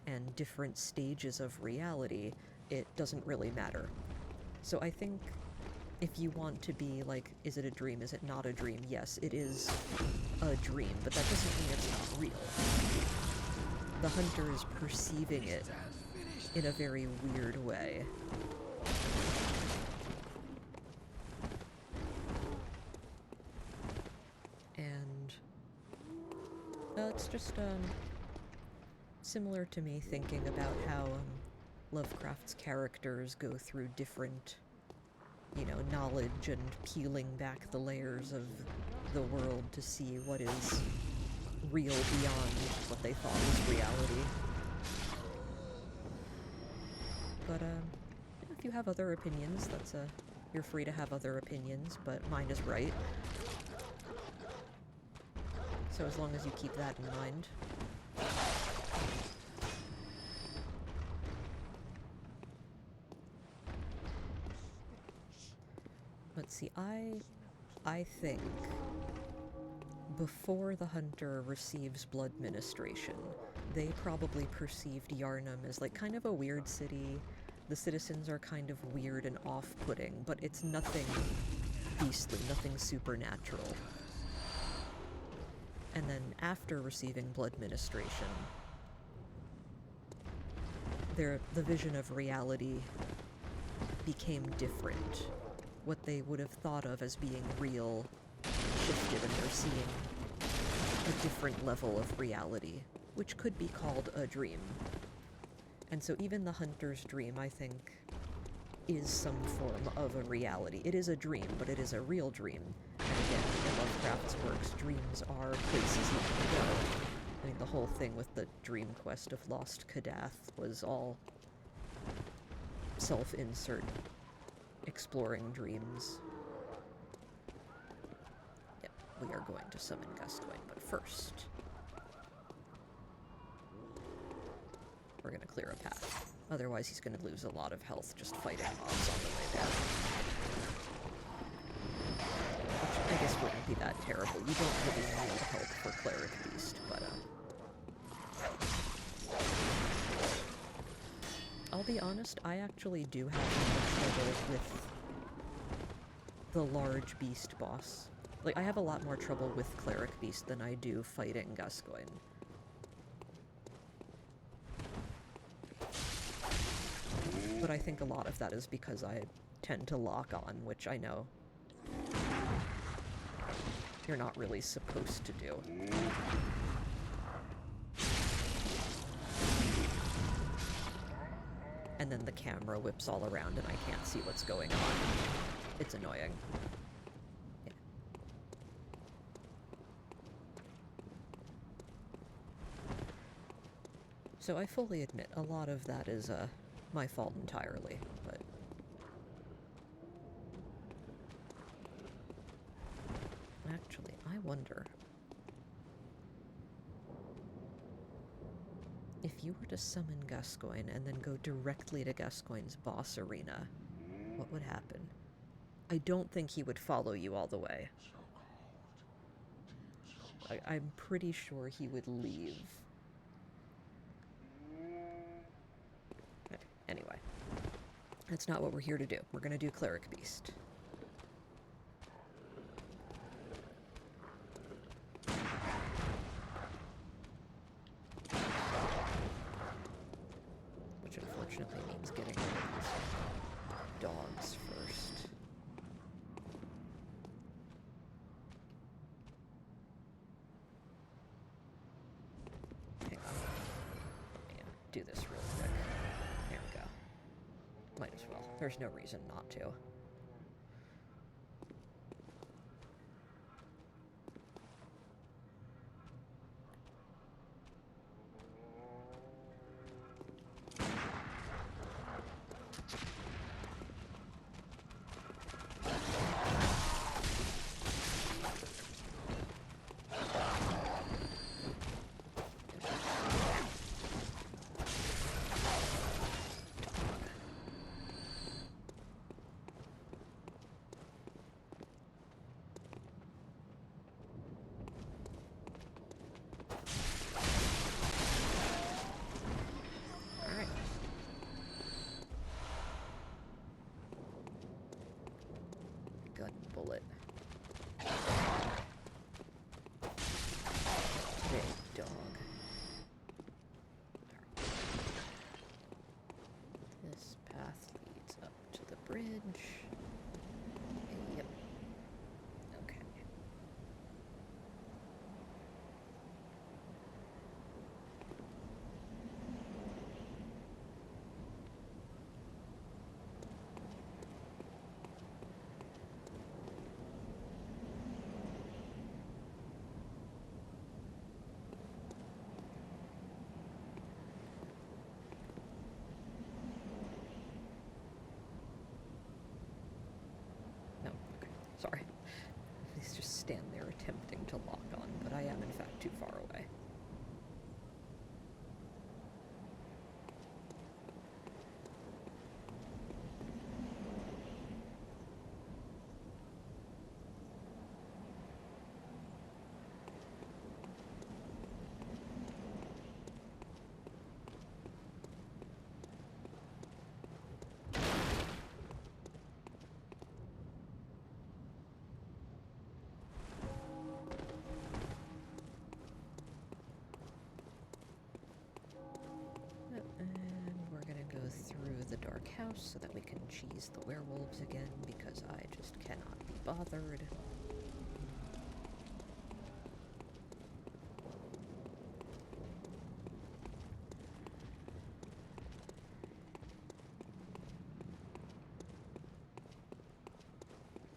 and different stages of reality, it doesn't really matter. So I think if you want to be like, is it a dream, is it not a dream? Yes, it is a dream, but that doesn't mean it's not real. The hunter is perceiving it in a very weird way. And it's just similar to me thinking about how Lovecraft's characters go through different, knowledge and peeling back the layers of the world to see what is real beyond what they thought was reality. But, if you have other opinions, you're free to have other opinions, but mine is right. So as long as you keep that in mind. Let's see, I think before the hunter receives blood ministration, they probably perceived Yarnum as like kind of a weird city. The citizens are kind of weird and off-putting, but it's nothing beastly, nothing supernatural. And then after receiving blood ministration, the vision of reality became different. What they would have thought of as being real shifted, and they're seeing a different level of reality, which could be called a dream. And so even the hunter's dream, I think, is some form of a reality. It is a dream, but it is a real dream. And again, in Lovecraft's works, dreams are places you can go. I mean, the whole thing with the dream quest of Lost Kadath was all self-insert, exploring dreams. Yep, we are going to summon Gascoigne, but first, we're going to clear a path. Otherwise, he's going to lose a lot of health just fighting mobs on the way there. Which I guess wouldn't be that terrible. You don't really need help for Cleric Beast, but I'll be honest, I actually do have more trouble with the large beast boss. Like, I have a lot more trouble with Cleric Beast than I do fighting Gascoigne. But I think a lot of that is because I tend to lock on, which I know you're not really supposed to do. And then the camera whips all around and I can't see what's going on. It's annoying. Yeah. So I fully admit, a lot of that is, my fault entirely, but actually, I wonder if you were to summon Gascoigne and then go directly to Gascoigne's boss arena, what would happen? I don't think he would follow you all the way. I'm pretty sure he would leave. Anyway, that's not what we're here to do. We're gonna do Cleric Beast. Which unfortunately means getting rid of these dogs first. Hang on. Yeah, do this real quick. There we go. Might as well. There's no reason not to. Big dog. This path leads up to the bridge. Yep. Okay. No, okay. Sorry. Please just stand there attempting to lock on, but I am in fact too far away. And we're gonna go through the dark house so that we can cheese the werewolves again, because I just cannot be bothered.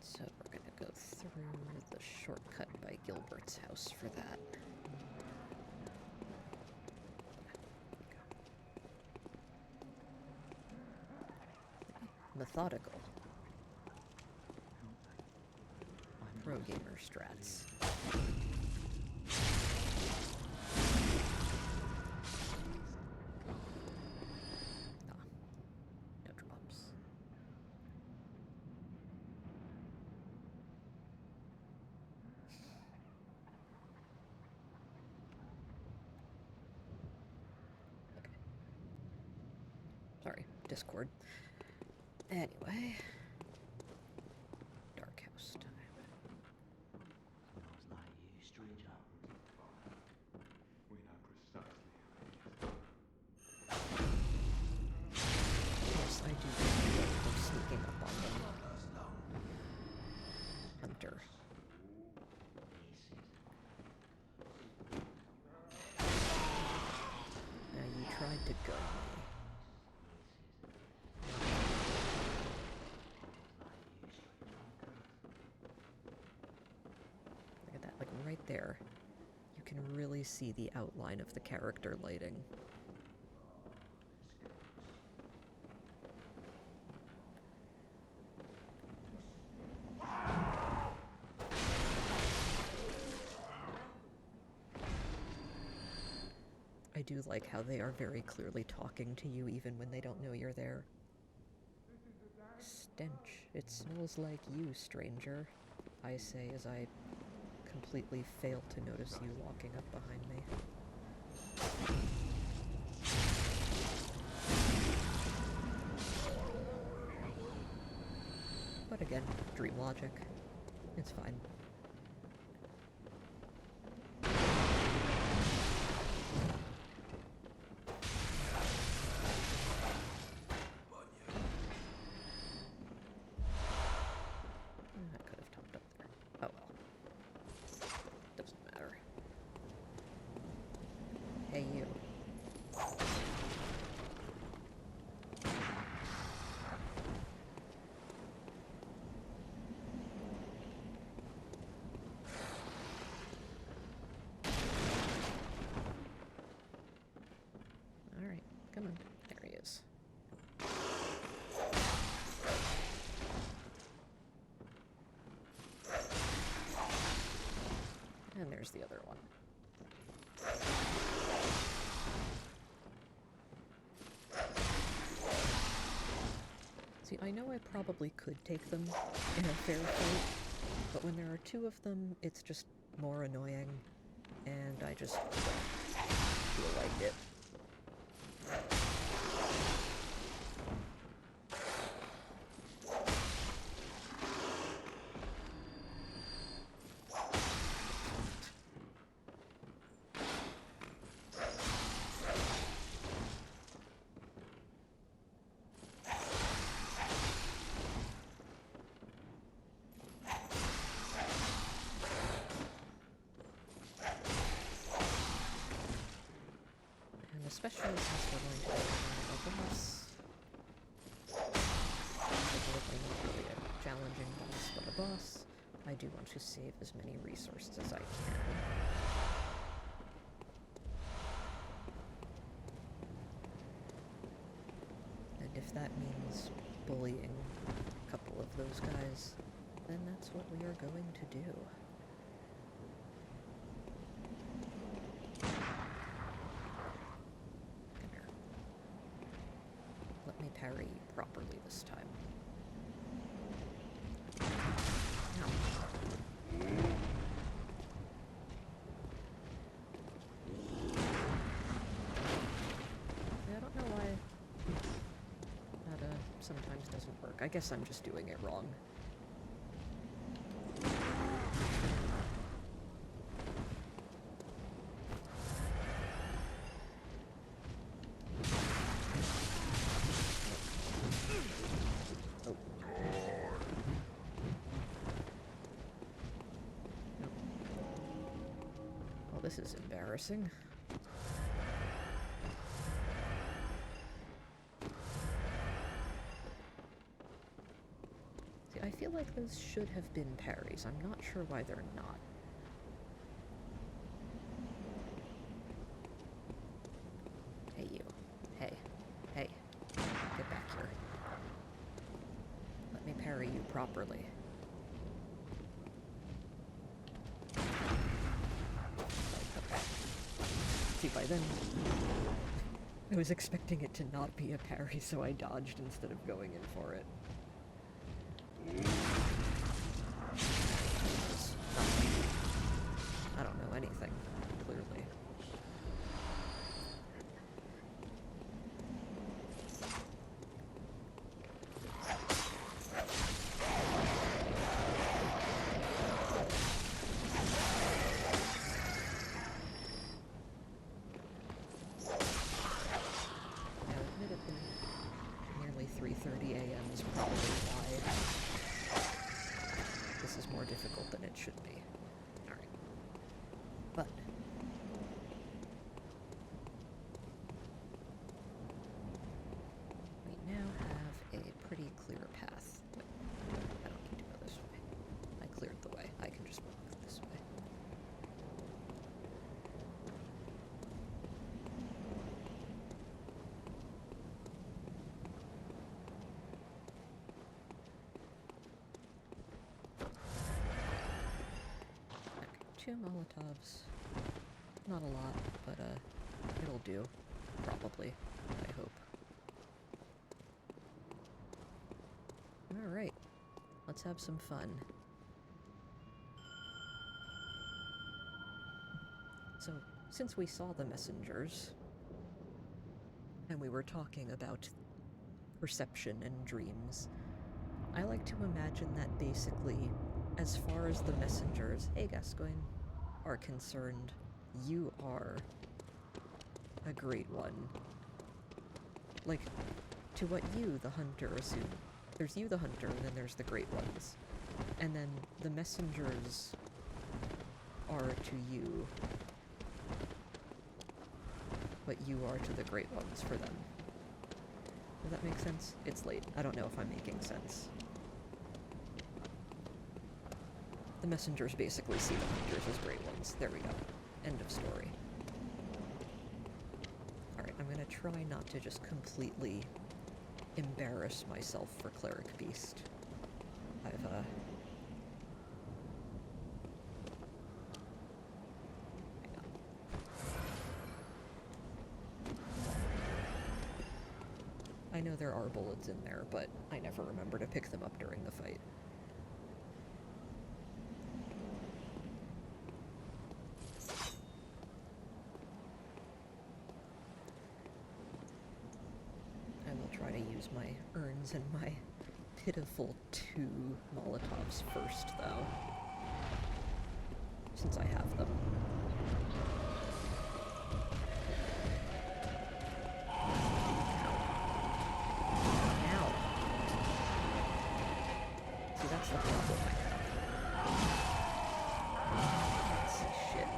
So we're gonna go through the shortcut by Gilbert's house for that. Methodical. Pro gamer strats. Ah, no drops. Okay. Sorry, Discord. Anyway, dark house time. Smells like you, stranger. We know precisely. Yes, I do feel sneaking up on them. Hunter. Now you tried to gun me. Look at that, like right there. You can really see the outline of the character lighting. I do like how they are very clearly talking to you even when they don't know you're there. Stench. It smells like you, stranger, I say as I completely fail to notice you walking up behind me. But again, dream logic. It's fine. That could have topped up there. Oh well. Doesn't matter. Hey, you. Alright, come on. There he is. And there's the other one. See, I know I probably could take them in a fair fight, but when there are two of them, it's just more annoying, and I just don't feel like it. especially since we're going to be running a boss. Admittedly not really a challenging boss, but a boss. I do want to save as many resources as I can. And if that means bullying a couple of those guys, then that's what we are going to do. Come here. Let me parry you properly this time. Ow. Yeah, I don't know why that sometimes doesn't work. I guess I'm just doing it wrong. This is embarrassing. See, I feel like those should have been parries. I'm not sure why they're not. Hey, you. Hey. Hey. Get back here. Let me parry you properly. See, by then, I was expecting it to not be a parry, so I dodged instead of going in for it. I don't know anything, clearly. Difficult than it should be. Alright. But we now have a pretty clear path. Wait, I don't need to go this way. I cleared the way. I can just walk this way. Two Molotovs. Not a lot, but it'll do. Probably. I hope. Alright. Let's have some fun. So, since we saw the messengers, and we were talking about perception and dreams, I like to imagine that basically, as far as the messengers, hey Gascoigne, are concerned, you are a great one. Like, to what you, the hunter, assume. There's you, the hunter, and then there's the great ones. And then the messengers are to you what you are to the great ones for them. Does that make sense? It's late. I don't know if I'm making sense. The messengers basically see the hunters as great ones. There we go. End of story. Alright, I'm gonna try not to just completely embarrass myself for Cleric Beast. I know there are bullets in there, but I never remember to pick them up during the fight. I will try to use my urns and my pitiful 2 Molotovs first, though, since I have them. That's the problem I have. Can't see shit.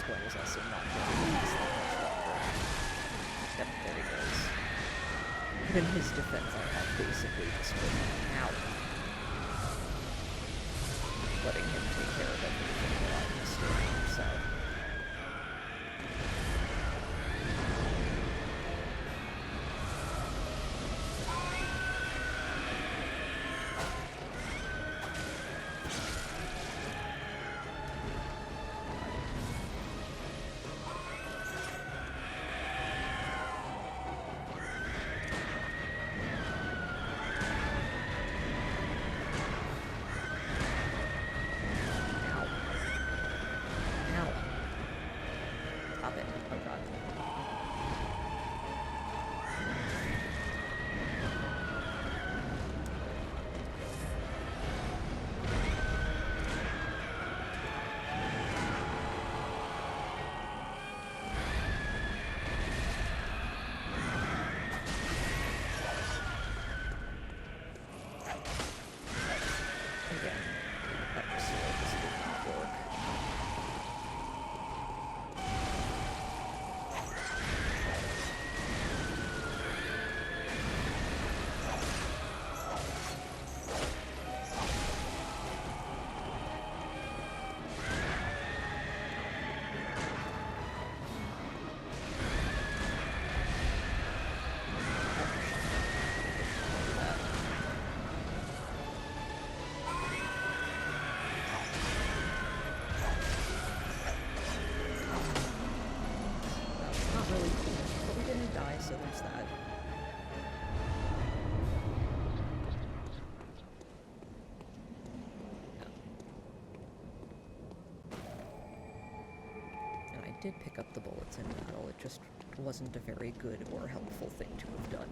disciplines us in not doing this that much longer. Yep, there he goes. But in his defense, I have basically just been out, letting him take care of everything that I missed him, so... So there's that. And I did pick up the bullets in battle, it just wasn't a very good or helpful thing to have done.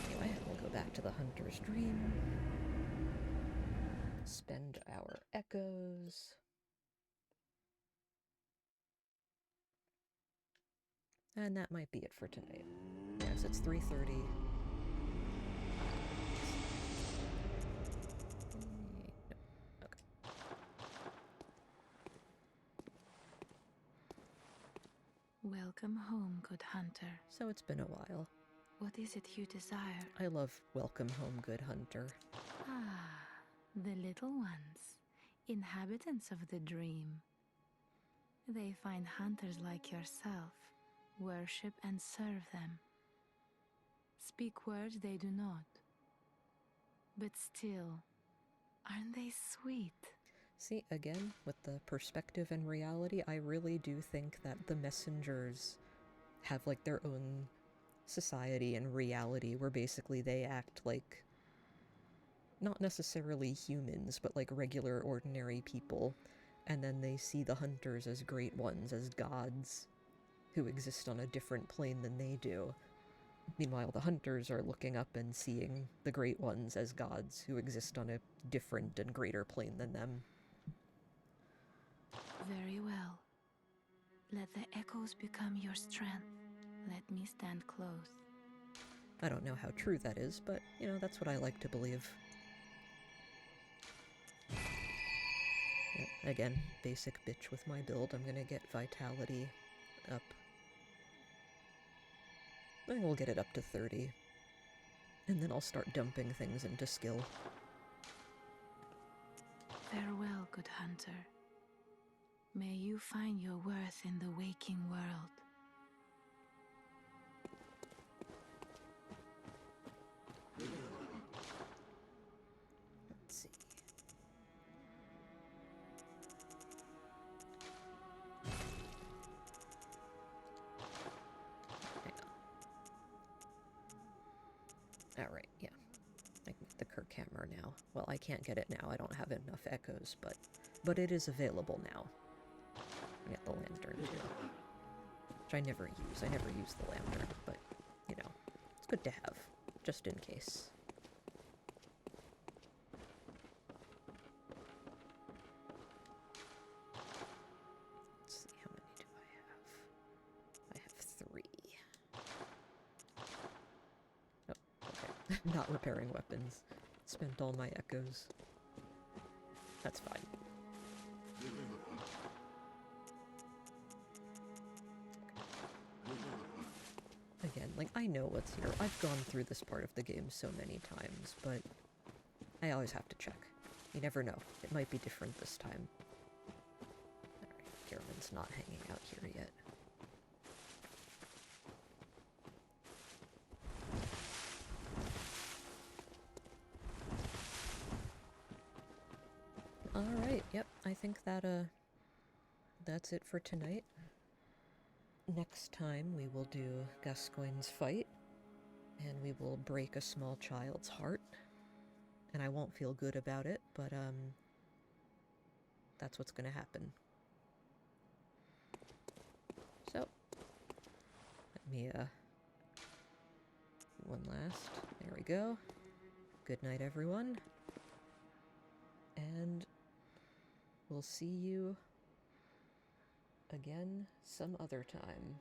Anyway, we'll go back to the Hunter's Dream. Spend our echoes. And that might be it for tonight. Yes, it's 3:30. Okay. Welcome home, good hunter. So it's been a while. What is it you desire? I love Welcome Home, Good Hunter. Ah, the little ones, inhabitants of the dream. They find hunters like yourself, worship and serve them. Speak words they do not. But still, aren't they sweet? See, again, with the perspective and reality, I really do think that the messengers have, like, their own society and reality where basically they act like not necessarily humans, but like regular, ordinary people, and then they see the hunters as great ones, as gods who exist on a different plane than they do. Meanwhile, the hunters are looking up and seeing the great ones as gods who exist on a different and greater plane than them. Very well. Let the echoes become your strength. Let me stand close. I don't know how true that is, but, you know, that's what I like to believe. Yeah, again, basic bitch with my build. I'm gonna get vitality up. I think we'll get it up to 30. And then I'll start dumping things into skill. Farewell, good hunter. May you find your worth in the waking world. Let's see. Alright, yeah. I can get the Kirk hammer now. Well, I can't get it now. I don't have enough echoes, but it is available now. I get the lantern, too. Which I never use. I never use the lantern, but, you know, it's good to have, just in case. Let's see, how many do I have? I have 3. Oh, okay. Not repairing weapons. Spent all my echoes. That's fine. Again, like, I know what's here. I've gone through this part of the game so many times, but I always have to check. You never know. It might be different this time. Alright, Garmin's not hanging out here yet. Alright, yep, I think that, that's it for tonight. Next time we will do Gascoigne's fight, and we will break a small child's heart. And I won't feel good about it, but, that's what's gonna happen. So, let me, one last, there we go. Good night, everyone. And we'll see you again some other time.